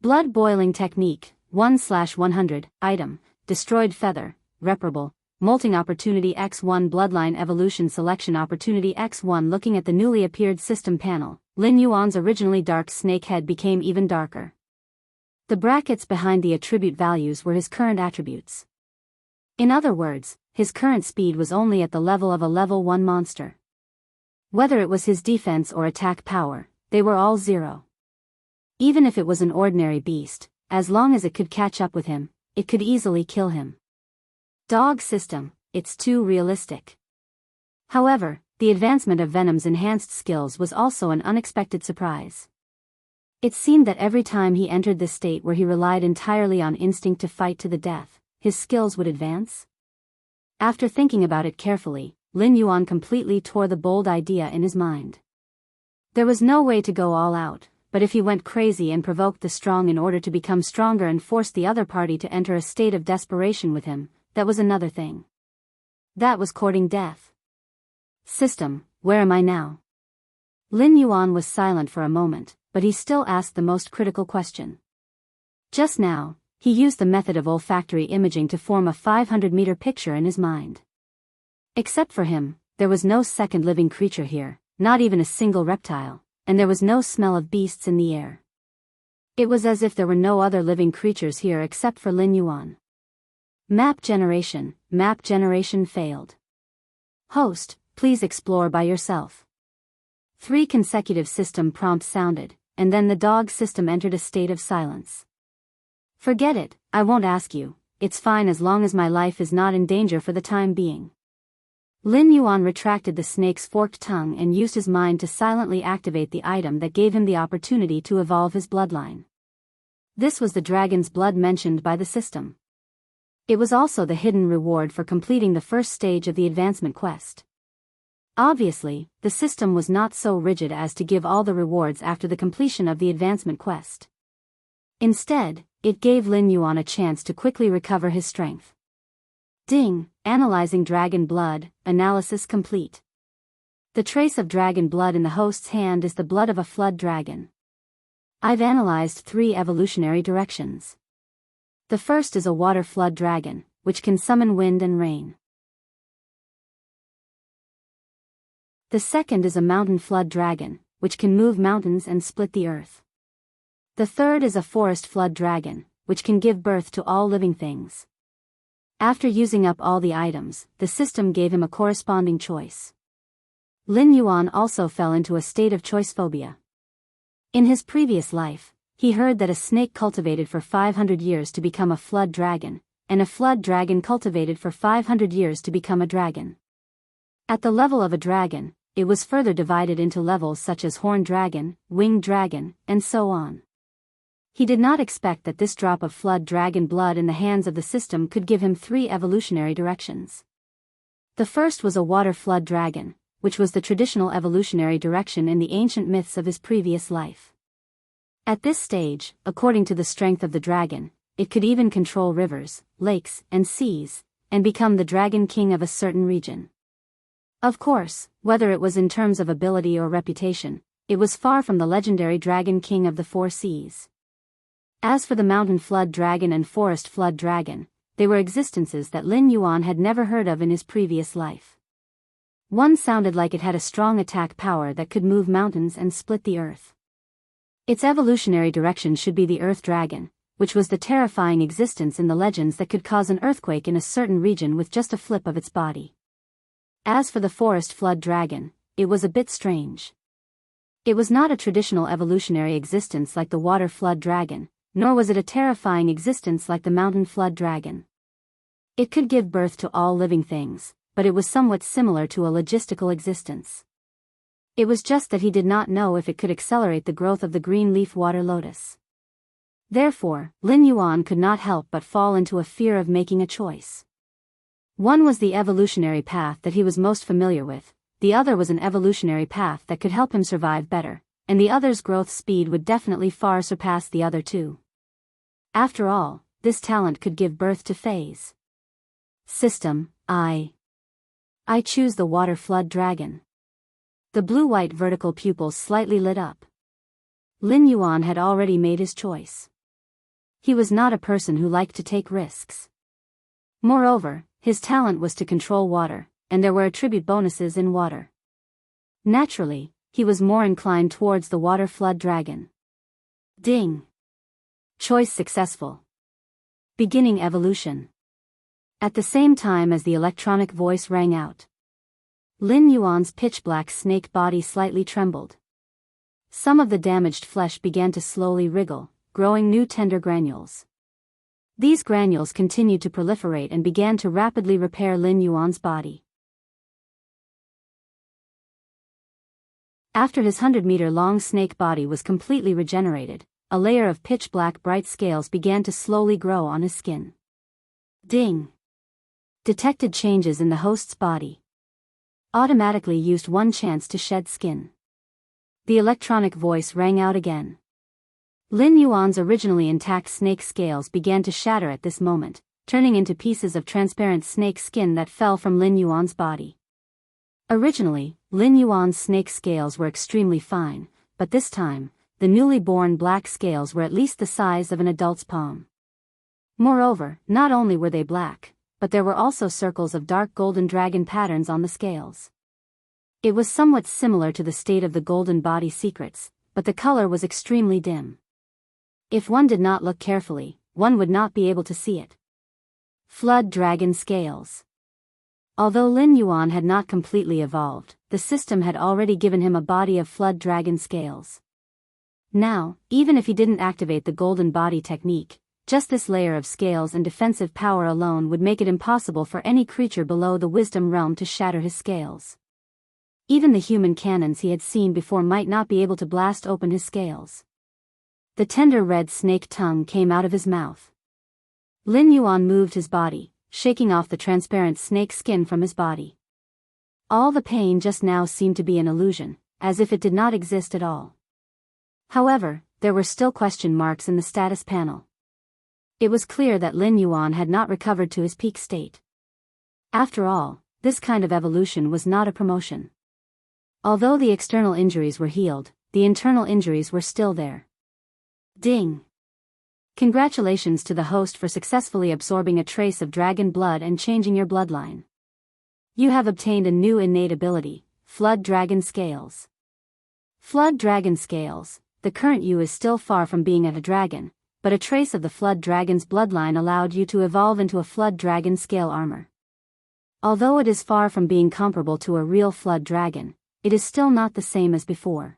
Blood boiling technique, 1/100, item, destroyed feather, reparable, molting opportunity X1 bloodline evolution selection opportunity X1. Looking at the newly appeared system panel, Lin Yuan's originally dark snake head became even darker. The brackets behind the attribute values were his current attributes. In other words, his current speed was only at the level of a level 1 monster. Whether it was his defense or attack power, they were all 0. Even if it was an ordinary beast, as long as it could catch up with him, it could easily kill him. Dog system, it's too realistic. However, the advancement of Venom's enhanced skills was also an unexpected surprise. It seemed that every time he entered this state where he relied entirely on instinct to fight to the death, his skills would advance. After thinking about it carefully, Lin Yuan completely tore the bold idea in his mind. There was no way to go all out, but if he went crazy and provoked the strong in order to become stronger and forced the other party to enter a state of desperation with him, that was another thing. That was courting death. System, where am I now? Lin Yuan was silent for a moment, but he still asked the most critical question. Just now, he used the method of olfactory imaging to form a 500-meter picture in his mind. Except for him, there was no second living creature here, not even a single reptile, and there was no smell of beasts in the air. It was as if there were no other living creatures here except for Lin Yuan. Map generation failed. Host, please explore by yourself. 3 consecutive system prompts sounded, and then the dog system entered a state of silence. Forget it, I won't ask you, it's fine as long as my life is not in danger for the time being. Lin Yuan retracted the snake's forked tongue and used his mind to silently activate the item that gave him the opportunity to evolve his bloodline. This was the dragon's blood mentioned by the system. It was also the hidden reward for completing the first stage of the advancement quest. Obviously, the system was not so rigid as to give all the rewards after the completion of the advancement quest. Instead, it gave Lin Yuan a chance to quickly recover his strength. Ding, analyzing dragon blood, analysis complete. The trace of dragon blood in the host's hand is the blood of a flood dragon. I've analyzed 3 evolutionary directions. The first is a water flood dragon, which can summon wind and rain. The second is a mountain flood dragon, which can move mountains and split the earth. The third is a forest flood dragon, which can give birth to all living things. After using up all the items, the system gave him a corresponding choice. Lin Yuan also fell into a state of choice phobia. In his previous life, he heard that a snake cultivated for 500 years to become a flood dragon, and a flood dragon cultivated for 500 years to become a dragon. At the level of a dragon, it was further divided into levels such as horned dragon, winged dragon, and so on. He did not expect that this drop of flood dragon blood in the hands of the system could give him 3 evolutionary directions. The first was a water flood dragon, which was the traditional evolutionary direction in the ancient myths of his previous life. At this stage, according to the strength of the dragon, it could even control rivers, lakes, and seas, and become the dragon king of a certain region. Of course, whether it was in terms of ability or reputation, it was far from the legendary dragon king of the 4 seas. As for the mountain flood dragon and forest flood dragon, they were existences that Lin Yuan had never heard of in his previous life. One sounded like it had a strong attack power that could move mountains and split the earth. Its evolutionary direction should be the earth dragon, which was the terrifying existence in the legends that could cause an earthquake in a certain region with just a flip of its body. As for the forest flood dragon, it was a bit strange. It was not a traditional evolutionary existence like the water flood dragon, nor was it a terrifying existence like the mountain flood dragon. It could give birth to all living things, but it was somewhat similar to a logistical existence. It was just that he did not know if it could accelerate the growth of the green leaf water lotus. Therefore, Lin Yuan could not help but fall into a fear of making a choice. One was the evolutionary path that he was most familiar with, the other was an evolutionary path that could help him survive better, and the other's growth speed would definitely far surpass the other two. After all, this talent could give birth to phase. System, I choose the water flood dragon. The blue-white vertical pupils slightly lit up. Lin Yuan had already made his choice. He was not a person who liked to take risks. Moreover, his talent was to control water, and there were attribute bonuses in water. Naturally, he was more inclined towards the water flood dragon. Ding! Choice successful. Beginning evolution. At the same time as the electronic voice rang out, Lin Yuan's pitch-black snake body slightly trembled. Some of the damaged flesh began to slowly wriggle, growing new tender granules. These granules continued to proliferate and began to rapidly repair Lin Yuan's body. After his 100-meter-long snake body was completely regenerated, a layer of pitch-black bright scales began to slowly grow on his skin. Ding! Detected changes in the host's body. Automatically used 1 chance to shed skin. The electronic voice rang out again. Lin Yuan's originally intact snake scales began to shatter at this moment, turning into pieces of transparent snake skin that fell from Lin Yuan's body. Originally, Lin Yuan's snake scales were extremely fine, but this time, the newly born black scales were at least the size of an adult's palm. Moreover, not only were they black, but there were also circles of dark golden dragon patterns on the scales. It was somewhat similar to the state of the golden body secrets, but the color was extremely dim. If one did not look carefully, one would not be able to see it. Flood dragon scales. Although Lin Yuan had not completely evolved, the system had already given him a body of flood dragon scales. Now, even if he didn't activate the golden body technique, just this layer of scales and defensive power alone would make it impossible for any creature below the wisdom realm to shatter his scales. Even the human cannons he had seen before might not be able to blast open his scales. The tender red snake tongue came out of his mouth. Lin Yuan moved his body, shaking off the transparent snake skin from his body. All the pain just now seemed to be an illusion, as if it did not exist at all. However, there were still question marks in the status panel. It was clear that Lin Yuan had not recovered to his peak state. After all, this kind of evolution was not a promotion. Although the external injuries were healed, the internal injuries were still there. Ding! Congratulations to the host for successfully absorbing a trace of dragon blood and changing your bloodline. You have obtained a new innate ability, Flood Dragon Scales. Flood Dragon Scales. The current you is still far from being a dragon, but a trace of the flood dragon's bloodline allowed you to evolve into a flood dragon scale armor. Although it is far from being comparable to a real flood dragon, it is still not the same as before.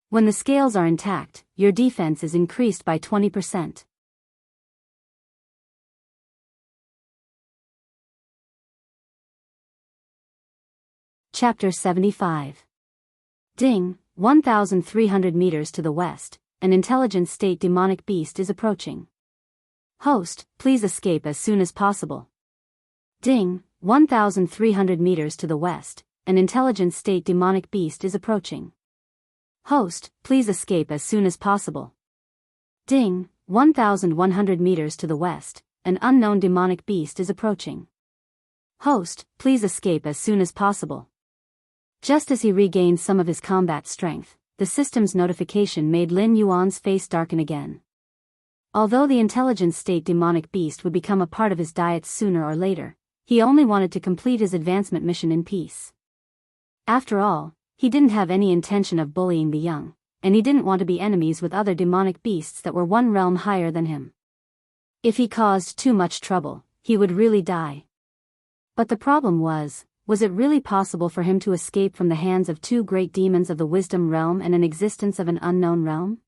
When the scales are intact, your defense is increased by 20%. Chapter 75. Ding, 1,300 meters to the west, an intelligent state demonic beast is approaching. Host, please escape as soon as possible. Ding, 1,300 meters to the west, an intelligent state demonic beast is approaching. Host, please escape as soon as possible. Ding, 1,100 meters to the west, an unknown demonic beast is approaching. Host, please escape as soon as possible. Just as he regained some of his combat strength, the system's notification made Lin Yuan's face darken again. Although the intelligent state demonic beast would become a part of his diet sooner or later, he only wanted to complete his advancement mission in peace. After all, he didn't have any intention of bullying the young, and he didn't want to be enemies with other demonic beasts that were one realm higher than him. If he caused too much trouble, he would really die. But the problem was it really possible for him to escape from the hands of two great demons of the wisdom realm and an existence of an unknown realm?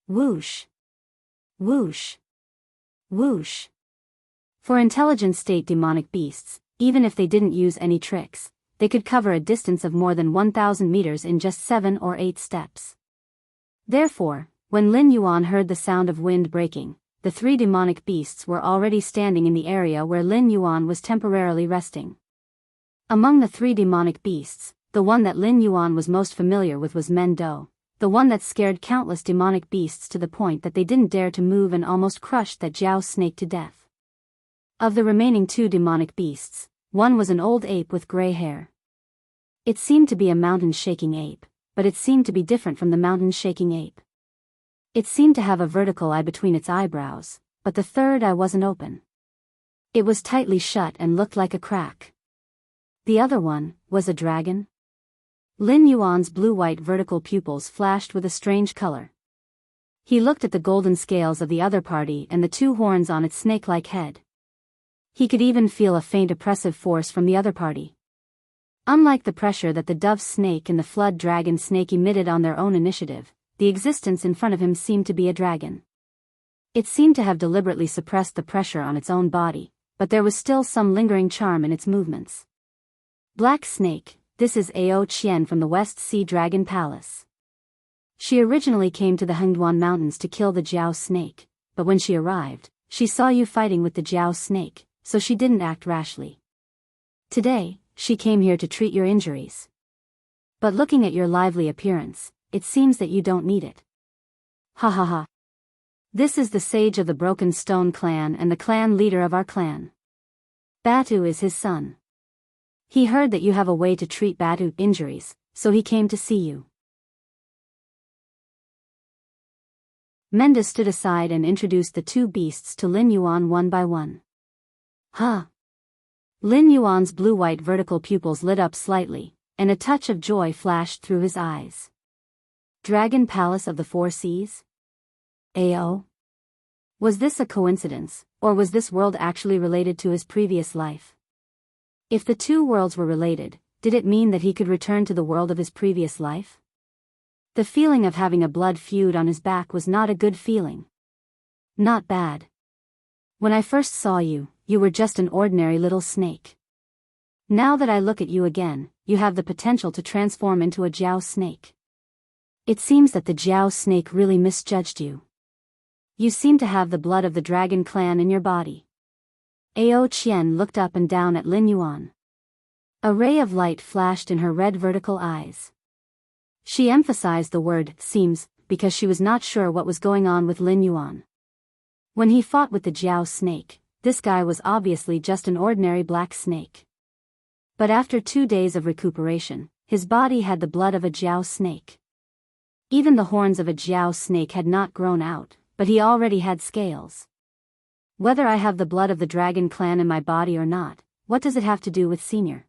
Whoosh. Whoosh. Whoosh. For intelligent state demonic beasts, even if they didn't use any tricks, they could cover a distance of more than 1,000 meters in just 7 or 8 steps. Therefore, when Lin Yuan heard the sound of wind breaking, the 3 demonic beasts were already standing in the area where Lin Yuan was temporarily resting. Among the 3 demonic beasts, the one that Lin Yuan was most familiar with was Mendo, the one that scared countless demonic beasts to the point that they didn't dare to move and almost crushed that Jiao snake to death. Of the remaining 2 demonic beasts, one was an old ape with gray hair. It seemed to be a mountain-shaking ape, but it seemed to be different from the mountain-shaking ape. It seemed to have a vertical eye between its eyebrows, but the third eye wasn't open. It was tightly shut and looked like a crack. The other one was a dragon. Lin Yuan's blue-white vertical pupils flashed with a strange color. He looked at the golden scales of the other party and the 2 horns on its snake-like head. He could even feel a faint oppressive force from the other party. Unlike the pressure that the dove snake and the flood dragon snake emitted on their own initiative, the existence in front of him seemed to be a dragon. It seemed to have deliberately suppressed the pressure on its own body, but there was still some lingering charm in its movements. Black Snake, this is Ao Qian from the West Sea Dragon Palace. She originally came to the Hengduan Mountains to kill the Jiao snake, but when she arrived, she saw you fighting with the Jiao snake, so she didn't act rashly. Today, she came here to treat your injuries. But looking at your lively appearance, it seems that you don't need it. Ha ha ha. This is the sage of the Broken Stone clan and the clan leader of our clan. Batu is his son. He heard that you have a way to treat Batu injuries, so he came to see you. Menda stood aside and introduced the 2 beasts to Lin Yuan one by one. Huh. Lin Yuan's blue-white vertical pupils lit up slightly, and a touch of joy flashed through his eyes. Dragon Palace of the 4 Seas? Ao? Was this a coincidence, or was this world actually related to his previous life? If the 2 worlds were related, did it mean that he could return to the world of his previous life? The feeling of having a blood feud on his back was not a good feeling. Not bad. When I first saw you, you were just an ordinary little snake. Now that I look at you again, you have the potential to transform into a Jiao snake. It seems that the Jiao snake really misjudged you. You seem to have the blood of the dragon clan in your body. Ao Qian looked up and down at Lin Yuan. A ray of light flashed in her red vertical eyes. She emphasized the word seems because she was not sure what was going on with Lin Yuan. When he fought with the Jiao snake, this guy was obviously just an ordinary black snake. But after 2 days of recuperation, his body had the blood of a Jiao snake. Even the horns of a Jiao snake had not grown out, but he already had scales. Whether I have the blood of the dragon clan in my body or not, what does it have to do with Senior?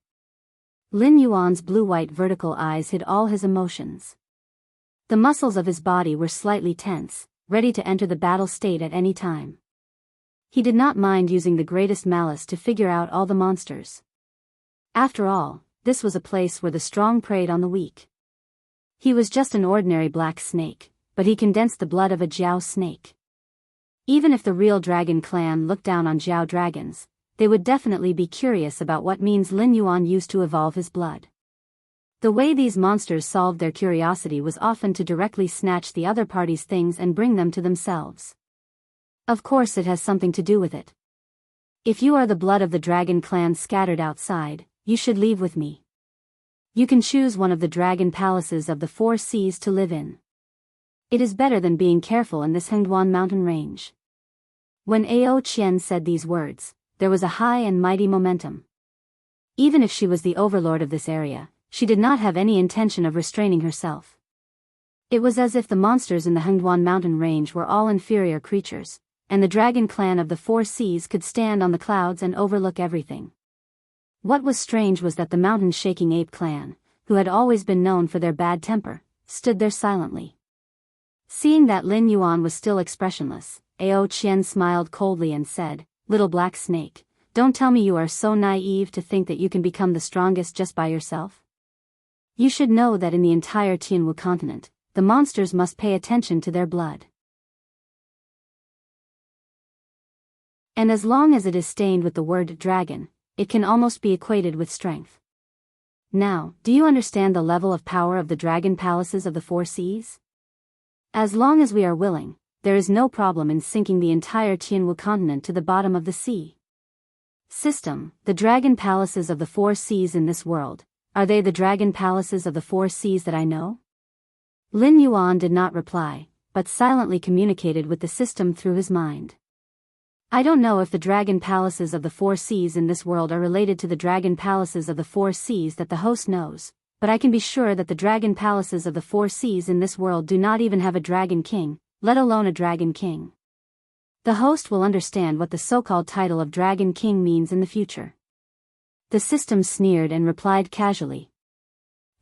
Lin Yuan's blue-white vertical eyes hid all his emotions. The muscles of his body were slightly tense, ready to enter the battle state at any time. He did not mind using the greatest malice to figure out all the monsters. After all, this was a place where the strong preyed on the weak. He was just an ordinary black snake, but he condensed the blood of a Jiao snake. Even if the real dragon clan looked down on Jiao dragons, they would definitely be curious about what means Lin Yuan used to evolve his blood. The way these monsters solved their curiosity was often to directly snatch the other party's things and bring them to themselves. Of course it has something to do with it. If you are the blood of the dragon clan scattered outside, you should leave with me. You can choose one of the dragon palaces of the 4 seas to live in. It is better than being careful in this Hengduan mountain range. When Ao Qian said these words, there was a high and mighty momentum. Even if she was the overlord of this area, she did not have any intention of restraining herself. It was as if the monsters in the Hengduan mountain range were all inferior creatures, and the dragon clan of the 4 seas could stand on the clouds and overlook everything. What was strange was that the mountain-shaking ape clan, who had always been known for their bad temper, stood there silently. Seeing that Lin Yuan was still expressionless, Ao Qian smiled coldly and said, "Little black snake, don't tell me you are so naive to think that you can become the strongest just by yourself. You should know that in the entire Tianwu continent, the monsters must pay attention to their blood. And as long as it is stained with the word dragon, it can almost be equated with strength. Now, do you understand the level of power of the dragon palaces of the 4 seas? As long as we are willing, there is no problem in sinking the entire Tianwu continent to the bottom of the sea. System, the dragon palaces of the 4 seas in this world, are they the dragon palaces of the 4 seas that I know?" Lin Yuan did not reply, but silently communicated with the system through his mind. "I don't know if the dragon palaces of the 4 seas in this world are related to the dragon palaces of the 4 seas that the host knows, but I can be sure that the dragon palaces of the 4 seas in this world do not even have a dragon king, let alone a dragon king. The host will understand what the so-called title of dragon king means in the future." The system sneered and replied casually.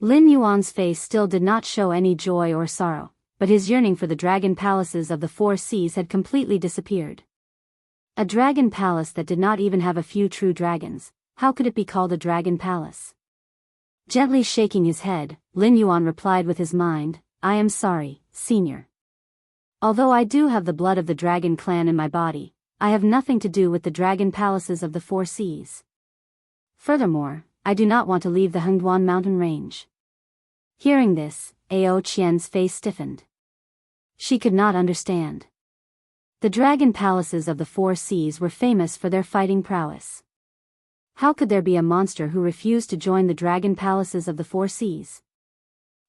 Lin Yuan's face still did not show any joy or sorrow, but his yearning for the dragon palaces of the 4 seas had completely disappeared. A dragon palace that did not even have a few true dragons, how could it be called a dragon palace? Gently shaking his head, Lin Yuan replied with his mind, "I am sorry, senior. Although I do have the blood of the dragon clan in my body, I have nothing to do with the dragon palaces of the 4 seas. Furthermore, I do not want to leave the Hengduan mountain range." Hearing this, Ao Qian's face stiffened. She could not understand. The dragon palaces of the 4 seas were famous for their fighting prowess. How could there be a monster who refused to join the dragon palaces of the 4 seas?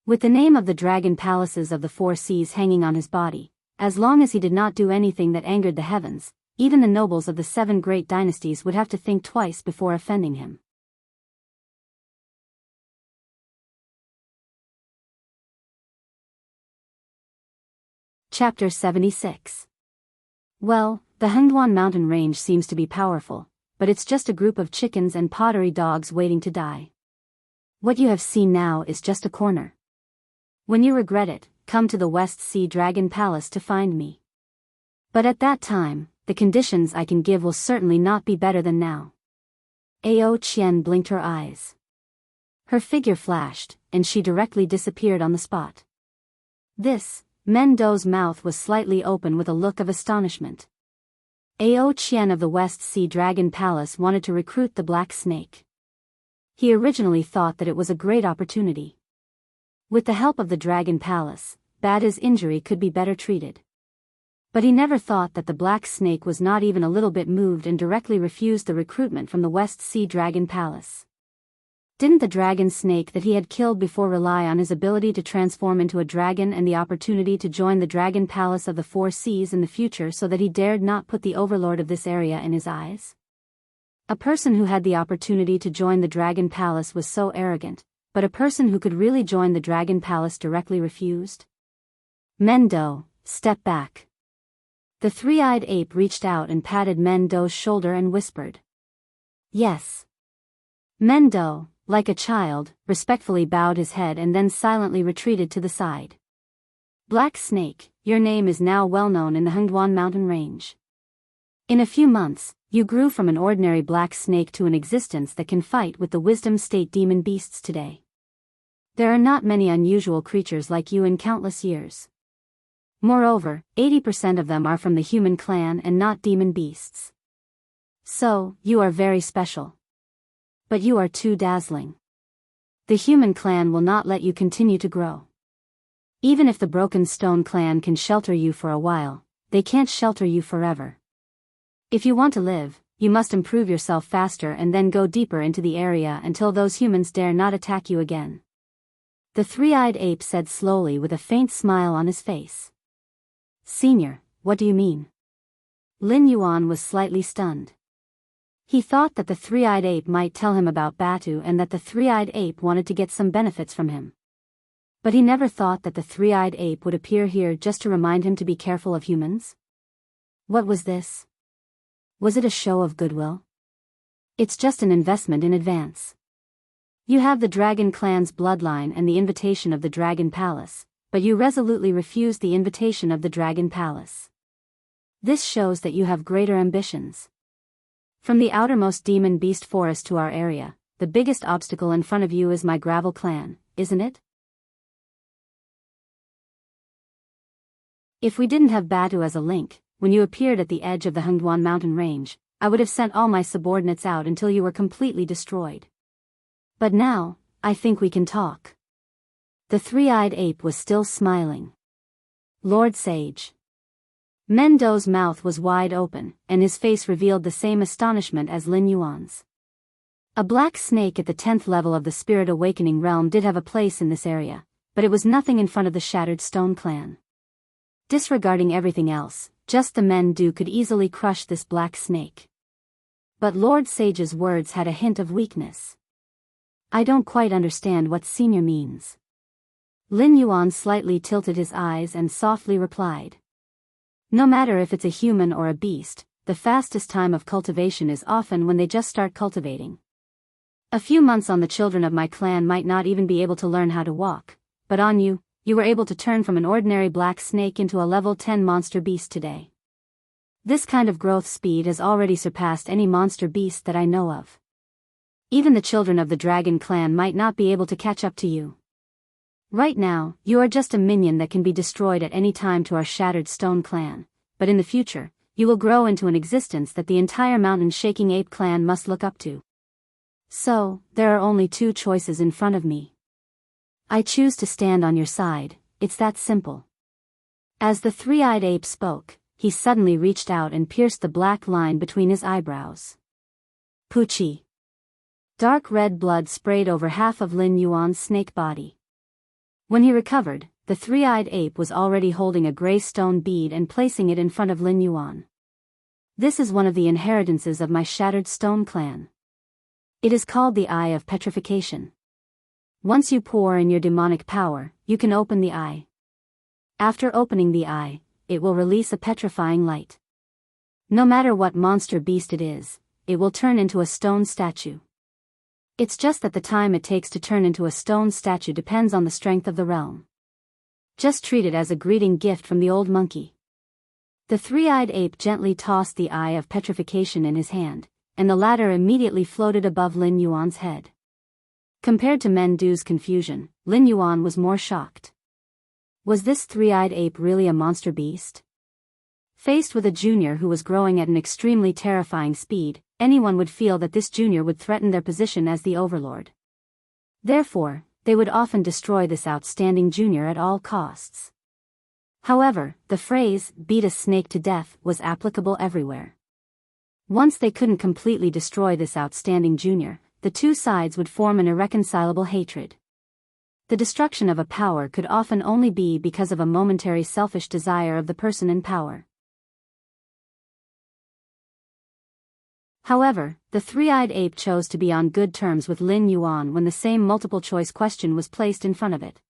With the name of the dragon palaces of the 4 seas hanging on his body, as long as he did not do anything that angered the heavens, even the nobles of the 7 great dynasties would have to think twice before offending him. Chapter 76. Well, the Hengduan mountain range seems to be powerful, but it's just a group of chickens and pottery dogs waiting to die. What you have seen now is just a corner. When you regret it, come to the West Sea Dragon Palace to find me. But at that time, the conditions I can give will certainly not be better than now." Ao Qian blinked her eyes. Her figure flashed, and she directly disappeared on the spot. This, Men Dou's mouth was slightly open with a look of astonishment. Ao Qian of the West Sea Dragon Palace wanted to recruit the Black Snake. He originally thought that it was a great opportunity. With the help of the Dragon Palace, Bada's injury could be better treated. But he never thought that the Black Snake was not even a little bit moved and directly refused the recruitment from the West Sea Dragon Palace. Didn't the dragon snake that he had killed before rely on his ability to transform into a dragon and the opportunity to join the Dragon Palace of the 4 seas in the future so that he dared not put the overlord of this area in his eyes? A person who had the opportunity to join the Dragon Palace was so arrogant, but a person who could really join the Dragon Palace directly refused? Men Dou, step back. The 3-eyed ape reached out and patted Men Dou's shoulder and whispered. "Yes." Men Dou, like a child, respectfully bowed his head and then silently retreated to the side. "Black Snake, your name is now well known in the Hengduan mountain range. In a few months, you grew from an ordinary black snake to an existence that can fight with the wisdom state demon beasts today. There are not many unusual creatures like you in countless years. Moreover, 80% of them are from the human clan and not demon beasts. So, you are very special. But you are too dazzling. The human clan will not let you continue to grow. Even if the Broken Stone clan can shelter you for a while, they can't shelter you forever. If you want to live, you must improve yourself faster and then go deeper into the area until those humans dare not attack you again. The three-eyed ape said slowly with a faint smile on his face. Senior, what do you mean? Lin Yuan was slightly stunned. He thought that the three-eyed ape might tell him about Batu and that the three-eyed ape wanted to get some benefits from him. But he never thought that the three-eyed ape would appear here just to remind him to be careful of humans. What was this? Was it a show of goodwill? It's just an investment in advance. You have the Dragon Clan's bloodline and the invitation of the Dragon Palace, but you resolutely refused the invitation of the Dragon Palace. This shows that you have greater ambitions. From the outermost demon beast forest to our area, the biggest obstacle in front of you is my Gravel clan, isn't it? If we didn't have Batu as a link, when you appeared at the edge of the Hengduan mountain range, I would have sent all my subordinates out until you were completely destroyed. But now, I think we can talk. The three-eyed ape was still smiling. Lord Sage. Mendo's mouth was wide open, and his face revealed the same astonishment as Lin Yuan's. A black snake at the 10th level of the Spirit Awakening realm did have a place in this area, but it was nothing in front of the Shattered Stone clan. Disregarding everything else, just the Mendu could easily crush this black snake. But Lord Sage's words had a hint of weakness. I don't quite understand what senior means. Lin Yuan slightly tilted his eyes and softly replied. No matter if it's a human or a beast, the fastest time of cultivation is often when they just start cultivating. A few months on the children of my clan might not even be able to learn how to walk, but on you, you were able to turn from an ordinary black snake into a level 10 monster beast today. This kind of growth speed has already surpassed any monster beast that I know of. Even the children of the Dragon clan might not be able to catch up to you. Right now, you are just a minion that can be destroyed at any time to our Shattered Stone clan, but in the future, you will grow into an existence that the entire mountain-shaking ape clan must look up to. So, there are only two choices in front of me. I choose to stand on your side, it's that simple. As the three-eyed ape spoke, he suddenly reached out and pierced the black line between his eyebrows. Puchi. Dark red blood sprayed over half of Lin Yuan's snake body. When he recovered, the three-eyed ape was already holding a gray stone bead and placing it in front of Lin Yuan. This is one of the inheritances of my Shattered Stone clan. It is called the Eye of Petrification. Once you pour in your demonic power, you can open the eye. After opening the eye, it will release a petrifying light. No matter what monster beast it is, it will turn into a stone statue. It's just that the time it takes to turn into a stone statue depends on the strength of the realm. Just treat it as a greeting gift from the old monkey. The three-eyed ape gently tossed the Eye of Petrification in his hand, and the latter immediately floated above Lin Yuan's head. Compared to Mendu's confusion, Lin Yuan was more shocked. Was this three-eyed ape really a monster beast? Faced with a junior who was growing at an extremely terrifying speed, anyone would feel that this junior would threaten their position as the overlord. Therefore, they would often destroy this outstanding junior at all costs. However, the phrase, beat a snake to death, was applicable everywhere. Once they couldn't completely destroy this outstanding junior, the two sides would form an irreconcilable hatred. The destruction of a power could often only be because of a momentary selfish desire of the person in power. However, the three-eyed ape chose to be on good terms with Lin Yuan when the same multiple-choice question was placed in front of it.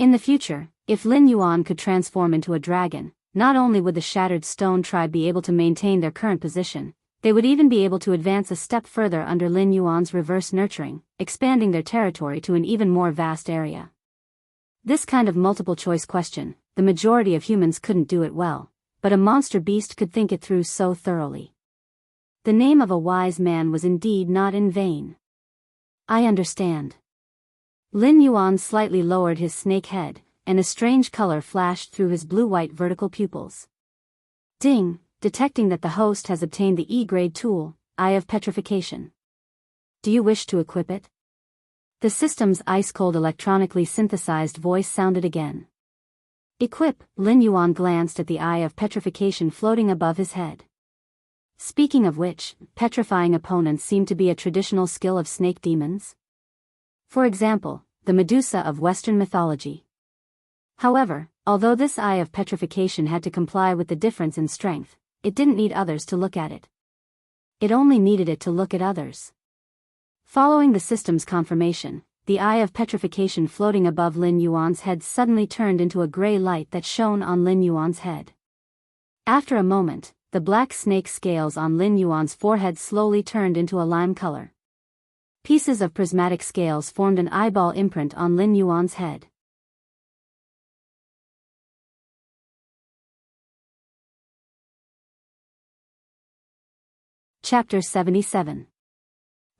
In the future, if Lin Yuan could transform into a dragon, not only would the Shattered Stone tribe be able to maintain their current position, they would even be able to advance a step further under Lin Yuan's reverse nurturing, expanding their territory to an even more vast area. This kind of multiple-choice question, the majority of humans couldn't do it well, but a monster beast could think it through so thoroughly. The name of a wise man was indeed not in vain. I understand. Lin Yuan slightly lowered his snake head, and a strange color flashed through his blue-white vertical pupils. Ding, detecting that the host has obtained the E-grade tool, Eye of Petrification. Do you wish to equip it? The system's ice-cold electronically synthesized voice sounded again. Equip, Lin Yuan glanced at the Eye of Petrification floating above his head. Speaking of which, petrifying opponents seem to be a traditional skill of snake demons. For example, the Medusa of Western mythology. However, although this Eye of Petrification had to comply with the difference in strength, it didn't need others to look at it. It only needed it to look at others. Following the system's confirmation, the Eye of Petrification floating above Lin Yuan's head suddenly turned into a gray light that shone on Lin Yuan's head. After a moment, the black snake scales on Lin Yuan's forehead slowly turned into a lime color. Pieces of prismatic scales formed an eyeball imprint on Lin Yuan's head. Chapter 77.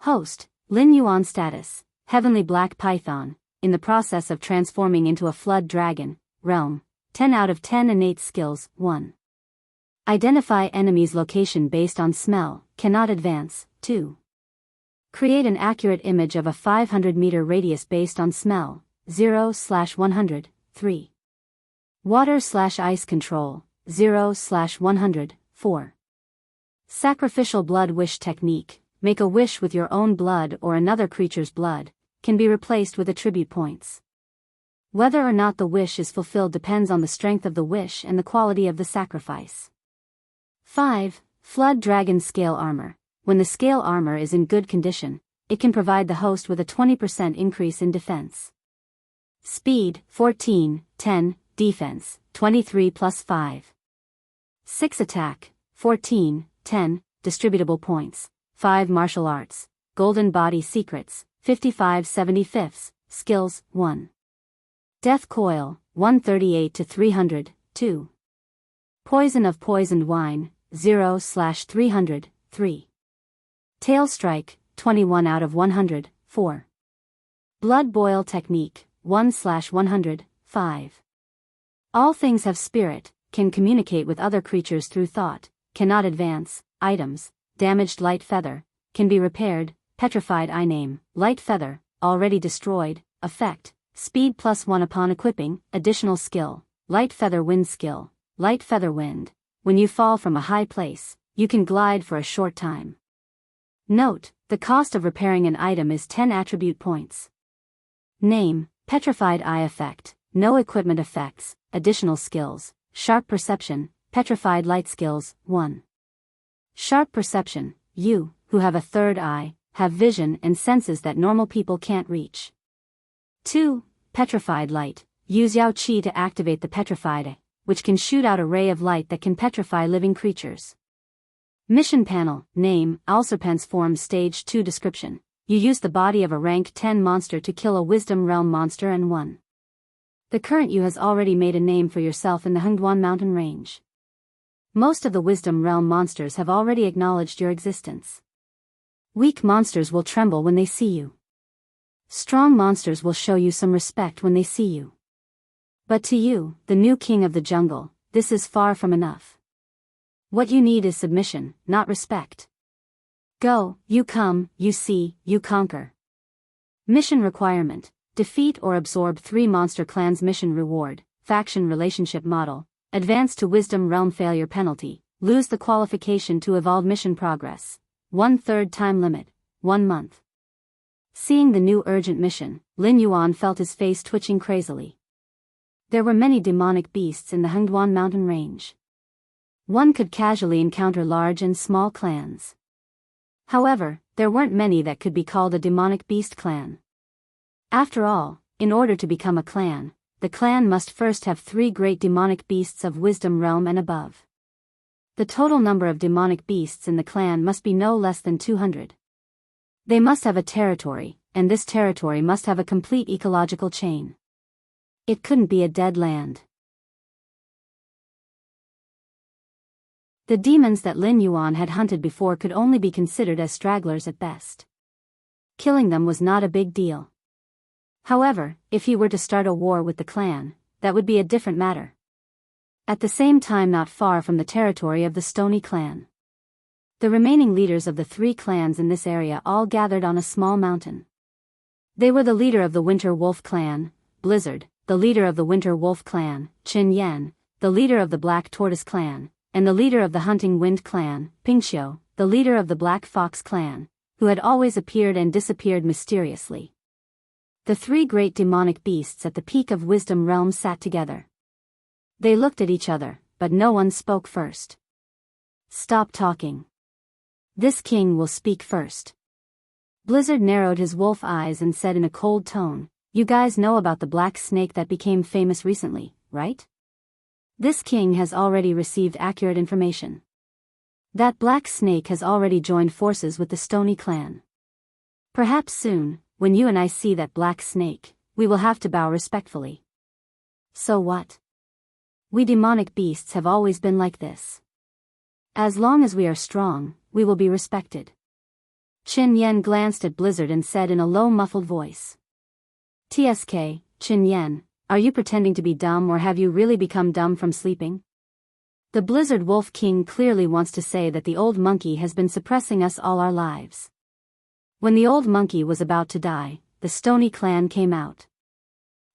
Host, Lin Yuan status, Heavenly Black Python, in the process of transforming into a flood dragon, realm, 10 out of 10 innate skills, 1. Identify enemy's location based on smell, cannot advance, 2. Create an accurate image of a 500-meter radius based on smell, 0/100, 3. Water/ice control, 0/100, 4. Sacrificial blood wish technique, make a wish with your own blood or another creature's blood, can be replaced with attribute points. Whether or not the wish is fulfilled depends on the strength of the wish and the quality of the sacrifice. 5. Flood Dragon Scale Armor. When the scale armor is in good condition, it can provide the host with a 20% increase in defense. Speed, 14, 10, defense, 23 plus 5. 6 attack, 14, 10, distributable points, 5 martial arts, golden body secrets, 55 75, skills, 1. Death coil, 138 to 300, 2. Poison of poisoned wine, 0/300, 3. Tail strike, 21 out of 100, 4. Blood boil technique, 1/100, 5. All things have spirit, can communicate with other creatures through thought, cannot advance, items, damaged light feather, can be repaired, petrified eye name, light feather, already destroyed, effect, speed +1 upon equipping, additional skill, light feather wind skill, light feather wind, when you fall from a high place, you can glide for a short time. Note, the cost of repairing an item is 10 attribute points. Name, petrified eye effect, no equipment effects, additional skills, sharp perception, petrified light skills, 1. Sharp perception, you, who have a third eye, have vision and senses that normal people can't reach. 2. Petrified light, use Yao Qi to activate the petrified eye, which can shoot out a ray of light that can petrify living creatures. Mission panel, name, Alserpent's form stage 2 description, you use the body of a rank 10 monster to kill a wisdom realm monster and 1. The current you has already made a name for yourself in the Hengduan mountain range. Most of the wisdom realm monsters have already acknowledged your existence. Weak monsters will tremble when they see you. Strong monsters will show you some respect when they see you. But to you, the new king of the jungle, this is far from enough. What you need is submission, not respect. Go, you come, you see, you conquer. Mission requirement, defeat or absorb 3 monster clans. Mission reward, faction relationship model, advance to wisdom realm. Failure penalty, lose the qualification to evolve. Mission progress, 1/3 time limit, 1 month. Seeing the new urgent mission, Lin Yuan felt his face twitching crazily. There were many demonic beasts in the Hengduan mountain range. One could casually encounter large and small clans. However, there weren't many that could be called a demonic beast clan. After all, in order to become a clan, the clan must first have 3 great demonic beasts of wisdom realm and above. The total number of demonic beasts in the clan must be no less than 200. They must have a territory, and this territory must have a complete ecological chain. It couldn't be a dead land. The demons that Lin Yuan had hunted before could only be considered as stragglers at best. Killing them was not a big deal. However, if he were to start a war with the clan, that would be a different matter. At the same time, not far from the territory of the Stony clan, the remaining leaders of the 3 clans in this area all gathered on a small mountain. They were the leader of the Winter Wolf clan, Blizzard, the leader of the Winter Wolf clan, Qin Yan, the leader of the Black Tortoise clan, and the leader of the Hunting Wind clan, Pingxiu, the leader of the Black Fox clan, who had always appeared and disappeared mysteriously. The 3 great demonic beasts at the peak of Wisdom Realm sat together. They looked at each other, but no one spoke first. Stop talking. This king will speak first. Blizzard narrowed his wolf eyes and said in a cold tone, "You guys know about the black snake that became famous recently, right? This king has already received accurate information. That black snake has already joined forces with the Stony clan. Perhaps soon, when you and I see that black snake, we will have to bow respectfully. So what? We demonic beasts have always been like this. As long as we are strong, we will be respected." Qin Yan glanced at Blizzard and said in a low muffled voice. "TSK, Qin Yan, are you pretending to be dumb or have you really become dumb from sleeping? The Blizzard Wolf King clearly wants to say that the old monkey has been suppressing us all our lives." When the old monkey was about to die, the Stony clan came out.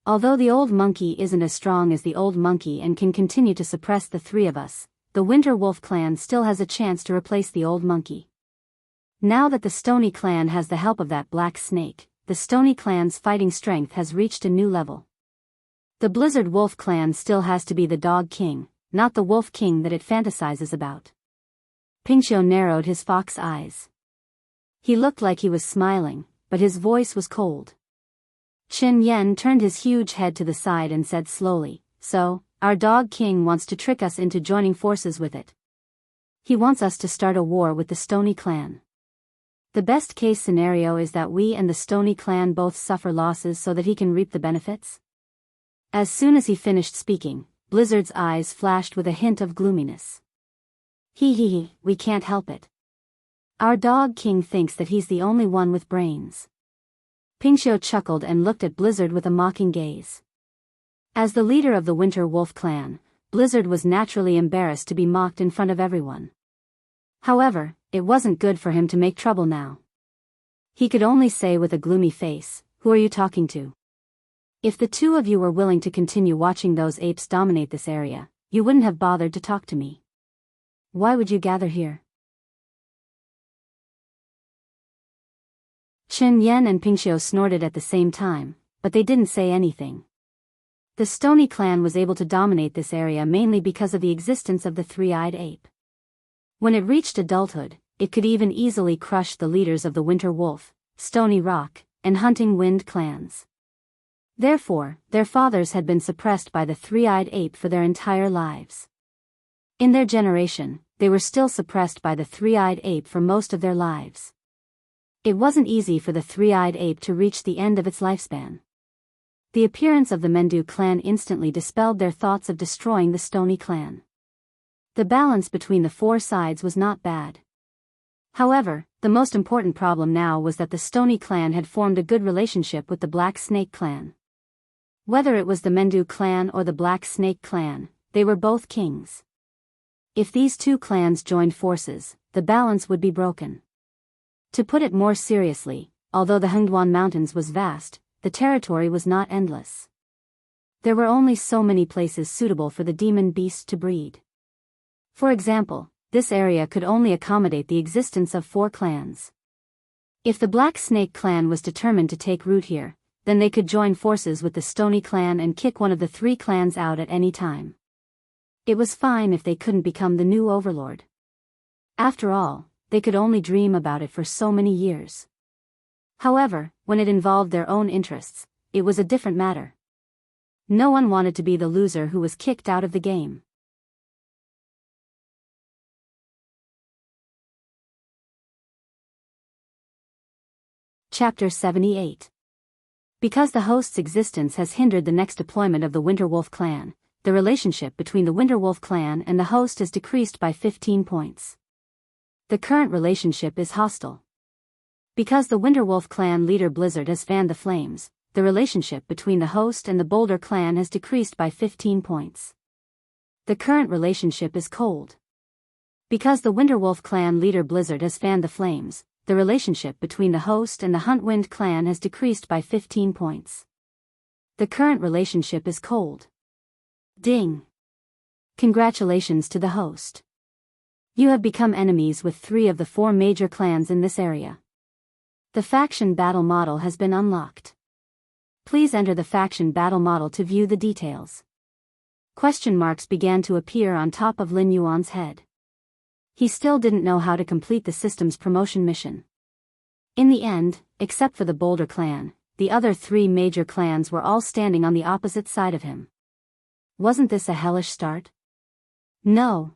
Although the old monkey isn't as strong as the old monkey and can continue to suppress the 3 of us, the Winter Wolf clan still has a chance to replace the old monkey. Now that the Stony clan has the help of that black snake, the Stony clan's fighting strength has reached a new level. The Blizzard Wolf clan still has to be the Dog King, not the Wolf King that it fantasizes about. Pingxiu narrowed his fox eyes. He looked like he was smiling, but his voice was cold. Qin Yan turned his huge head to the side and said slowly, "So, our Dog King wants to trick us into joining forces with it. He wants us to start a war with the Stony clan. The best case scenario is that we and the Stony clan both suffer losses so that he can reap the benefits." As soon as he finished speaking, Blizzard's eyes flashed with a hint of gloominess. He, we can't help it. Our Dog King thinks that he's the only one with brains." Pingxiu chuckled and looked at Blizzard with a mocking gaze. As the leader of the Winter Wolf clan, Blizzard was naturally embarrassed to be mocked in front of everyone. However, it wasn't good for him to make trouble now. He could only say with a gloomy face, "Who are you talking to? If the 2 of you were willing to continue watching those apes dominate this area, you wouldn't have bothered to talk to me. Why would you gather here?" Qin Yan and Pingxiu snorted at the same time, but they didn't say anything. The Stony clan was able to dominate this area mainly because of the existence of the 3-eyed ape. When it reached adulthood, it could even easily crush the leaders of the Winter Wolf, Stony Rock, and Hunting Wind clans. Therefore, their fathers had been suppressed by the 3-eyed ape for their entire lives. In their generation, they were still suppressed by the 3-eyed ape for most of their lives. It wasn't easy for the 3-eyed ape to reach the end of its lifespan. The appearance of the Mendu clan instantly dispelled their thoughts of destroying the Stony clan. The balance between the 4 sides was not bad. However, the most important problem now was that the Stony clan had formed a good relationship with the Black Snake clan. Whether it was the Mendu clan or the Black Snake clan, they were both kings. If these 2 clans joined forces, the balance would be broken. To put it more seriously, although the Hengduan Mountains was vast, the territory was not endless. There were only so many places suitable for the demon beasts to breed. For example, this area could only accommodate the existence of 4 clans. If the Black Snake clan was determined to take root here, then they could join forces with the Stony clan and kick one of the 3 clans out at any time. It was fine if they couldn't become the new overlord. After all, they could only dream about it for so many years. However, when it involved their own interests, it was a different matter. No one wanted to be the loser who was kicked out of the game. Chapter 78. Because the host's existence has hindered the next deployment of the Winterwolf clan, the relationship between the Winterwolf clan and the host is decreased by 15 points. The current relationship is hostile. Because the Winterwolf clan leader Blizzard has fanned the flames, the relationship between the host and the Boulder clan has decreased by 15 points. The current relationship is cold. Because the Winterwolf clan leader Blizzard has fanned the flames, the relationship between the host and the Huntwind clan has decreased by 15 points. The current relationship is cold. Ding! Congratulations to the host. You have become enemies with 3 of the 4 major clans in this area. The faction battle model has been unlocked. Please enter the faction battle model to view the details. Question marks began to appear on top of Lin Yuan's head. He still didn't know how to complete the system's promotion mission. In the end, except for the Boulder clan, the other 3 major clans were all standing on the opposite side of him. Wasn't this a hellish start? No.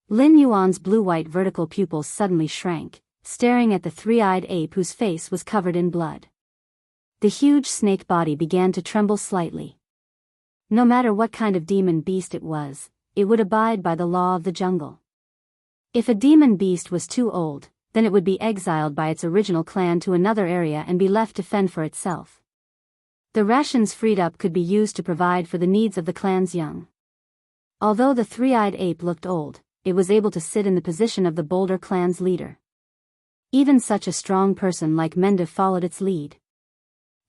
Lin Yuan's blue-white vertical pupils suddenly shrank, staring at the 3-eyed ape whose face was covered in blood. The huge snake body began to tremble slightly. No matter what kind of demon beast it was, it would abide by the law of the jungle. If a demon beast was too old, then it would be exiled by its original clan to another area and be left to fend for itself. The rations freed up could be used to provide for the needs of the clan's young. Although the 3-eyed ape looked old, it was able to sit in the position of the Boulder clan's leader. Even such a strong person like Menda followed its lead.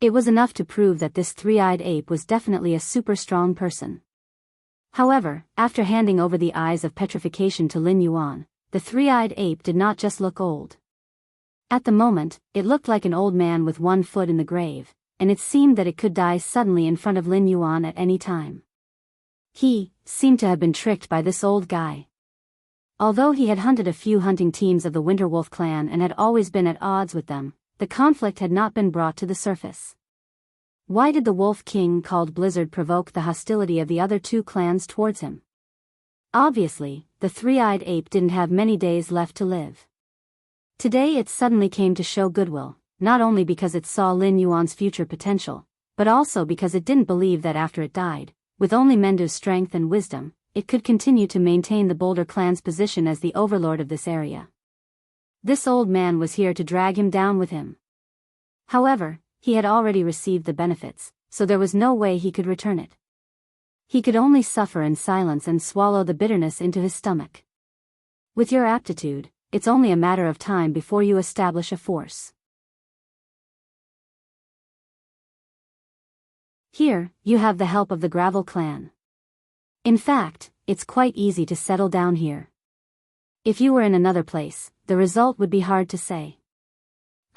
It was enough to prove that this 3-eyed ape was definitely a super strong person. However, after handing over the eyes of petrification to Lin Yuan, the 3-eyed ape did not just look old. At the moment, it looked like an old man with 1 foot in the grave, and it seemed that it could die suddenly in front of Lin Yuan at any time. He seemed to have been tricked by this old guy. Although he had hunted a few hunting teams of the Winterwolf clan and had always been at odds with them, the conflict had not been brought to the surface. Why did the Wolf King called Blizzard provoke the hostility of the other 2 clans towards him? Obviously, the 3-eyed ape didn't have many days left to live. Today it suddenly came to show goodwill, not only because it saw Lin Yuan's future potential, but also because it didn't believe that after it died, with only Mendu's strength and wisdom, it could continue to maintain the Boulder clan's position as the overlord of this area. This old man was here to drag him down with him. However, he had already received the benefits, so there was no way he could return it. He could only suffer in silence and swallow the bitterness into his stomach. With your aptitude, it's only a matter of time before you establish a force. Here, you have the help of the Gravel clan. In fact, it's quite easy to settle down here. If you were in another place, the result would be hard to say.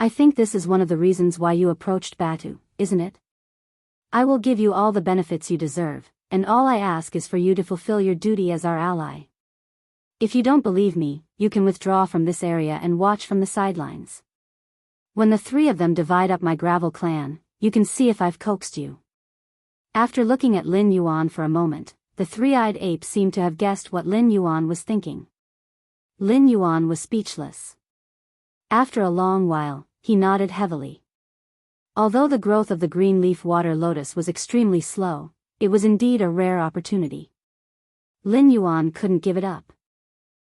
I think this is one of the reasons why you approached Batu, isn't it? I will give you all the benefits you deserve, and all I ask is for you to fulfill your duty as our ally. If you don't believe me, you can withdraw from this area and watch from the sidelines. When the 3 of them divide up my Gravel clan, you can see if I've coaxed you. After looking at Lin Yuan for a moment, the 3-eyed ape seemed to have guessed what Lin Yuan was thinking. Lin Yuan was speechless. After a long while, he nodded heavily. Although the growth of the green leaf water lotus was extremely slow, it was indeed a rare opportunity. Lin Yuan couldn't give it up.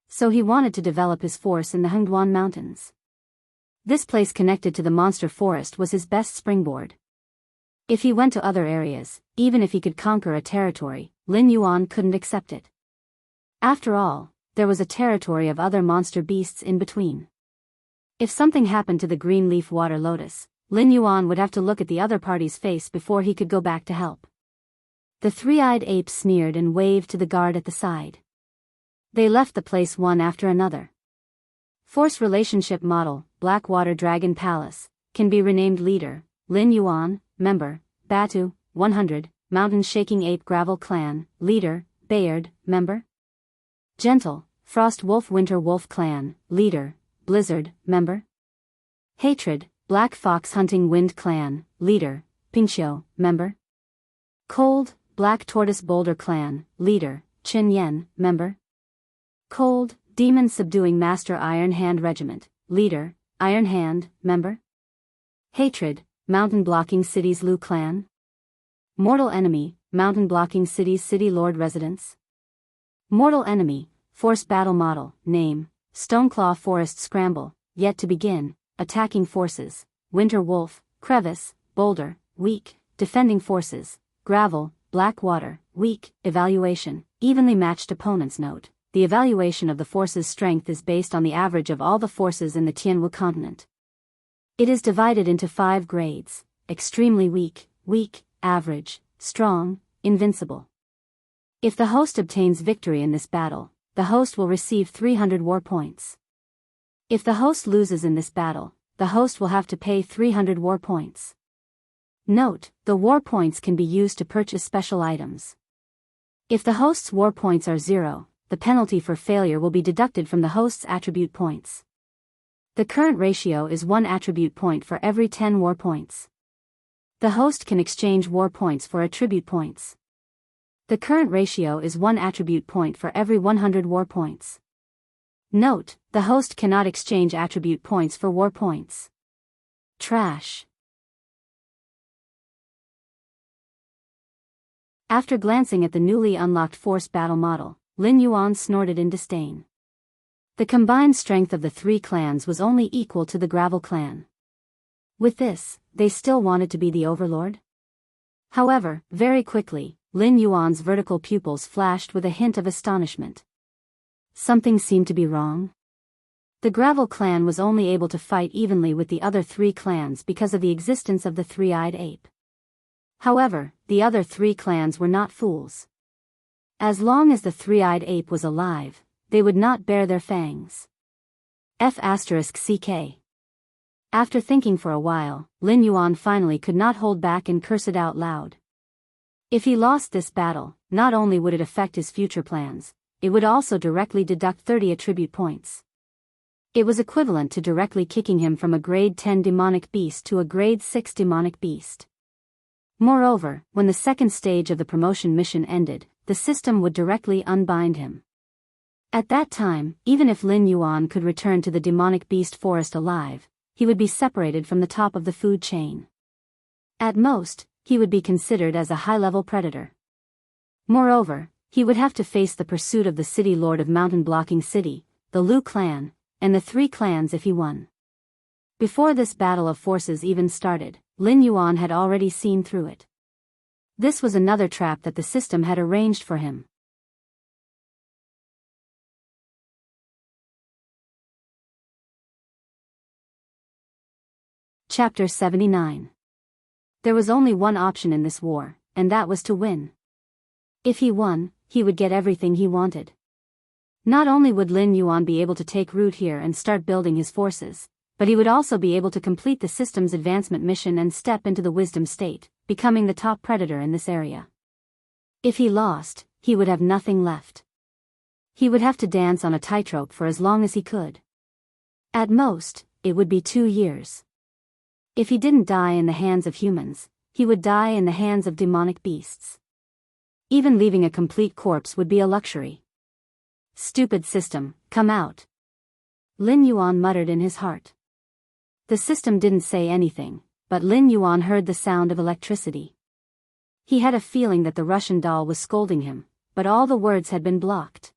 So he wanted to develop his force in the Hengduan Mountains. This place connected to the monster forest was his best springboard. If he went to other areas, even if he could conquer a territory, Lin Yuan couldn't accept it. After all, there was a territory of other monster beasts in between. If something happened to the green leaf water lotus, Lin Yuan would have to look at the other party's face before he could go back to help. The 3-eyed ape sneered and waved to the guard at the side. They left the place one after another. Force Relationship Model, Blackwater Dragon Palace, can be renamed Leader, Lin Yuan, Member, Batu, 100, Mountain Shaking Ape Gravel Clan, Leader, Bayard, Member. Gentle, Frost Wolf Winter Wolf Clan, Leader, Blizzard, Member. Hatred, Black Fox Hunting Wind Clan, Leader, Pingxiu, Member. Cold, Black Tortoise Boulder Clan, Leader, Qin Yen, Member. Cold, Demon Subduing Master Iron Hand Regiment, Leader, Iron Hand, Member. Hatred, mountain blocking city's Lu clan. Mortal enemy, mountain blocking city's city lord residence. Mortal enemy, force battle model, name, Stoneclaw Forest Scramble, yet to begin, attacking forces, Winter Wolf, Crevice, Boulder, weak, defending forces, Gravel, Blackwater, weak, evaluation, evenly matched opponents. Note, the evaluation of the force's strength is based on the average of all the forces in the Tianwu continent. It is divided into 5 grades: extremely weak, weak, average, strong, invincible. If the host obtains victory in this battle, the host will receive 300 war points. If the host loses in this battle, the host will have to pay 300 war points. Note, the war points can be used to purchase special items. If the host's war points are 0, the penalty for failure will be deducted from the host's attribute points. The current ratio is 1 attribute point for every 10 war points. The host can exchange war points for attribute points. The current ratio is 1 attribute point for every 100 war points. Note, the host cannot exchange attribute points for war points. Trash. After glancing at the newly unlocked force battle model, Lin Yuan snorted in disdain. The combined strength of the 3 clans was only equal to the Gravel clan. With this, they still wanted to be the overlord? However, very quickly, Lin Yuan's vertical pupils flashed with a hint of astonishment. Something seemed to be wrong. The Gravel clan was only able to fight evenly with the other 3 clans because of the existence of the 3-eyed ape. However, the other 3 clans were not fools. As long as the 3-eyed ape was alive, they would not bare their fangs. F***ck. After thinking for a while, Lin Yuan finally could not hold back and cursed out loud. If he lost this battle, not only would it affect his future plans, it would also directly deduct 30 attribute points. It was equivalent to directly kicking him from a grade 10 demonic beast to a grade 6 demonic beast. Moreover, when the second stage of the promotion mission ended, the system would directly unbind him. At that time, even if Lin Yuan could return to the demonic beast forest alive, he would be separated from the top of the food chain. At most, he would be considered as a high-level predator. Moreover, he would have to face the pursuit of the city lord of Mountain Blocking City, the Lu clan, and the 3 clans if he won. Before this battle of forces even started, Lin Yuan had already seen through it. This was another trap that the system had arranged for him. Chapter 79. There was only one option in this war, and that was to win. If he won, he would get everything he wanted. Not only would Lin Yuan be able to take root here and start building his forces, but he would also be able to complete the system's advancement mission and step into the wisdom state, becoming the top predator in this area. If he lost, he would have nothing left. He would have to dance on a tightrope for as long as he could. At most, it would be 2 years. If he didn't die in the hands of humans, he would die in the hands of demonic beasts. Even leaving a complete corpse would be a luxury. Stupid system, come out. Lin Yuan muttered in his heart. The system didn't say anything, but Lin Yuan heard the sound of electricity. He had a feeling that the Russian doll was scolding him, but all the words had been blocked.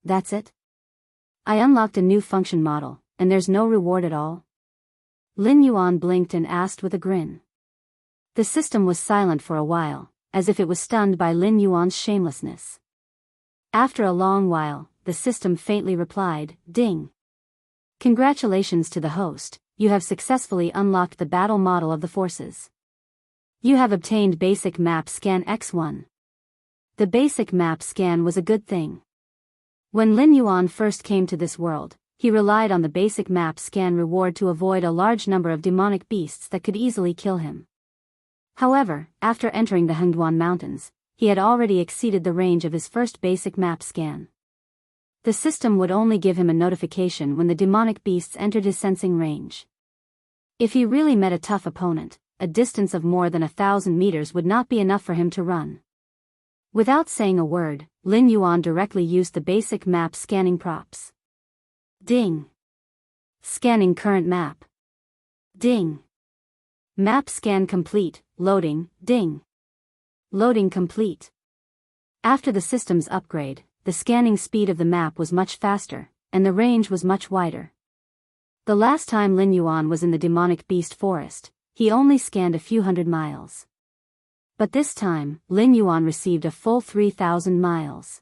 That's it? I unlocked a new function model, and there's no reward at all? Lin Yuan blinked and asked with a grin. The system was silent for a while, as if it was stunned by Lin Yuan's shamelessness. After a long while, the system faintly replied, "Ding. Congratulations to the host, you have successfully unlocked the battle model of the forces. You have obtained Basic Map Scan X1. The Basic Map Scan was a good thing. When Lin Yuan first came to this world, he relied on the Basic Map Scan reward to avoid a large number of demonic beasts that could easily kill him. However, after entering the Hengduan Mountains, he had already exceeded the range of his first Basic Map Scan. The system would only give him a notification when the demonic beasts entered his sensing range. If he really met a tough opponent, a distance of more than 1,000 meters would not be enough for him to run. Without saying a word, Lin Yuan directly used the Basic Map Scanning props. Ding. Scanning current map. Ding. Map scan complete, loading, ding. Loading complete. After the system's upgrade, the scanning speed of the map was much faster, and the range was much wider. The last time Lin Yuan was in the demonic beast forest, he only scanned a few hundred miles. But this time, Lin Yuan received a full 3,000 miles.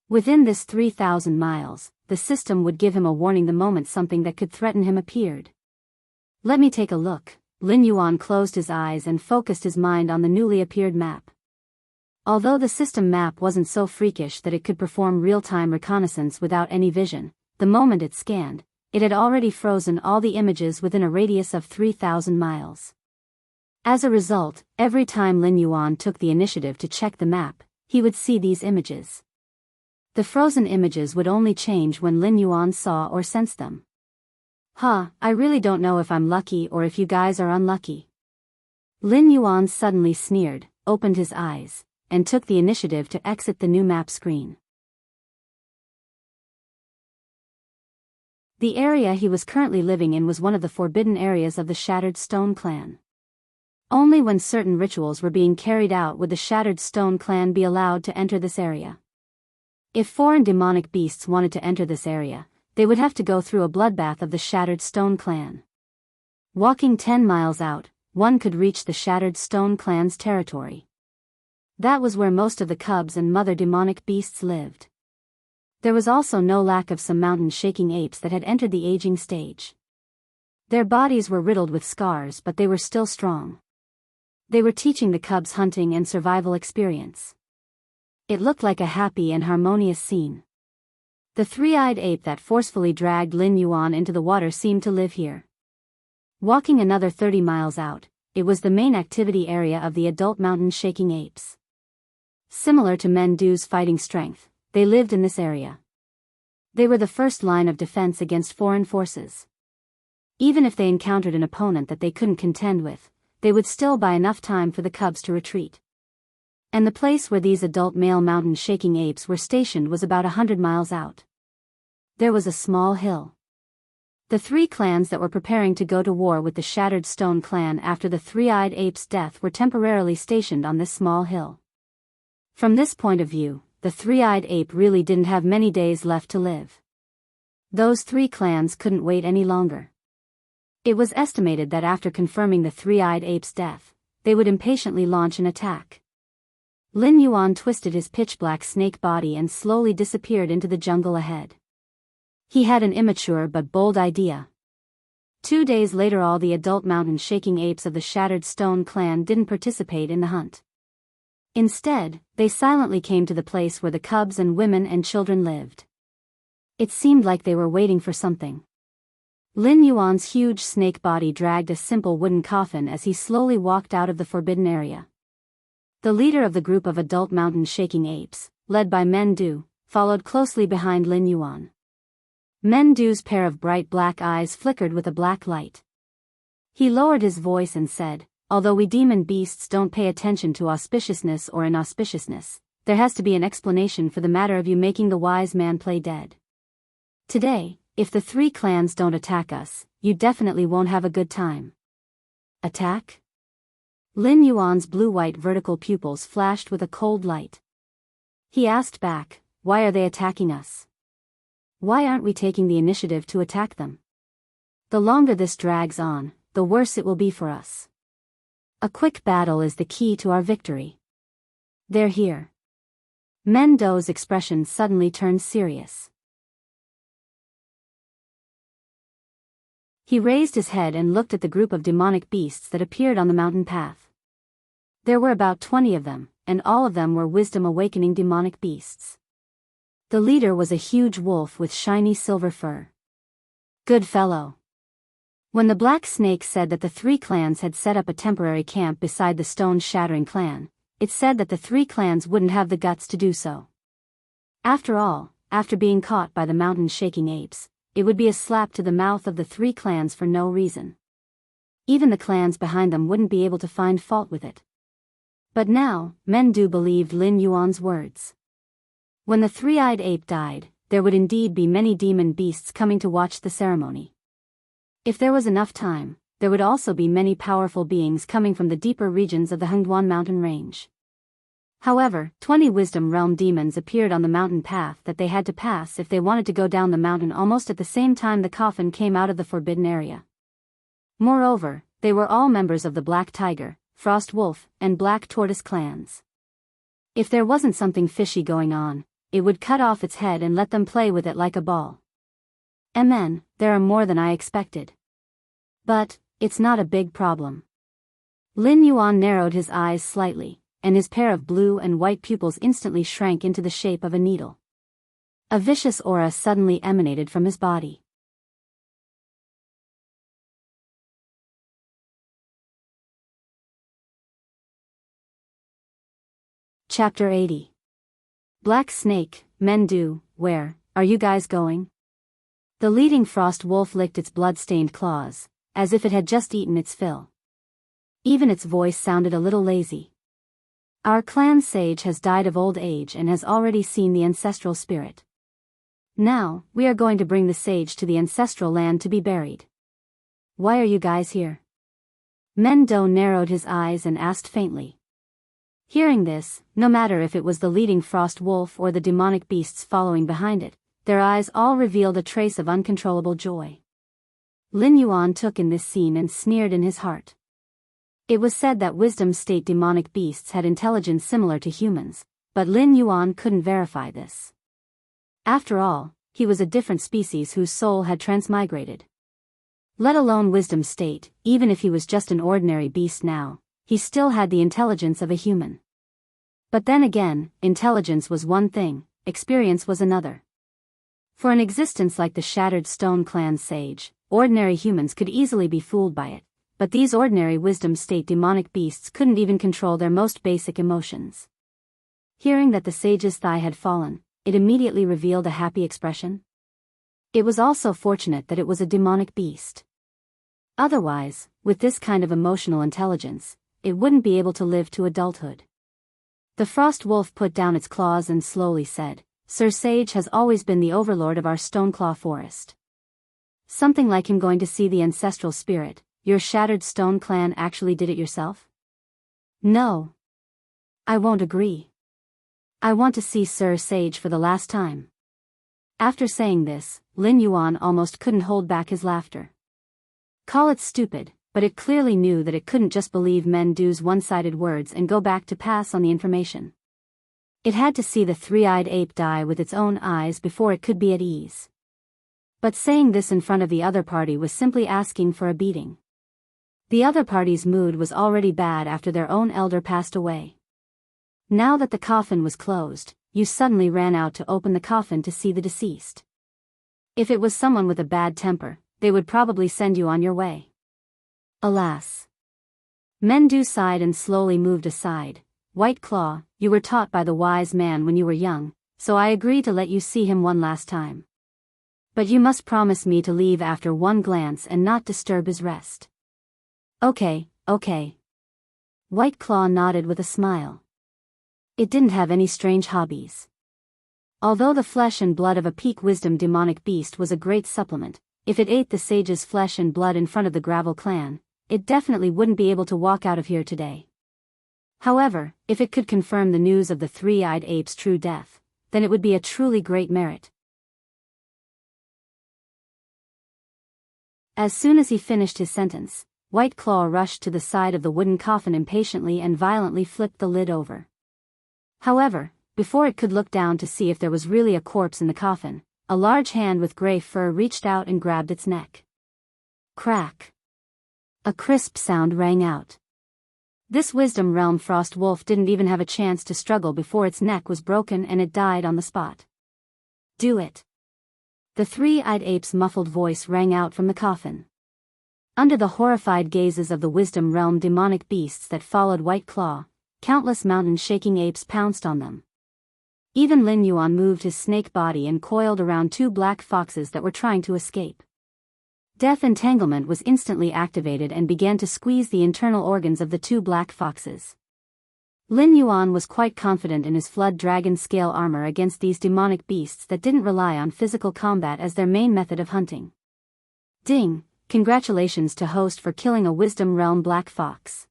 Within this 3,000 miles, the system would give him a warning the moment something that could threaten him appeared. Let me take a look. Lin Yuan closed his eyes and focused his mind on the newly appeared map. Although the system map wasn't so freakish that it could perform real-time reconnaissance without any vision, the moment it scanned, it had already frozen all the images within a radius of 3,000 miles. As a result, every time Lin Yuan took the initiative to check the map, he would see these images. The frozen images would only change when Lin Yuan saw or sensed them. I really don't know if I'm lucky or if you guys are unlucky. Lin Yuan suddenly sneered, opened his eyes, and took the initiative to exit the new map screen. The area he was currently living in was one of the forbidden areas of the Shattered Stone Clan. Only when certain rituals were being carried out would the Shattered Stone Clan be allowed to enter this area. If foreign demonic beasts wanted to enter this area, they would have to go through a bloodbath of the Shattered Stone Clan. Walking 10 miles out, one could reach the Shattered Stone Clan's territory. That was where most of the cubs and mother demonic beasts lived. There was also no lack of some mountain-shaking apes that had entered the aging stage. Their bodies were riddled with scars, but they were still strong. They were teaching the cubs hunting and survival experience. It looked like a happy and harmonious scene. The three-eyed ape that forcefully dragged Lin Yuan into the water seemed to live here. Walking another 30 miles out, it was the main activity area of the adult mountain-shaking apes. Similar to Mendu's fighting strength, they lived in this area. They were the first line of defense against foreign forces. Even if they encountered an opponent that they couldn't contend with, they would still buy enough time for the cubs to retreat. And the place where these adult male mountain-shaking apes were stationed was about 100 miles out. There was a small hill. The three clans that were preparing to go to war with the Shattered Stone Clan after the three-eyed ape's death were temporarily stationed on this small hill. From this point of view, the three-eyed ape really didn't have many days left to live. Those three clans couldn't wait any longer. It was estimated that after confirming the three-eyed ape's death, they would impatiently launch an attack. Lin Yuan twisted his pitch-black snake body and slowly disappeared into the jungle ahead. He had an immature but bold idea. 2 days later, all the adult mountain-shaking apes of the Shattered Stone Clan didn't participate in the hunt. Instead, they silently came to the place where the cubs and women and children lived. It seemed like they were waiting for something. Lin Yuan's huge snake body dragged a simple wooden coffin as he slowly walked out of the forbidden area. The leader of the group of adult mountain-shaking apes, led by Mendu, followed closely behind Lin Yuan. Mendu's pair of bright black eyes flickered with a black light. He lowered his voice and said, "Although we demon beasts don't pay attention to auspiciousness or inauspiciousness, there has to be an explanation for the matter of you making the wise man play dead. Today, if the three clans don't attack us, you definitely won't have a good time." Attack? Lin Yuan's blue-white vertical pupils flashed with a cold light. He asked back, "Why are they attacking us? Why aren't we taking the initiative to attack them? The longer this drags on, the worse it will be for us. A quick battle is the key to our victory." "They're here." Mendo's expression suddenly turned serious. He raised his head and looked at the group of demonic beasts that appeared on the mountain path. There were about 20 of them, and all of them were wisdom-awakening demonic beasts. The leader was a huge wolf with shiny silver fur. "Good fellow." When the Black Snake said that the three clans had set up a temporary camp beside the Stone-Shattering clan, it said that the three clans wouldn't have the guts to do so. After all, after being caught by the mountain-shaking apes, it would be a slap to the mouth of the three clans for no reason. Even the clans behind them wouldn't be able to find fault with it. But now, Mendu believed Lin Yuan's words. When the three-eyed ape died, there would indeed be many demon beasts coming to watch the ceremony. If there was enough time, there would also be many powerful beings coming from the deeper regions of the Hengduan mountain range. However, 20 Wisdom Realm demons appeared on the mountain path that they had to pass if they wanted to go down the mountain almost at the same time the coffin came out of the forbidden area. Moreover, they were all members of the Black Tiger, Frost Wolf, and Black Tortoise clans. If there wasn't something fishy going on, it would cut off its head and let them play with it like a ball. Amen, there are more than I expected. But, it's not a big problem. Lin Yuan narrowed his eyes slightly, and his pair of blue and white pupils instantly shrank into the shape of a needle. A vicious aura suddenly emanated from his body. Chapter 80. Black Snake, Mendu, where are you guys going? The leading frost wolf licked its blood-stained claws, as if it had just eaten its fill. Even its voice sounded a little lazy. Our clan sage has died of old age and has already seen the ancestral spirit. Now, we are going to bring the sage to the ancestral land to be buried. Why are you guys here? Mendo narrowed his eyes and asked faintly. Hearing this, no matter if it was the leading frost wolf or the demonic beasts following behind it, their eyes all revealed a trace of uncontrollable joy. Lin Yuan took in this scene and sneered in his heart. It was said that wisdom state demonic beasts had intelligence similar to humans, but Lin Yuan couldn't verify this. After all, he was a different species whose soul had transmigrated. Let alone wisdom state, even if he was just an ordinary beast now, he still had the intelligence of a human. But then again, intelligence was one thing, experience was another. For an existence like the Shattered Stone Clan sage, ordinary humans could easily be fooled by it, but these ordinary wisdom state demonic beasts couldn't even control their most basic emotions. Hearing that the sage's thigh had fallen, it immediately revealed a happy expression. It was also fortunate that it was a demonic beast. Otherwise, with this kind of emotional intelligence, it wouldn't be able to live to adulthood. The frost wolf put down its claws and slowly said, Sir Sage has always been the overlord of our Stoneclaw forest. Something like him going to see the ancestral spirit. Your Shattered Stone Clan actually did it yourself? No. I won't agree. I want to see Sir Sage for the last time. After saying this, Lin Yuan almost couldn't hold back his laughter. Call it stupid, but it clearly knew that it couldn't just believe Mendu's one-sided words and go back to pass on the information. It had to see the three-eyed ape die with its own eyes before it could be at ease. But saying this in front of the other party was simply asking for a beating. The other party's mood was already bad after their own elder passed away. Now that the coffin was closed, you suddenly ran out to open the coffin to see the deceased. If it was someone with a bad temper, they would probably send you on your way. Alas. Mendu sighed and slowly moved aside. White Claw, you were taught by the wise man when you were young, so I agree to let you see him one last time. But you must promise me to leave after one glance and not disturb his rest. Okay. White Claw nodded with a smile. It didn't have any strange hobbies. Although the flesh and blood of a peak wisdom demonic beast was a great supplement, if it ate the sage's flesh and blood in front of the Gravel clan, it definitely wouldn't be able to walk out of here today. However, if it could confirm the news of the three-eyed ape's true death, then it would be a truly great merit. As soon as he finished his sentence, White Claw rushed to the side of the wooden coffin impatiently and violently flipped the lid over. However, before it could look down to see if there was really a corpse in the coffin, a large hand with gray fur reached out and grabbed its neck. Crack! A crisp sound rang out. This Wisdom Realm Frost Wolf didn't even have a chance to struggle before its neck was broken and it died on the spot. Do it! The three-eyed ape's muffled voice rang out from the coffin. Under the horrified gazes of the Wisdom Realm demonic beasts that followed White Claw, countless mountain-shaking apes pounced on them. Even Lin Yuan moved his snake body and coiled around two black foxes that were trying to escape. Death Entanglement was instantly activated and began to squeeze the internal organs of the two black foxes. Lin Yuan was quite confident in his Flood Dragon scale armor against these demonic beasts that didn't rely on physical combat as their main method of hunting. Ding! congratulations to host for killing a Wisdom Realm Black Fox.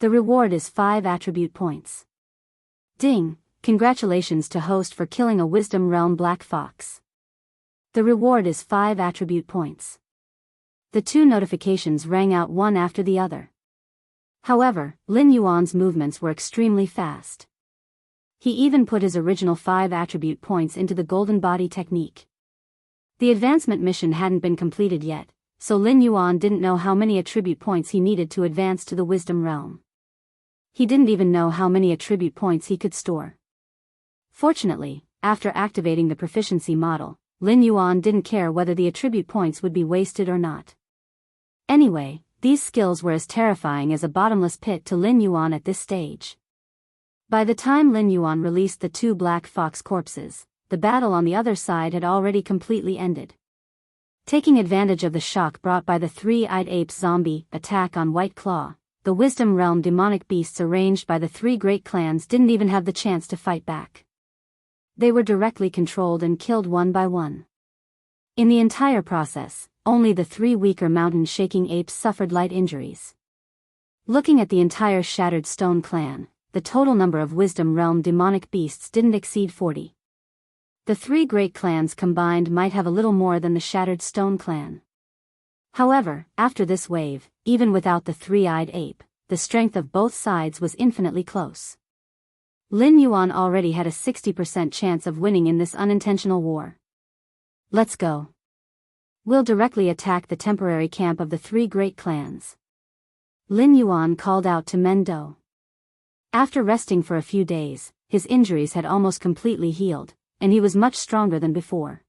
The reward is 5 attribute points. Ding, congratulations to host for killing a Wisdom Realm Black Fox. The reward is 5 attribute points. The 2 notifications rang out one after the other. However, Lin Yuan's movements were extremely fast. He even put his original 5 attribute points into the golden body technique. The advancement mission hadn't been completed yet, so Lin Yuan didn't know how many attribute points he needed to advance to the Wisdom Realm. He didn't even know how many attribute points he could store. Fortunately, after activating the proficiency model, Lin Yuan didn't care whether the attribute points would be wasted or not. Anyway, these skills were as terrifying as a bottomless pit to Lin Yuan at this stage. By the time Lin Yuan released the 2 black fox corpses, the battle on the other side had already completely ended. Taking advantage of the shock brought by the 3-eyed ape's zombie attack on White Claw, the Wisdom Realm demonic beasts arranged by the 3 great clans didn't even have the chance to fight back. They were directly controlled and killed one by one. In the entire process, only the 3 weaker mountain-shaking apes suffered light injuries. Looking at the entire Shattered Stone clan, the total number of Wisdom Realm demonic beasts didn't exceed 40. The 3 great clans combined might have a little more than the Shattered Stone clan. However, after this wave, even without the 3-eyed ape, the strength of both sides was infinitely close. Lin Yuan already had a 60% chance of winning in this unintentional war. Let's go. We'll directly attack the temporary camp of the 3 great clans. Lin Yuan called out to Mendo. After resting for a few days, his injuries had almost completely healed, and he was much stronger than before.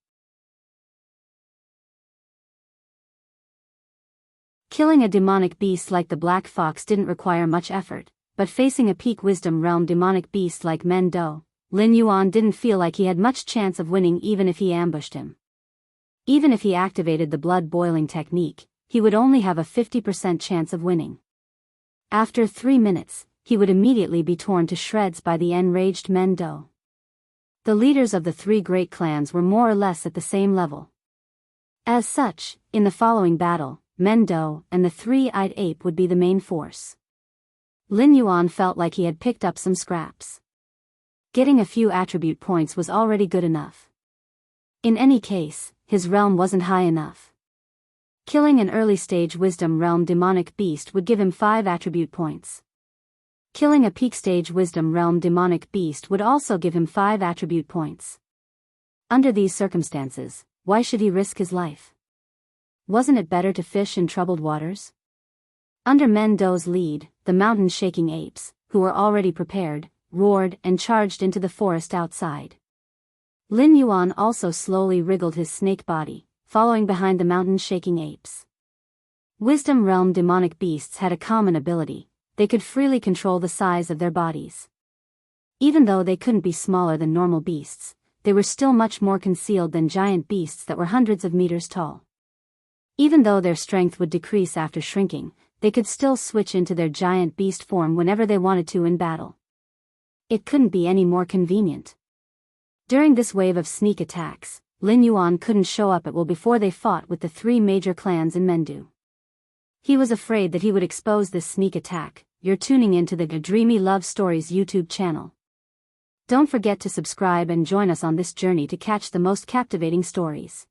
Killing a demonic beast like the Black Fox didn't require much effort, but facing a peak Wisdom Realm demonic beast like Mendo, Lin Yuan didn't feel like he had much chance of winning even if he ambushed him. Even if he activated the blood-boiling technique, he would only have a 50% chance of winning. After 3 minutes, he would immediately be torn to shreds by the enraged Mendo. The leaders of the 3 great clans were more or less at the same level. As such, in the following battle, Mendo and the 3-eyed ape would be the main force. Lin Yuan felt like he had picked up some scraps. Getting a few attribute points was already good enough. In any case, his realm wasn't high enough. Killing an early-stage Wisdom Realm demonic beast would give him 5 attribute points. Killing a peak-stage Wisdom Realm demonic beast would also give him 5 attribute points. Under these circumstances, why should he risk his life? Wasn't it better to fish in troubled waters? Under Mendo's lead, the mountain-shaking apes, who were already prepared, roared and charged into the forest outside. Lin Yuan also slowly wriggled his snake body, following behind the mountain-shaking apes. Wisdom Realm demonic beasts had a common ability: they could freely control the size of their bodies. Even though they couldn't be smaller than normal beasts, they were still much more concealed than giant beasts that were hundreds of meters tall. Even though their strength would decrease after shrinking, they could still switch into their giant beast form whenever they wanted to in battle. It couldn't be any more convenient. During this wave of sneak attacks, Lin Yuan couldn't show up at Will before they fought with the 3 major clans in Mendo. He was afraid that he would expose this sneak attack. You're tuning into the Dreamy Love Stories YouTube channel. Don't forget to subscribe and join us on this journey to catch the most captivating stories.